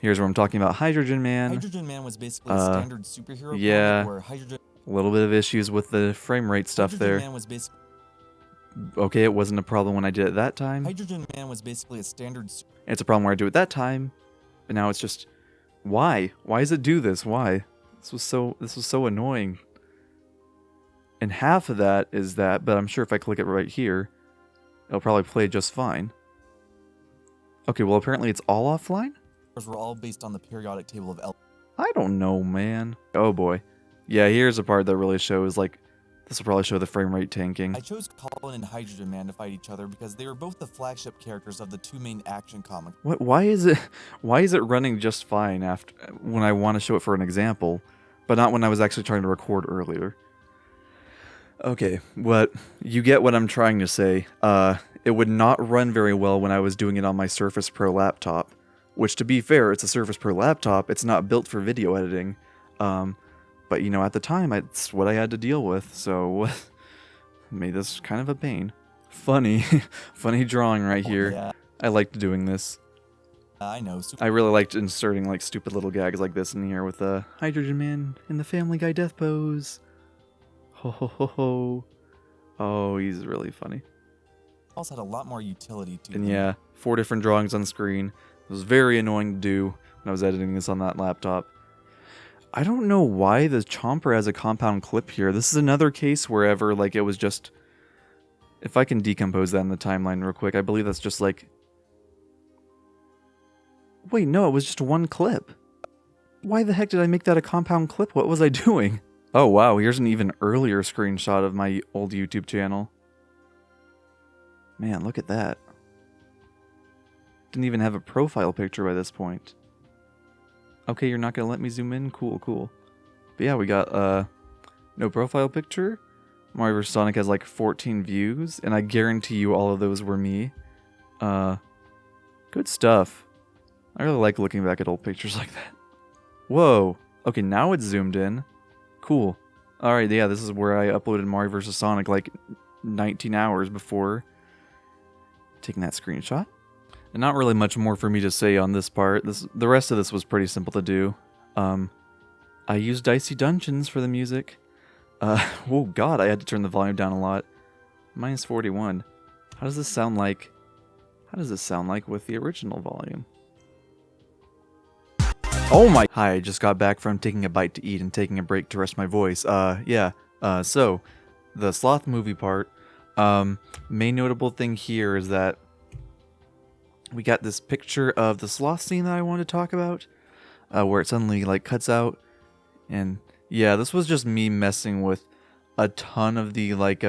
Here's where I'm talking about Hydrogen Man. Hydrogen Man was basically a standard superhero yeah. comic where Hydrogen... A little bit of issues with the frame rate stuff Hydrogen there. Man was basically... Okay, it wasn't a problem when I did it that time. Hydrogen Man was basically a standard... It's a problem where I do it that time, but now it's just... Why? Why does it do this? Why? This was so annoying. And half of that is that, but I'm sure if I click it right here, it'll probably play just fine. Okay, well apparently it's all offline? were all based on the periodic table of elements. I don't know, man. Oh boy. Yeah, here's a part that really shows, like, this will probably show the frame rate tanking. I chose Colin and Hydrogen Man to fight each other because they were both the flagship characters of the two main action comics. What? Why is it running just fine after when I want to show it for an example, but not when I was actually trying to record earlier? Okay, you get what I'm trying to say. It would not run very well when I was doing it on my Surface Pro laptop, which, to be fair, it's a Surface Pro laptop. It's not built for video editing. But, you know, at the time, it's what I had to deal with, so made this kind of a pain. Funny. Funny drawing right here. Yeah. I liked doing this. I know. I really liked inserting, like, stupid little gags like this in here with the Hydrogen Man in the Family Guy death pose. Ho ho ho ho. Oh, he's really funny. Also had a lot more utility to And them. yeah, 4 different drawings on screen. It was very annoying to do when I was editing this on that laptop. I don't know why the Chomper has a compound clip here. This is another case wherever, like, it was just... If I can decompose that in the timeline real quick, I believe that's just, like... Wait, no, it was just one clip. Why the heck did I make that a compound clip? What was I doing? Oh, wow, here's an even earlier screenshot of my old YouTube channel. Man, look at that. Didn't even have a profile picture by this point. Okay, you're not gonna let me zoom in? Cool, cool. But yeah, we got, no profile picture. Mario vs. Sonic has like 14 views, and I guarantee you all of those were me. Good stuff. I really like looking back at old pictures like that. Whoa. Okay, now it's zoomed in. Cool. Alright, yeah, this is where I uploaded Mario vs. Sonic like 19 hours before taking that screenshot. And not really much more for me to say on this part. The rest of this was pretty simple to do. I used Dicey Dungeons for the music. Oh god, I had to turn the volume down a lot. Minus 41. How does this sound like? How does this sound like with the original volume? Oh my! Hi, I just got back from taking a bite to eat and taking a break to rest my voice. So, the sloth movie part. Main notable thing here is that we got this picture of the sloth scene that I wanted to talk about, where it suddenly like cuts out, and yeah, this was just me messing with a ton of the like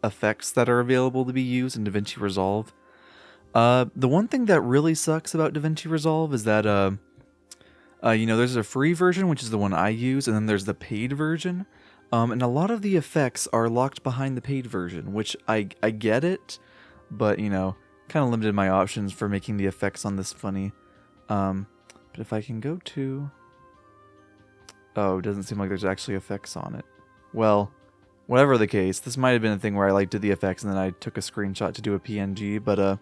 effects that are available to be used in DaVinci Resolve. The one thing that really sucks about DaVinci Resolve is that you know, there's a free version, which is the one I use, and then there's the paid version, and a lot of the effects are locked behind the paid version, which I get it, but you know, kind of limited my options for making the effects on this funny. But if I can go to... Oh, it doesn't seem like there's actually effects on it. Well, whatever the case, this might have been a thing where I like did the effects and then I took a screenshot to do a PNG, but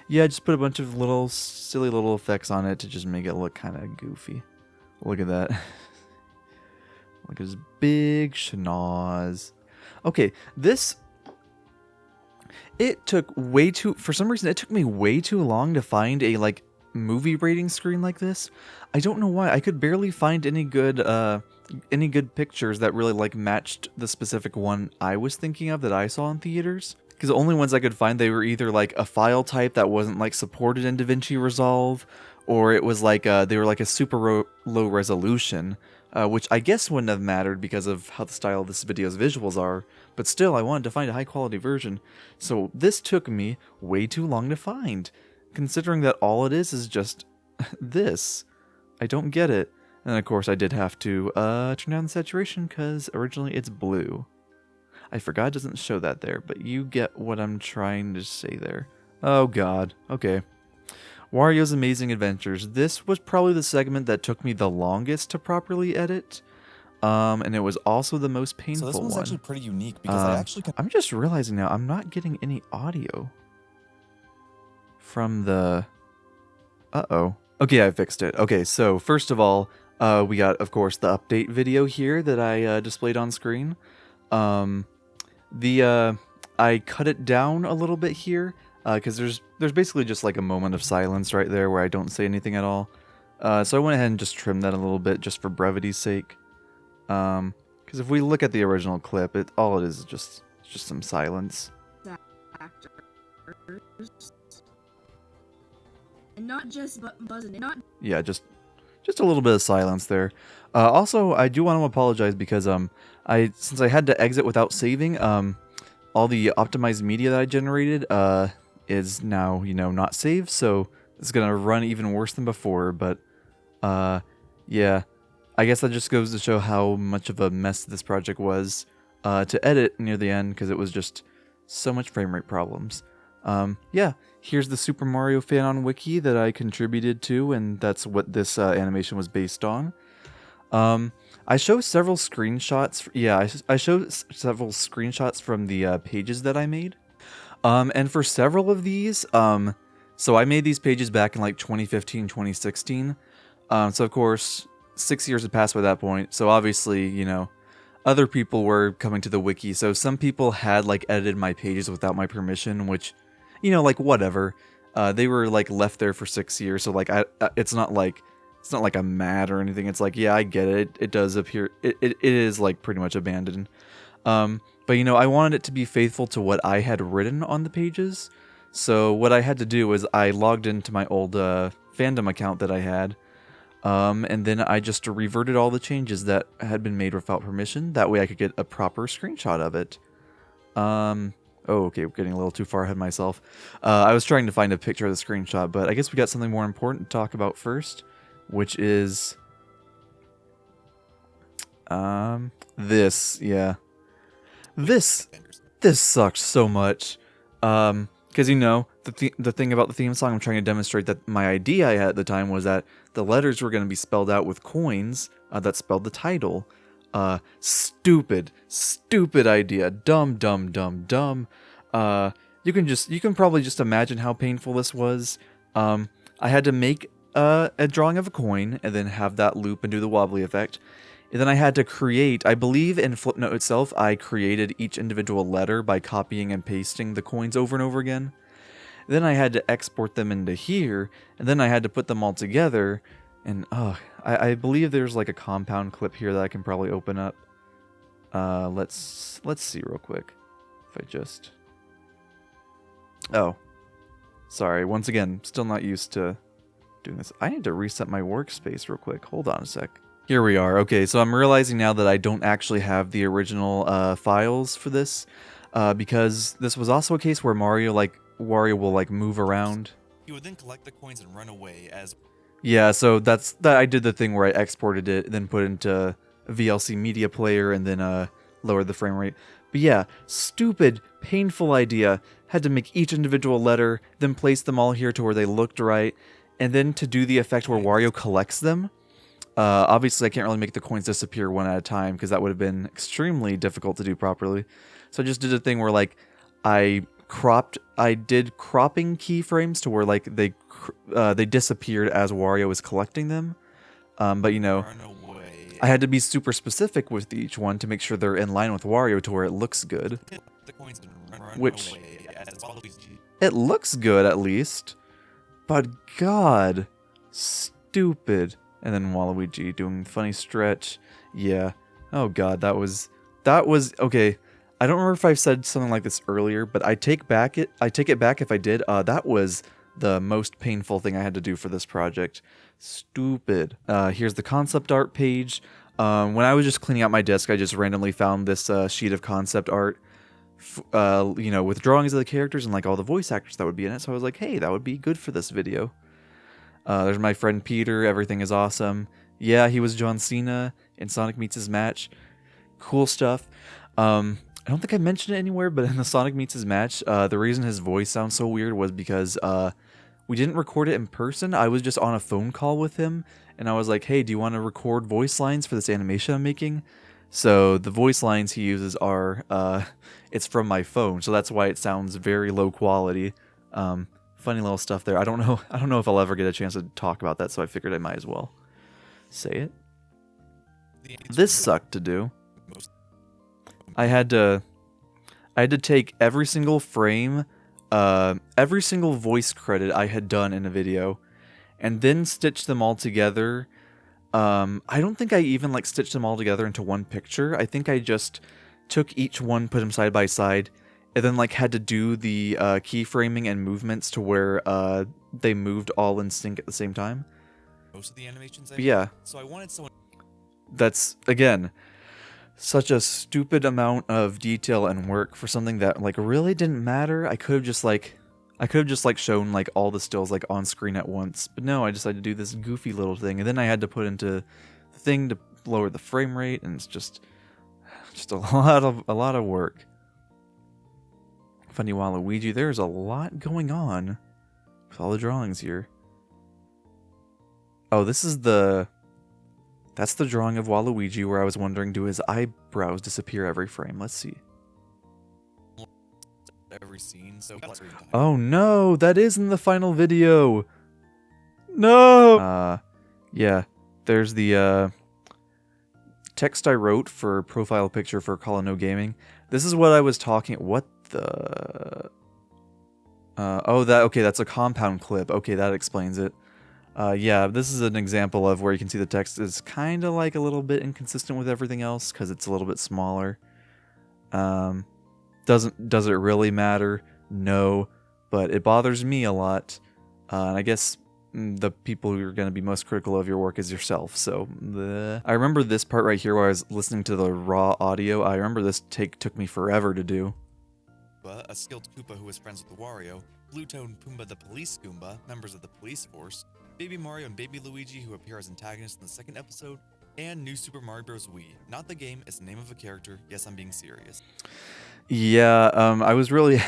yeah, I just put a bunch of little silly little effects on it to just make it look kind of goofy. Look at that. Look at his big schnoz. Okay, this... It took way too... For some reason, it took me way too long to find a, like, movie rating screen like this. I don't know why. I could barely find any good pictures that really, like, matched the specific one I was thinking of that I saw in theaters. Because the only ones I could find, they were either, like, a file type that wasn't, like, supported in DaVinci Resolve, or it was, like, they were, like, a super low resolution. which I guess wouldn't have mattered because of how the style of this video's visuals are, but still I wanted to find a high quality version, so this took me way too long to find, considering that all it is just this. I don't get it. And of course I did have to turn down the saturation because originally it's blue. I forgot it doesn't show that there, but you get what I'm trying to say there. Oh god, okay. Wario's Amazing Adventures. This was probably the segment that took me the longest to properly edit. And it was also the most painful one. So this one's actually pretty unique because I actually... I'm just realizing now I'm not getting any audio from the... Uh-oh. Okay, I fixed it. Okay, so first of all, we got, of course, the update video here that I displayed on screen. I cut it down a little bit here because there's basically just like a moment of silence right there where I don't say anything at all. So I went ahead and just trimmed that a little bit just for brevity's sake. Because if we look at the original clip, all it is just some silence. Actors. And not just buzzing. Not Yeah, just a little bit of silence there. Also, I do want to apologize because since I had to exit without saving, all the optimized media that I generated is now, not saved, so it's gonna run even worse than before. But yeah, I guess that just goes to show how much of a mess this project was to edit near the end, because it was just so much frame rate problems. Yeah, here's the Super Mario Fan-On Wiki that I contributed to, and that's what this animation was based on. I show several screenshots. I show several screenshots from the pages that I made. And for several of these, so I made these pages back in like 2015, 2016. So of course, 6 years had passed by that point. So obviously, other people were coming to the wiki. So some people had like edited my pages without my permission, which, like whatever. They were like left there for 6 years. So like, it's not like I'm mad or anything. It's like, yeah, I get it. It does appear, it is like pretty much abandoned. But I wanted it to be faithful to what I had written on the pages. So what I had to do was I logged into my old fandom account that I had. And then I just reverted all the changes that had been made without permission. That way I could get a proper screenshot of it. Oh, okay, we're getting a little too far ahead of myself. I was trying to find a picture of the screenshot, but I guess we got something more important to talk about first, which is this. Yeah, this sucks so much. Because the thing about the theme song, I'm trying to demonstrate that my idea I had at the time was that the letters were going to be spelled out with coins that spelled the title. Stupid idea. Dumb. You can probably just imagine how painful this was. I had to make a drawing of a coin and then have that loop and do the wobbly effect. And then I had to create, I believe in Flipnote itself, I created each individual letter by copying and pasting the coins over and over again. Then I had to export them into here, and then I had to put them all together. And I believe there's like a compound clip here that I can probably open up. Let's see real quick. If I just... Oh. Sorry, once again, still not used to doing this. I need to reset my workspace real quick. Hold on a sec. Here we are. Okay, so I'm realizing now that I don't actually have the original files for this, because this was also a case where Wario will move around. He would then collect the coins and run away as... Yeah, so that I did the thing where I exported it, then put it into a VLC media player, and then lowered the frame rate. But yeah, stupid, painful idea. Had to make each individual letter, then place them all here to where they looked right, and then to do the effect where Wario collects them. Obviously, I can't really make the coins disappear one at a time because that would have been extremely difficult to do properly. So I just did a thing where I did cropping keyframes to where they disappeared as Wario was collecting them. But I had to be super specific with each one to make sure they're in line with Wario to where it looks good. Which it looks good at least, but God, stupid. And then Waluigi doing funny stretch. Yeah. Oh God, that was okay. I don't remember if I've said something like this earlier, but I take it back if I did. That was the most painful thing I had to do for this project. Stupid. Here's the concept art page. When I was just cleaning out my desk, I just randomly found this sheet of concept art, with drawings of the characters and like all the voice actors that would be in it. So I was like, hey, that would be good for this video. There's my friend Peter. Everything is awesome. Yeah, he was John Cena in Sonic Meets His Match. Cool stuff. I don't think I mentioned it anywhere, but in the Sonic Meets His Match, the reason his voice sounds so weird was because we didn't record it in person. I was just on a phone call with him, and I was like, hey, do you want to record voice lines for this animation I'm making? So the voice lines he uses are, it's from my phone, so that's why it sounds very low quality. Funny little stuff there. I don't know if I'll ever get a chance to talk about that, so I figured I might as well say it. This sucked to do. I had to take every single frame, every single voice credit I had done in a video, and then stitch them all together. I don't think I even like stitched them all together into one picture. I think I just took each one, put them side by side, and then like had to do the keyframing and movements to where they moved all in sync at the same time. Most of the animations Yeah. So I wanted someone. That's, again, such a stupid amount of detail and work for something that like really didn't matter. I could have just shown like all the stills like on screen at once, but no, I decided to do this goofy little thing, and then I had to put into the thing to lower the frame rate, and it's just a lot of work. Funny Waluigi, there's a lot going on with all the drawings here. Oh, that's the drawing of Waluigi where I was wondering, do his eyebrows disappear every frame? Let's see. Every scene, so Oh no, that is in the final video. No. Yeah, there's the text I wrote for profile picture for Call of No Gaming. This is what I was talking. What the? Okay, that's a compound clip. Okay, that explains it. Yeah, this is an example of where you can see the text is kind of like a little bit inconsistent with everything else because it's a little bit smaller. Does it really matter? No, but it bothers me a lot. And I guess the people who are going to be most critical of your work is yourself. So I remember this part right here where I was listening to the raw audio. I remember this take took me forever to do. A skilled Koopa who was friends with Wario, Bluto and Pumbaa the Police Goomba, members of the police force, Baby Mario and Baby Luigi who appear as antagonists in the second episode, and New Super Mario Bros. Wii. Not the game, it's the name of a character. Yes, I'm being serious. Yeah, I was really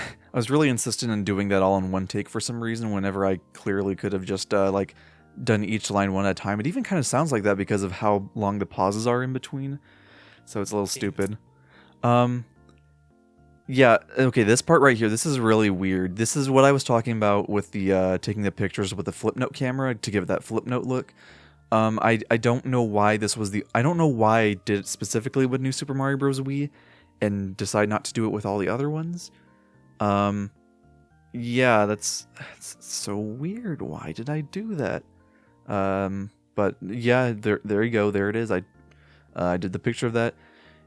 insistent in doing that all in one take for some reason, whenever I clearly could have just like done each line one at a time. It even kind of sounds like that because of how long the pauses are in between. So it's a little stupid. Yeah, okay, this part right here, this is really weird. This is what I was talking about with the taking the pictures with the Flipnote camera to give it that Flipnote look. I don't know why this was I don't know why I did it specifically with New Super Mario Bros. Wii and decide not to do it with all the other ones. Yeah, that's so weird. Why did I do that? But yeah, there you go. There it is. I did the picture of that.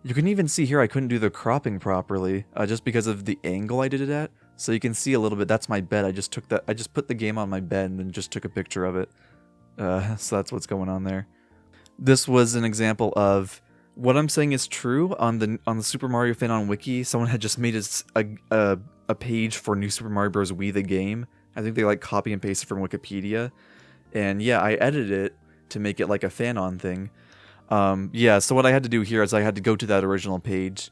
You can even see here I couldn't do the cropping properly, just because of the angle I did it at. So you can see a little bit. That's my bed. I just put the game on my bed and then just took a picture of it. So that's what's going on there. This was an example of what I'm saying is true on the Super Mario Fan on Wiki. Someone had just made a page for New Super Mario Bros. Wii the game. I think they like copy and pasted from Wikipedia, and yeah, I edited it to make it like a fan on thing. Yeah, so what I had to do here is I had to go to that original page,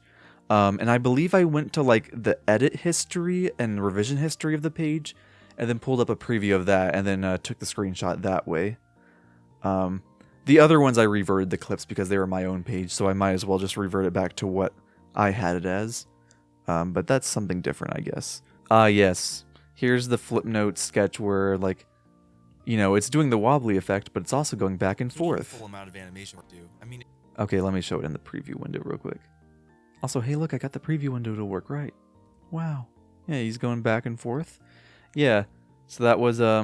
and I believe I went to like the edit history and revision history of the page, and then pulled up a preview of that, and then took the screenshot that way. The other ones I reverted the clips because they were my own page, so I might as well just revert it back to what I had it as. But that's something different, I guess. Yes. Here's the Flipnote sketch where, like, you know, it's doing the wobbly effect, but it's also going back and forth. Full amount of animation would do. I mean, okay, let me show it in the preview window real quick. Also, hey, look, I got the preview window to work right. Wow. Yeah, he's going back and forth. Yeah. So that was I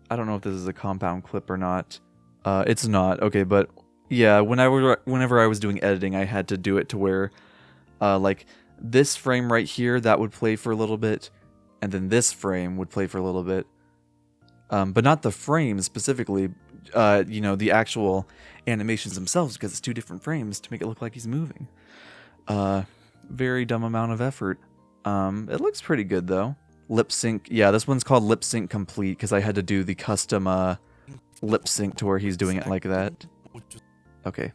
don't know if this is a compound clip or not. It's not. Okay, but yeah, whenever I was doing editing, I had to do it to where like this frame right here, that would play for a little bit, and then this frame would play for a little bit. But not the frame specifically, the actual animations themselves because it's 2 different frames to make it look like he's moving. Very dumb amount of effort. It looks pretty good though. Lip sync. Yeah, this one's called Lip Sync Complete because I had to do the custom lip sync to where he's doing it like that. Okay,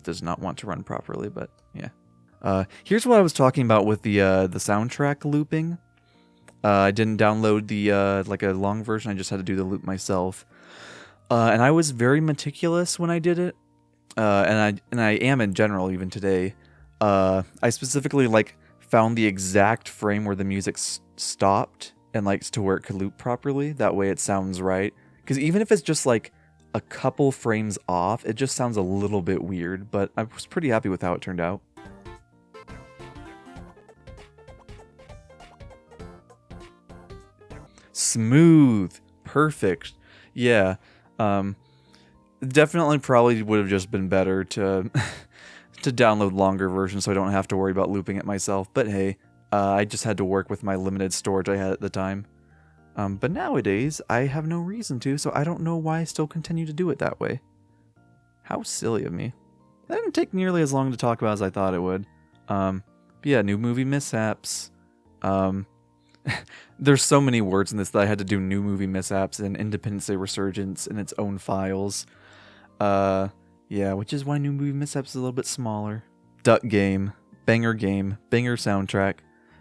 does not want to run properly, but yeah. Here's what I was talking about with the soundtrack looping. I didn't download the like a long version. I just had to do the loop myself. And I was very meticulous when I did it. And I am in general even today. I specifically like found the exact frame where the music stopped and like to where it could loop properly. That way it sounds right. Because even if it's just like a couple frames off, it just sounds a little bit weird. But I was pretty happy with how it turned out. Smooth. Perfect. Yeah. Definitely probably would have just been better to to download longer versions so I don't have to worry about looping it myself. But hey, I just had to work with my limited storage I had at the time. But nowadays, I have no reason to, so I don't know why I still continue to do it that way. How silly of me. That didn't take nearly as long to talk about as I thought it would. But yeah, new movie mishaps. There's so many words in this that I had to do new movie mishaps and Independence Day Resurgence in its own files. Yeah, which is why new movie mishaps is a little bit smaller. Duck Game, banger soundtrack.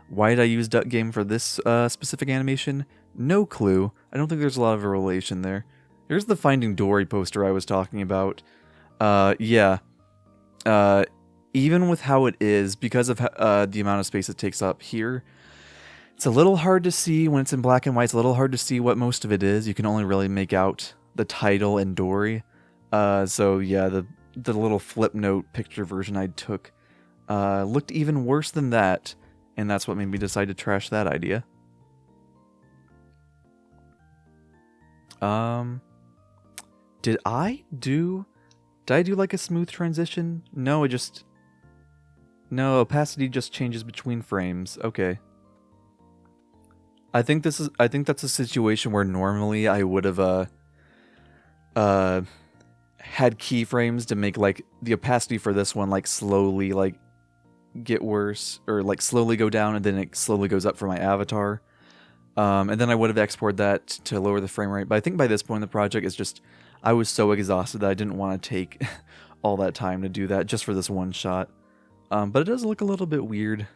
Why did I use Duck Game for this specific animation? No clue. I don't think there's a lot of a relation there. Here's the Finding Dory poster I was talking about. Yeah. Even with how it is, because of the amount of space it takes up here, it's a little hard to see when it's in black and white. It's a little hard to see what most of it is. You can only really make out the title and Dory. So yeah, the little Flipnote picture version I took looked even worse than that, and that's what made me decide to trash that idea. Did I do like a smooth transition? No, opacity just changes between frames. Okay. I think that's a situation where normally I would have had keyframes to make like the opacity for this one like slowly like get worse or like slowly go down and then it slowly goes up for my avatar. And then I would have exported that to lower the frame rate. But I think by this point in the project, it's just I was so exhausted that I didn't want to take all that time to do that just for this one shot. But it does look a little bit weird,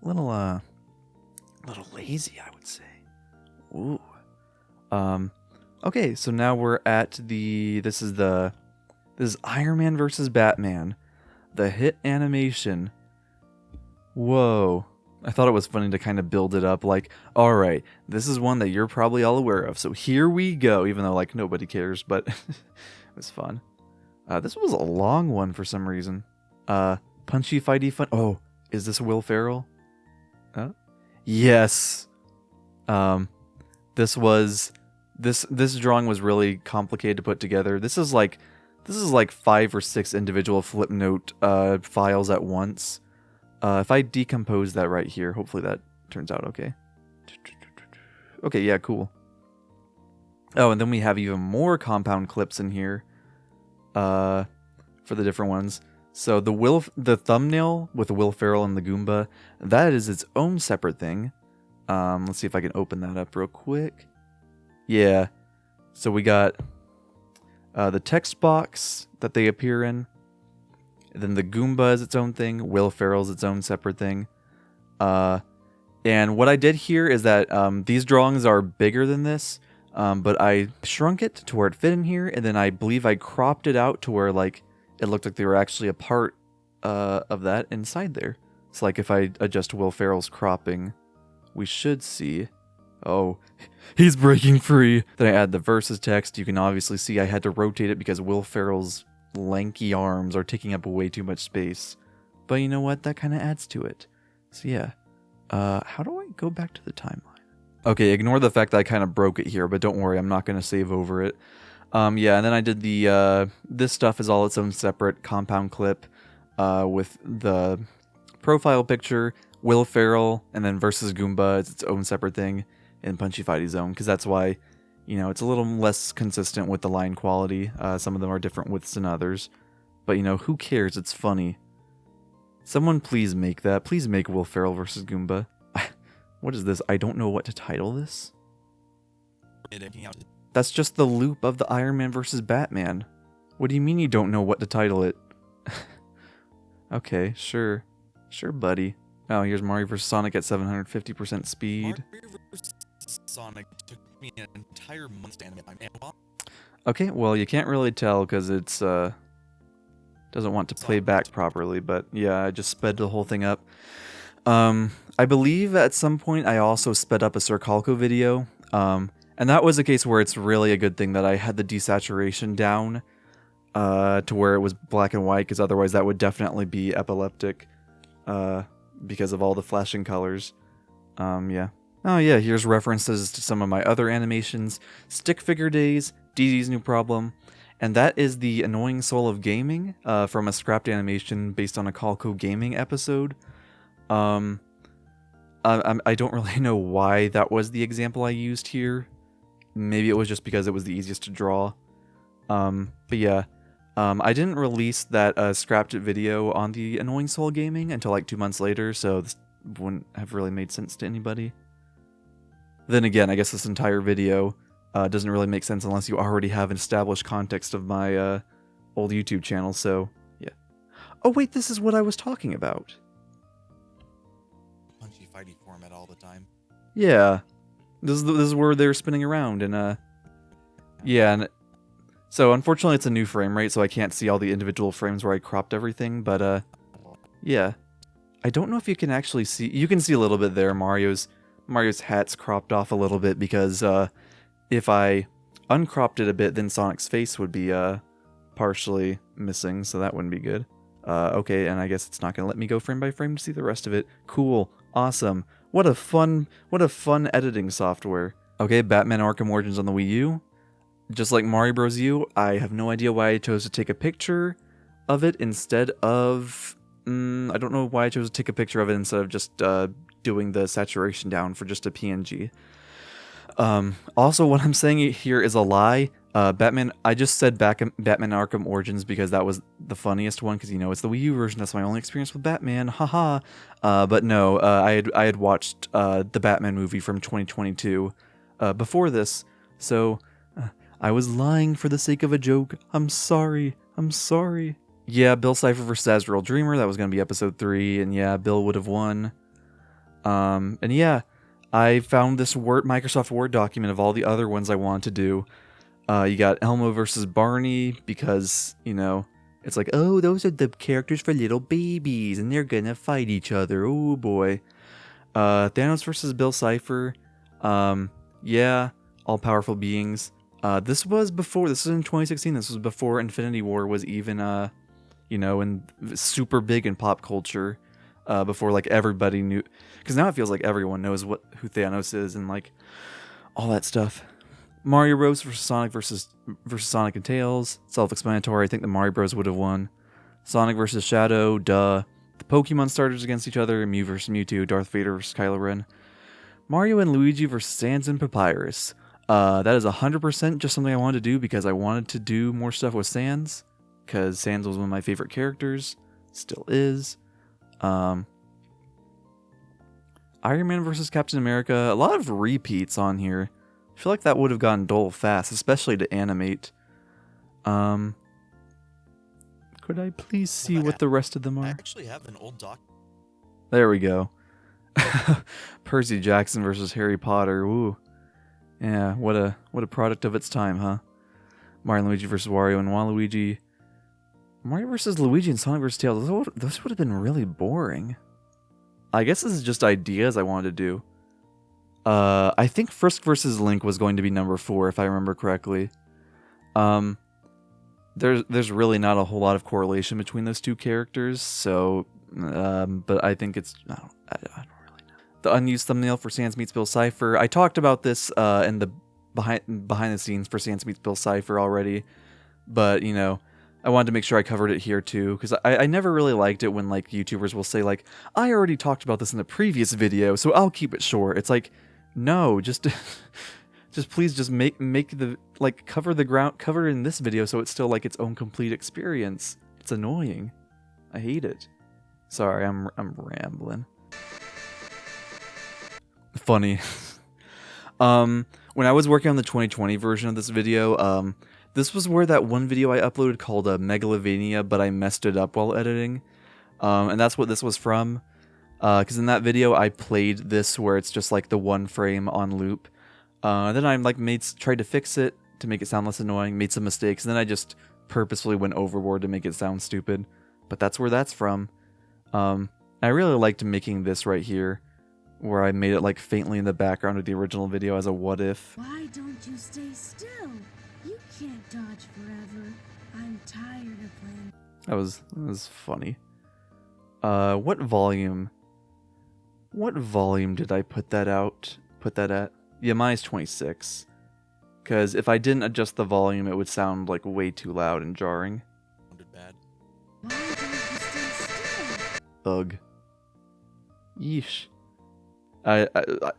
a little lazy, I would say. Ooh. Okay, so now we're at this is Iron Man versus Batman, the hit animation. Whoa. I thought it was funny to kind of build it up like, all right, this is one that you're probably all aware of. So here we go, even though like nobody cares, but it was fun. This was a long one for some reason. Punchy fighty fun. Oh, is this Will Ferrell? Yes. This drawing was really complicated to put together. This is like 5 or 6 individual Flipnote files at once. If I decompose that right here, hopefully that turns out okay. Okay, yeah, cool. Oh, and then we have even more compound clips in here for the different ones. So the thumbnail with the Will Ferrell and the Goomba, that is its own separate thing. Let's see if I can open that up real quick. Yeah. So we got the text box that they appear in. Then the Goomba is its own thing. Will Ferrell's its own separate thing. And what I did here is that these drawings are bigger than this, but I shrunk it to where it fit in here, and then I believe I cropped it out to where like it looked like they were actually a part of that inside there. It's like if I adjust Will Ferrell's cropping, we should see. Oh, he's breaking free. Then I add the verses text. You can obviously see I had to rotate it because Will Ferrell's lanky arms are taking up way too much space. But you know what? That kind of adds to it. So yeah. How do I go back to the timeline? Okay, ignore the fact that I kind of broke it here, but don't worry, I'm not going to save over it. Yeah, and then I did this stuff is all its own separate compound clip with the profile picture, Will Ferrell, and then versus Goomba, it's its own separate thing in Punchy Fighty Zone, because that's why, It's a little less consistent with the line quality. Some of them are different widths than others. But, who cares? It's funny. Someone please make that. Please make Will Ferrell versus Goomba. What is this? I don't know what to title this. That's just the loop of the Iron Man versus Batman. What do you mean you don't know what to title it? Okay, sure. Sure, buddy. Oh, here's Mario vs. Sonic at 750% speed. Mario vs. Sonic took me an entire month to animate my man. Okay, well, you can't really tell because it's, doesn't want to play back properly, but yeah, I just sped the whole thing up. I believe at some point I also sped up a Sir Calco video, and that was a case where it's really a good thing that I had the desaturation down, to where it was black and white, because otherwise that would definitely be epileptic, because of all the flashing colors. Yeah. Oh yeah, here's references to some of my other animations. Stick Figure Days, DD's New Problem, and that is the Annoying Soul of Gaming, from a scrapped animation based on a Calco Gaming episode. I don't really know why that was the example I used here. Maybe it was just because it was the easiest to draw. But yeah, I didn't release that scrapped video on the Annoying Soul Gaming until like 2 months later, so this wouldn't have really made sense to anybody. Then again, I guess this entire video doesn't really make sense unless you already have an established context of my old YouTube channel, so yeah. Oh wait, this is what I was talking about. Punchy fighty format all the time. Yeah. This is where they're spinning around, and yeah, and so unfortunately it's a new frame rate, so I can't see all the individual frames where I cropped everything, but yeah. I don't know if you can actually see, you can see a little bit there, Mario's hat's cropped off a little bit because if I uncropped it a bit, then Sonic's face would be partially missing, so that wouldn't be good. Okay, and I guess it's not going to let me go frame by frame to see the rest of it. Cool. Awesome. What a fun editing software. Okay, Batman Arkham Origins on the Wii U. Just like Mario Bros. U, I have no idea why I chose to take a picture of it instead of... I don't know why I chose to take a picture of it instead of just doing the saturation down for just a PNG. Also, what I'm saying here is a lie. I just said Batman Arkham Origins because that was the funniest one, because it's the Wii U version. That's my only experience with Batman. Haha. But no, I had watched the Batman movie from 2022 before this, so I was lying for the sake of a joke. I'm sorry. Yeah, Bill Cipher vs. Azrael Dreamer. That was going to be episode 3, and yeah, Bill would have won. And yeah, I found this Microsoft Word document of all the other ones I wanted to do. You got Elmo versus Barney, because, it's like, oh, those are the characters for little babies, and they're gonna fight each other. Oh boy. Thanos versus Bill Cipher. Yeah, all-powerful beings. This was in 2016. This was before Infinity War was even, and super big in pop culture. Before like everybody knew, because now it feels like everyone knows who Thanos is and like all that stuff. Mario Bros. Versus Sonic versus Sonic and Tails, self-explanatory. I think the Mario Bros. Would have won. Sonic versus Shadow, duh. The Pokemon starters against each other, Mew versus Mewtwo, Darth Vader versus Kylo Ren. Mario and Luigi versus Sans and Papyrus. That is 100% just something I wanted to do because I wanted to do more stuff with Sans, because Sans was one of my favorite characters, still is. Iron Man versus Captain America, a lot of repeats on here. I feel like that would have gotten dull fast, especially to animate. Could I please see what the rest of them I are? actually have an old doc. There we go. Percy Jackson versus Harry Potter. Ooh. Yeah, what a product of its time, huh? Mario and Luigi versus Wario and Waluigi. Mario versus Luigi and Sonic versus Tails. Those would have been really boring. I guess this is just ideas I wanted to do. I think Frisk versus Link was going to be number 4, if I remember correctly. There's really not a whole lot of correlation between those two characters, so, but I think it's, I don't really know. The unused thumbnail for Sans Meets Bill Cipher. I talked about this in the behind the scenes for Sans Meets Bill Cipher already, but, I wanted to make sure I covered it here too, because I never really liked it when like YouTubers will say like, I already talked about this in the previous video, so I'll keep it short. It's like, no, just Just please just make the like cover the ground cover in this video so it's still like its own complete experience. It's annoying. I hate it. Sorry, I'm rambling. Funny. When I was working on the 2020 version of this video, this was where that one video I uploaded called Megalovania, but I messed it up while editing. And that's what this was from. Because in that video I played this where it's just like the one frame on loop. Then I like tried to fix it to make it sound less annoying, made some mistakes, and then I just purposefully went overboard to make it sound stupid. But that's where that's from. I really liked making this right here, where I made it like faintly in the background of the original video as a what if. Why don't you stay still? You can't dodge forever. I'm tired of playing. That was funny. What volume did I put that at? Yeah, mine's 26. Because if I didn't adjust the volume, it would sound like way too loud and jarring. Sounded bad. Why don't you stay still? Ugh. Yeesh.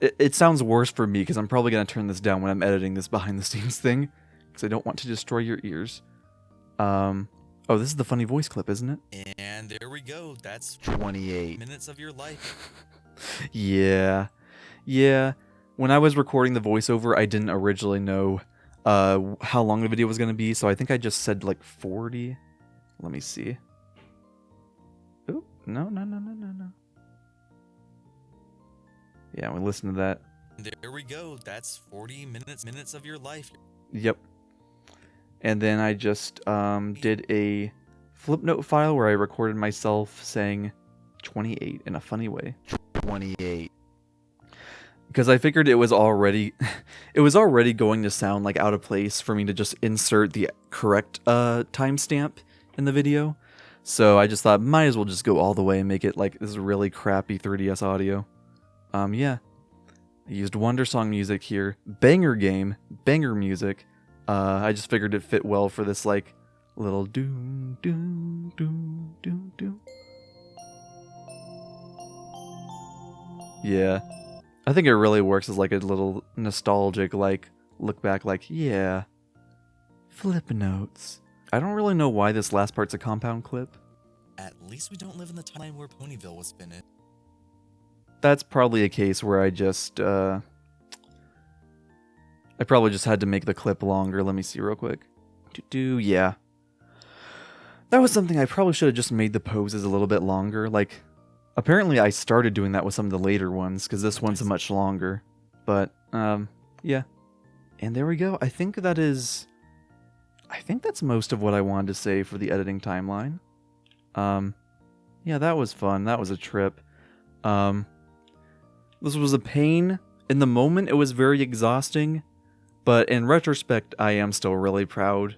It sounds worse for me because I'm probably going to turn this down when I'm editing this behind the scenes thing. Because I don't want to destroy your ears. Oh, this is the funny voice clip, isn't it? And there we go. That's 28 minutes of your life. Yeah. When I was recording the voiceover, I didn't originally know how long the video was going to be, so I think I just said like 40. Let me see. Oh, no. Yeah, we listen to that. There we go. That's 40 minutes of your life. Yep. And then I just did a Flipnote file where I recorded myself saying 28 in a funny way. 28 Because I figured it was already going to sound like out of place for me to just insert the correct timestamp in the video. So I just thought might as well just go all the way and make it like this really crappy 3DS audio. Yeah. I used Wondersong music here. Banger game, banger music. I just figured it fit well for this like little doom doom doom doom doom. Yeah. I think it really works as like a little nostalgic like look back like, yeah. Flipnotes. I don't really know why this last part's a compound clip. At least we don't live in the time where Ponyville was finished. That's probably a case where I probably just had to make the clip longer. Let me see real quick. Yeah. That was something I probably should have just made the poses a little bit longer. Like, apparently I started doing that with some of the later ones, because this one's much longer. But, yeah. And there we go. I think that's most of what I wanted to say for the editing timeline. Yeah, that was fun. That was a trip. This was a pain. In the moment, it was very exhausting. But in retrospect, I am still really proud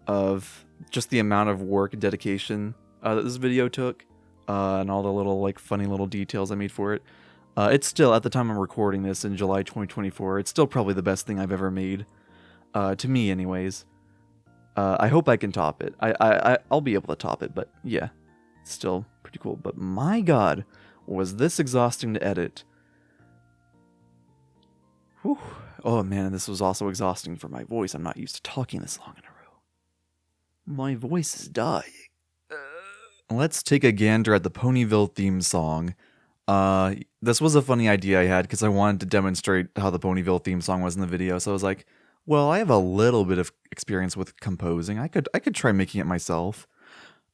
of just the amount of work and dedication that this video took. And all the little, like, funny little details I made for it. It's still, at the time I'm recording this in July 2024, it's still probably the best thing I've ever made. To me, anyways. I hope I can top it. I'll be able to top it, but yeah. It's still pretty cool. But my god, was this exhausting to edit. Whew. Oh man, this was also exhausting for my voice. I'm not used to talking this long in a row. My voice is dying. Let's take a gander at the Ponyville theme song. This was a funny idea I had because I wanted to demonstrate how the Ponyville theme song was in the video. So I was like, well, I have a little bit of experience with composing. I could try making it myself.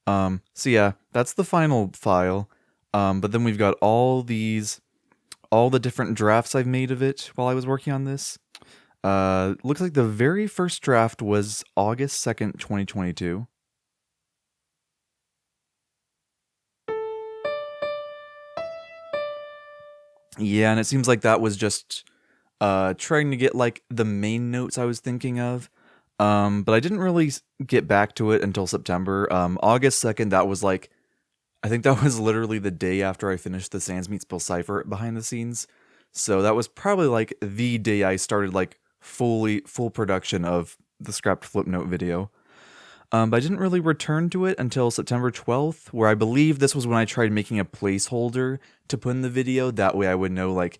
So yeah, that's the final file. But then we've got all the different drafts I've made of it while I was working on this. Looks like the very first draft was August 2nd, 2022. Yeah, and it seems like that was just trying to get like the main notes I was thinking of. But I didn't really get back to it until September. August 2nd, that was like, I think that was literally the day after I finished the Sans Meets Bill Cypher behind the scenes. So that was probably like the day I started like full production of the scrapped Flipnote video. But I didn't really return to it until September 12th, where I believe this was when I tried making a placeholder to put in the video. That way I would know like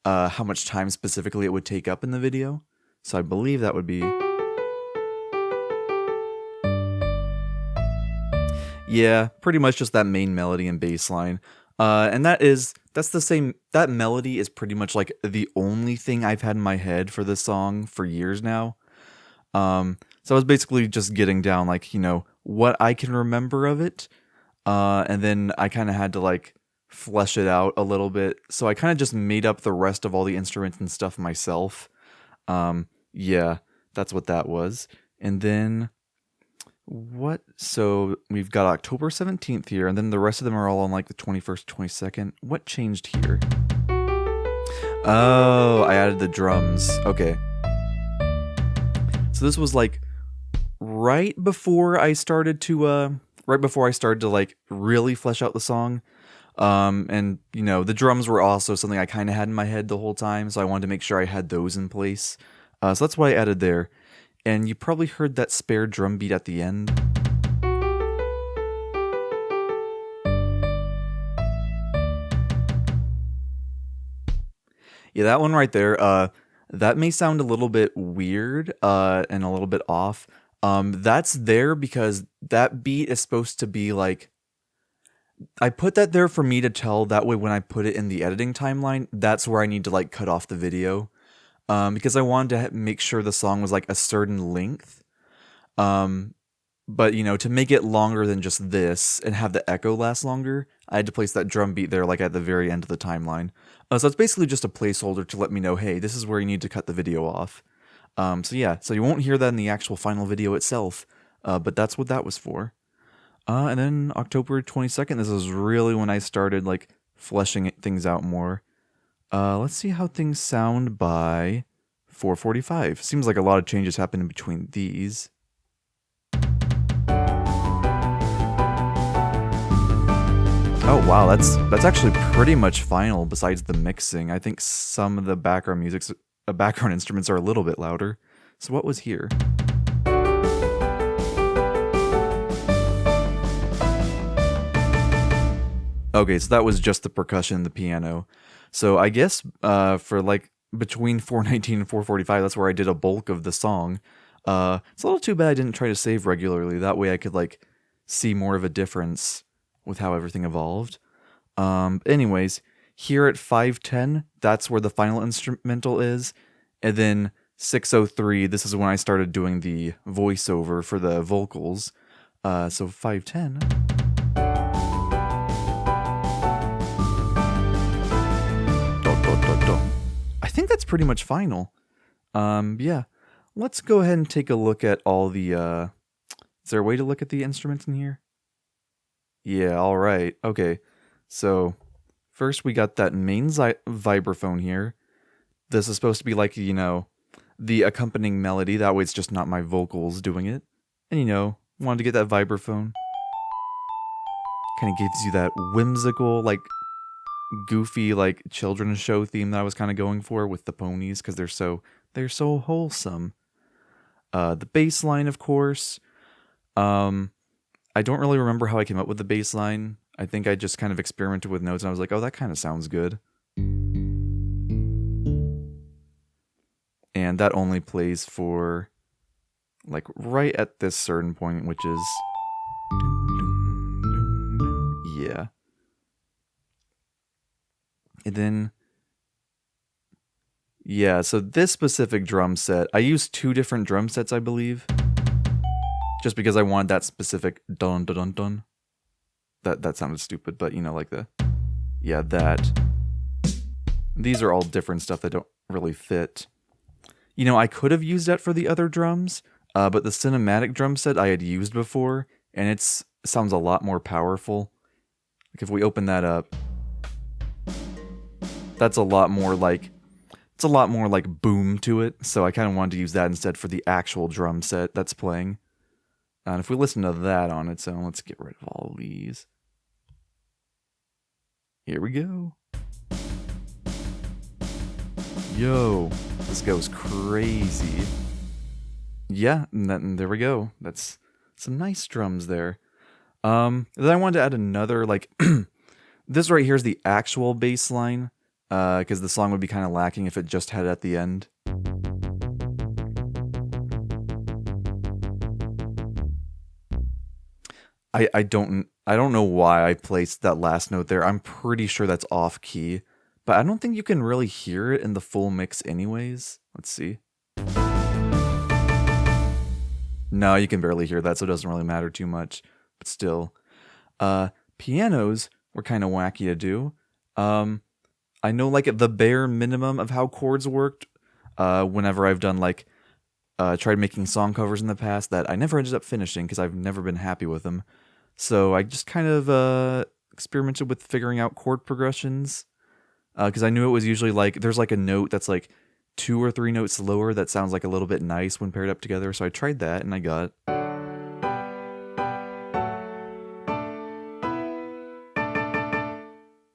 how much time specifically it would take up in the video. So I believe that would be... Yeah, pretty much just that main melody and bass line. And that's the same, that melody is pretty much like the only thing I've had in my head for this song for years now. So I was basically just getting down, like, what I can remember of it. And then I kind of had to, like, flesh it out a little bit. So I kind of just made up the rest of all the instruments and stuff myself. Yeah, that's what that was. And then, so we've got October 17th here, and then the rest of them are all on, like, the 21st, 22nd. What changed here? Oh, I added the drums. Okay. So this was, like, right before I started to like really flesh out the song. And the drums were also something I kind of had in my head the whole time, so I wanted to make sure I had those in place. So that's what I added there. And you probably heard that spare drum beat at the end. Yeah, that one right there. That may sound a little bit weird and a little bit off. That's there because that beat is supposed to be like, I put that there for me to tell, that way when I put it in the editing timeline, that's where I need to like cut off the video. Because I wanted to make sure the song was like a certain length. But to make it longer than just this and have the echo last longer, I had to place that drum beat there like at the very end of the timeline. So it's basically just a placeholder to let me know, hey, this is where you need to cut the video off. So you won't hear that in the actual final video itself, but that's what that was for. And then October 22nd, this is really when I started like fleshing things out more. Let's see how things sound by 4:45. Seems like a lot of changes happen in between these. Oh wow, that's actually pretty much final besides the mixing. I think some of the background instruments are a little bit louder. So what was here? Okay, so that was just the percussion and the piano. So I guess for like between 4:19 and 4:45, that's where I did a bulk of the song. It's a little too bad I didn't try to save regularly. That way I could like see more of a difference with how everything evolved. Anyways, here at 5:10, that's where the final instrumental is. And then 6:03, this is when I started doing the voiceover for the vocals. So 5:10. I think that's pretty much final. Yeah. Let's go ahead and take a look at all the, is there a way to look at the instruments in here? Yeah, alright. Okay. So, first we got that main vibraphone here. This is supposed to be like, the accompanying melody. That way it's just not my vocals doing it. And, wanted to get that vibraphone. Kind of gives you that whimsical, like, goofy, like, children's show theme that I was kind of going for with the ponies, because they're so wholesome. The bass line, of course. I don't really remember how I came up with the bass line. I think I just kind of experimented with notes and I was like, oh, that kind of sounds good. And that only plays for like right at this certain point, which is, yeah. And then, yeah, so this specific drum set, I used 2 different drum sets, I believe. Just because I wanted that specific dun dun dun dun. That sounded stupid, but like that. These are all different stuff that don't really fit. I could have used that for the other drums, but the cinematic drum set I had used before, and it sounds a lot more powerful. Like if we open that up, that's a lot more like, it's a lot more like boom to it, so I kind of wanted to use that instead for the actual drum set that's playing. And if we listen to that on its own, let's get rid of all of these. Here we go. Yo, this goes crazy. Yeah, and there we go. That's some nice drums there. Then I wanted to add another, like, this right here is the actual bass line, because the song would be kind of lacking if it just had it at the end. I don't know why I placed that last note there. I'm pretty sure that's off key, but I don't think you can really hear it in the full mix anyways. Let's see. No, you can barely hear that, so it doesn't really matter too much. But still, pianos were kind of wacky to do. I know like the bare minimum of how chords worked. Whenever I've done like tried making song covers in the past that I never ended up finishing because I've never been happy with them. So I just kind of experimented with figuring out chord progressions because I knew it was usually like there's like a note that's like 2 or 3 notes lower that sounds like a little bit nice when paired up together. So I tried that and I got.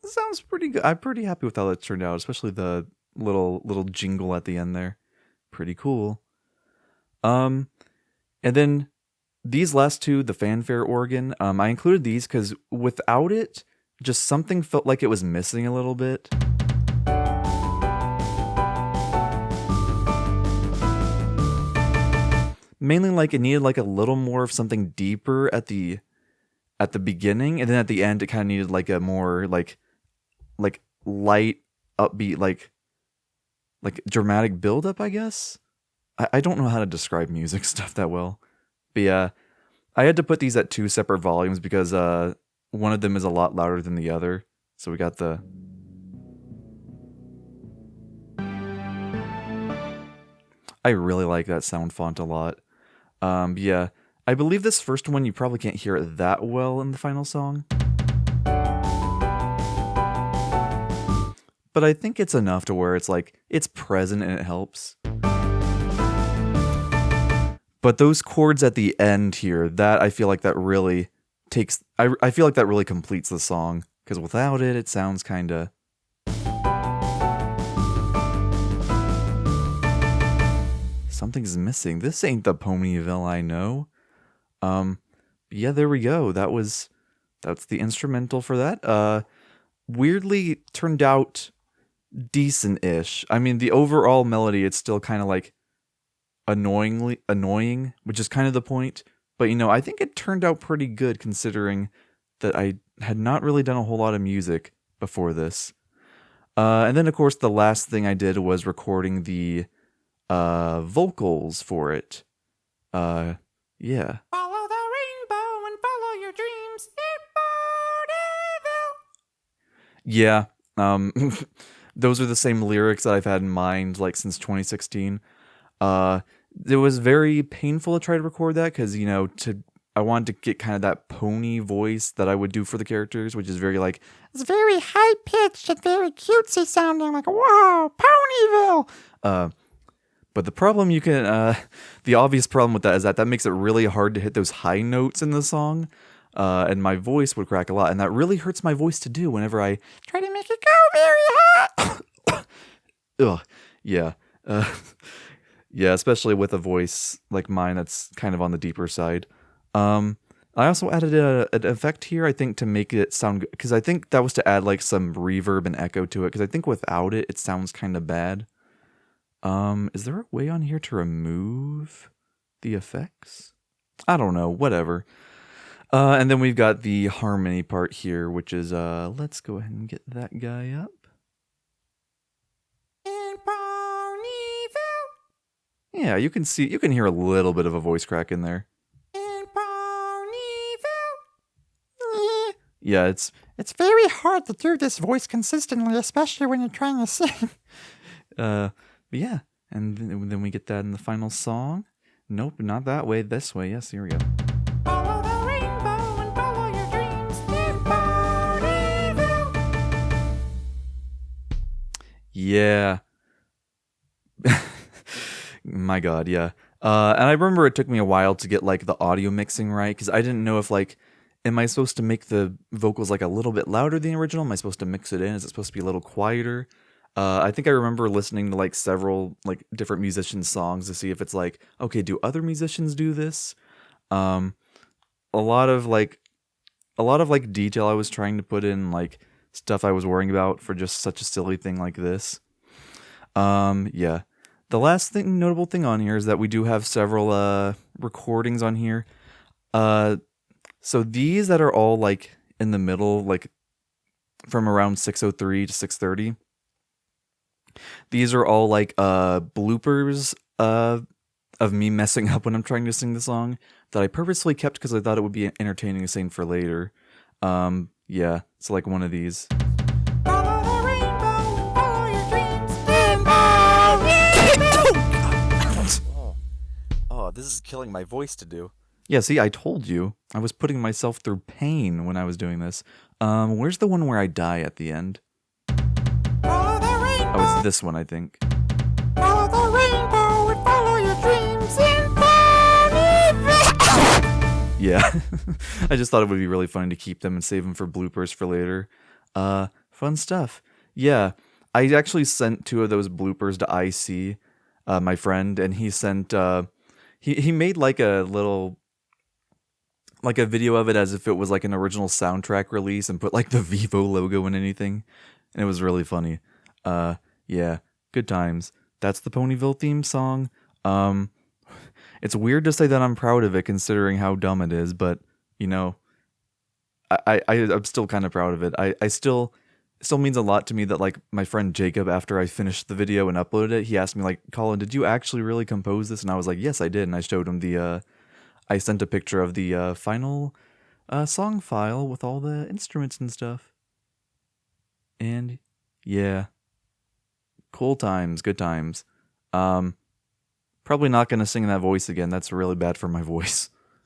It sounds pretty good. I'm pretty happy with how that turned out, especially the little jingle at the end there. Pretty cool. And then these last two, the fanfare organ, I included these because without it, just something felt like it was missing a little bit. Mainly like it needed like a little more of something deeper at the beginning, and then at the end it kind of needed like a more like light, upbeat, like dramatic build-up, I guess. I don't know how to describe music stuff that well. But yeah, I had to put these at 2 separate volumes because one of them is a lot louder than the other. So we got the... I really like that sound font a lot. Yeah, I believe this first one you probably can't hear it that well in the final song. But I think it's enough to where it's like, it's present and it helps. But those chords at the end here, that I feel like that really takes... I feel like that really completes the song. Because without it, it sounds kind of... Something's missing. This ain't the Ponyville I know. Yeah, there we go. That's the instrumental for that. Weirdly turned out decent-ish. I mean, the overall melody, it's still kind of like annoying, which is kind of the point. But, I think it turned out pretty good considering that I had not really done a whole lot of music before this. And then, of course, the last thing I did was recording the vocals for it. Yeah. Follow the rainbow and follow your dreams in Ponyville. Yeah. Those are the same lyrics that I've had in mind like since 2016. It was very painful to try to record that because, I wanted to get kind of that pony voice that I would do for the characters, which is very like, It's very high pitched and very cutesy sounding, like, wow, Ponyville. but the problem the obvious problem with that is that makes it really hard to hit those high notes in the song. And my voice would crack a lot. And that really hurts my voice to do whenever I Try to make it go very high. ugh, yeah. Yeah, especially with a voice like mine that's kind of on the deeper side. I also added an effect here, I think, to make it sound good. Because I think that was to add like some reverb and echo to it. Because I think without it, it sounds kind of bad. Is there a way on here to remove the effects? I don't know, whatever. And then we've got the harmony part here, which is, let's go ahead and get that guy up. In Ponyville. Yeah, you can hear a little bit of a voice crack in there. In Ponyville. Yeah, it's very hard to do this voice consistently, especially when you're trying to sing. but yeah, and then we get that in the final song. Nope, not that way, this way. Yes, here we go. Follow the rainbow and follow your dreams in Ponyville. Yeah. My God, yeah. And I remember it took me a while to get like the audio mixing right because I didn't know if like, am I supposed to make the vocals like a little bit louder than the original? Am I supposed to mix it in? Is it supposed to be a little quieter? I think I remember listening to like several like different musicians' songs to see if it's like, okay, do other musicians do this? A lot of detail I was trying to put in, like stuff I was worrying about for just such a silly thing like this. Yeah. The last notable thing on here is that we do have several recordings on here. So these that are all like in the middle, like from around 6:03 to 6:30. These are all like bloopers of me messing up when I'm trying to sing the song that I purposely kept because I thought it would be entertaining to sing for later. Yeah, so like one of these. Follow the rainbow, follow your dreams, rainbow. Oh, this is killing my voice to do. Yeah, see, I told you. I was putting myself through pain when I was doing this. Where's the one where I die at the end? Follow the rainbow, Oh, it's this one, I think. follow the rainbow, and follow your dreams in Ponyville. Yeah, I just thought it would be really funny to keep them and save them for bloopers for later. Fun stuff. Yeah, I actually sent 2 of those bloopers to IC, my friend, and he sent, he made like a little, like a video of it as if it was like an original soundtrack release and put like the Vivo logo and anything, and it was really funny. Yeah, good times. That's the Ponyville theme song. It's weird to say that I'm proud of it considering how dumb it is, but you know, I'm still kind of proud of it. I still means a lot to me that like my friend Jacob, after I finished the video and uploaded it, he asked me like, Colin, did you actually really compose this? And I was like, yes, I did. And I showed him I sent a picture of the final song file with all the instruments and stuff. And yeah, cool times, good times. Probably not going to sing in that voice again. That's really bad for my voice.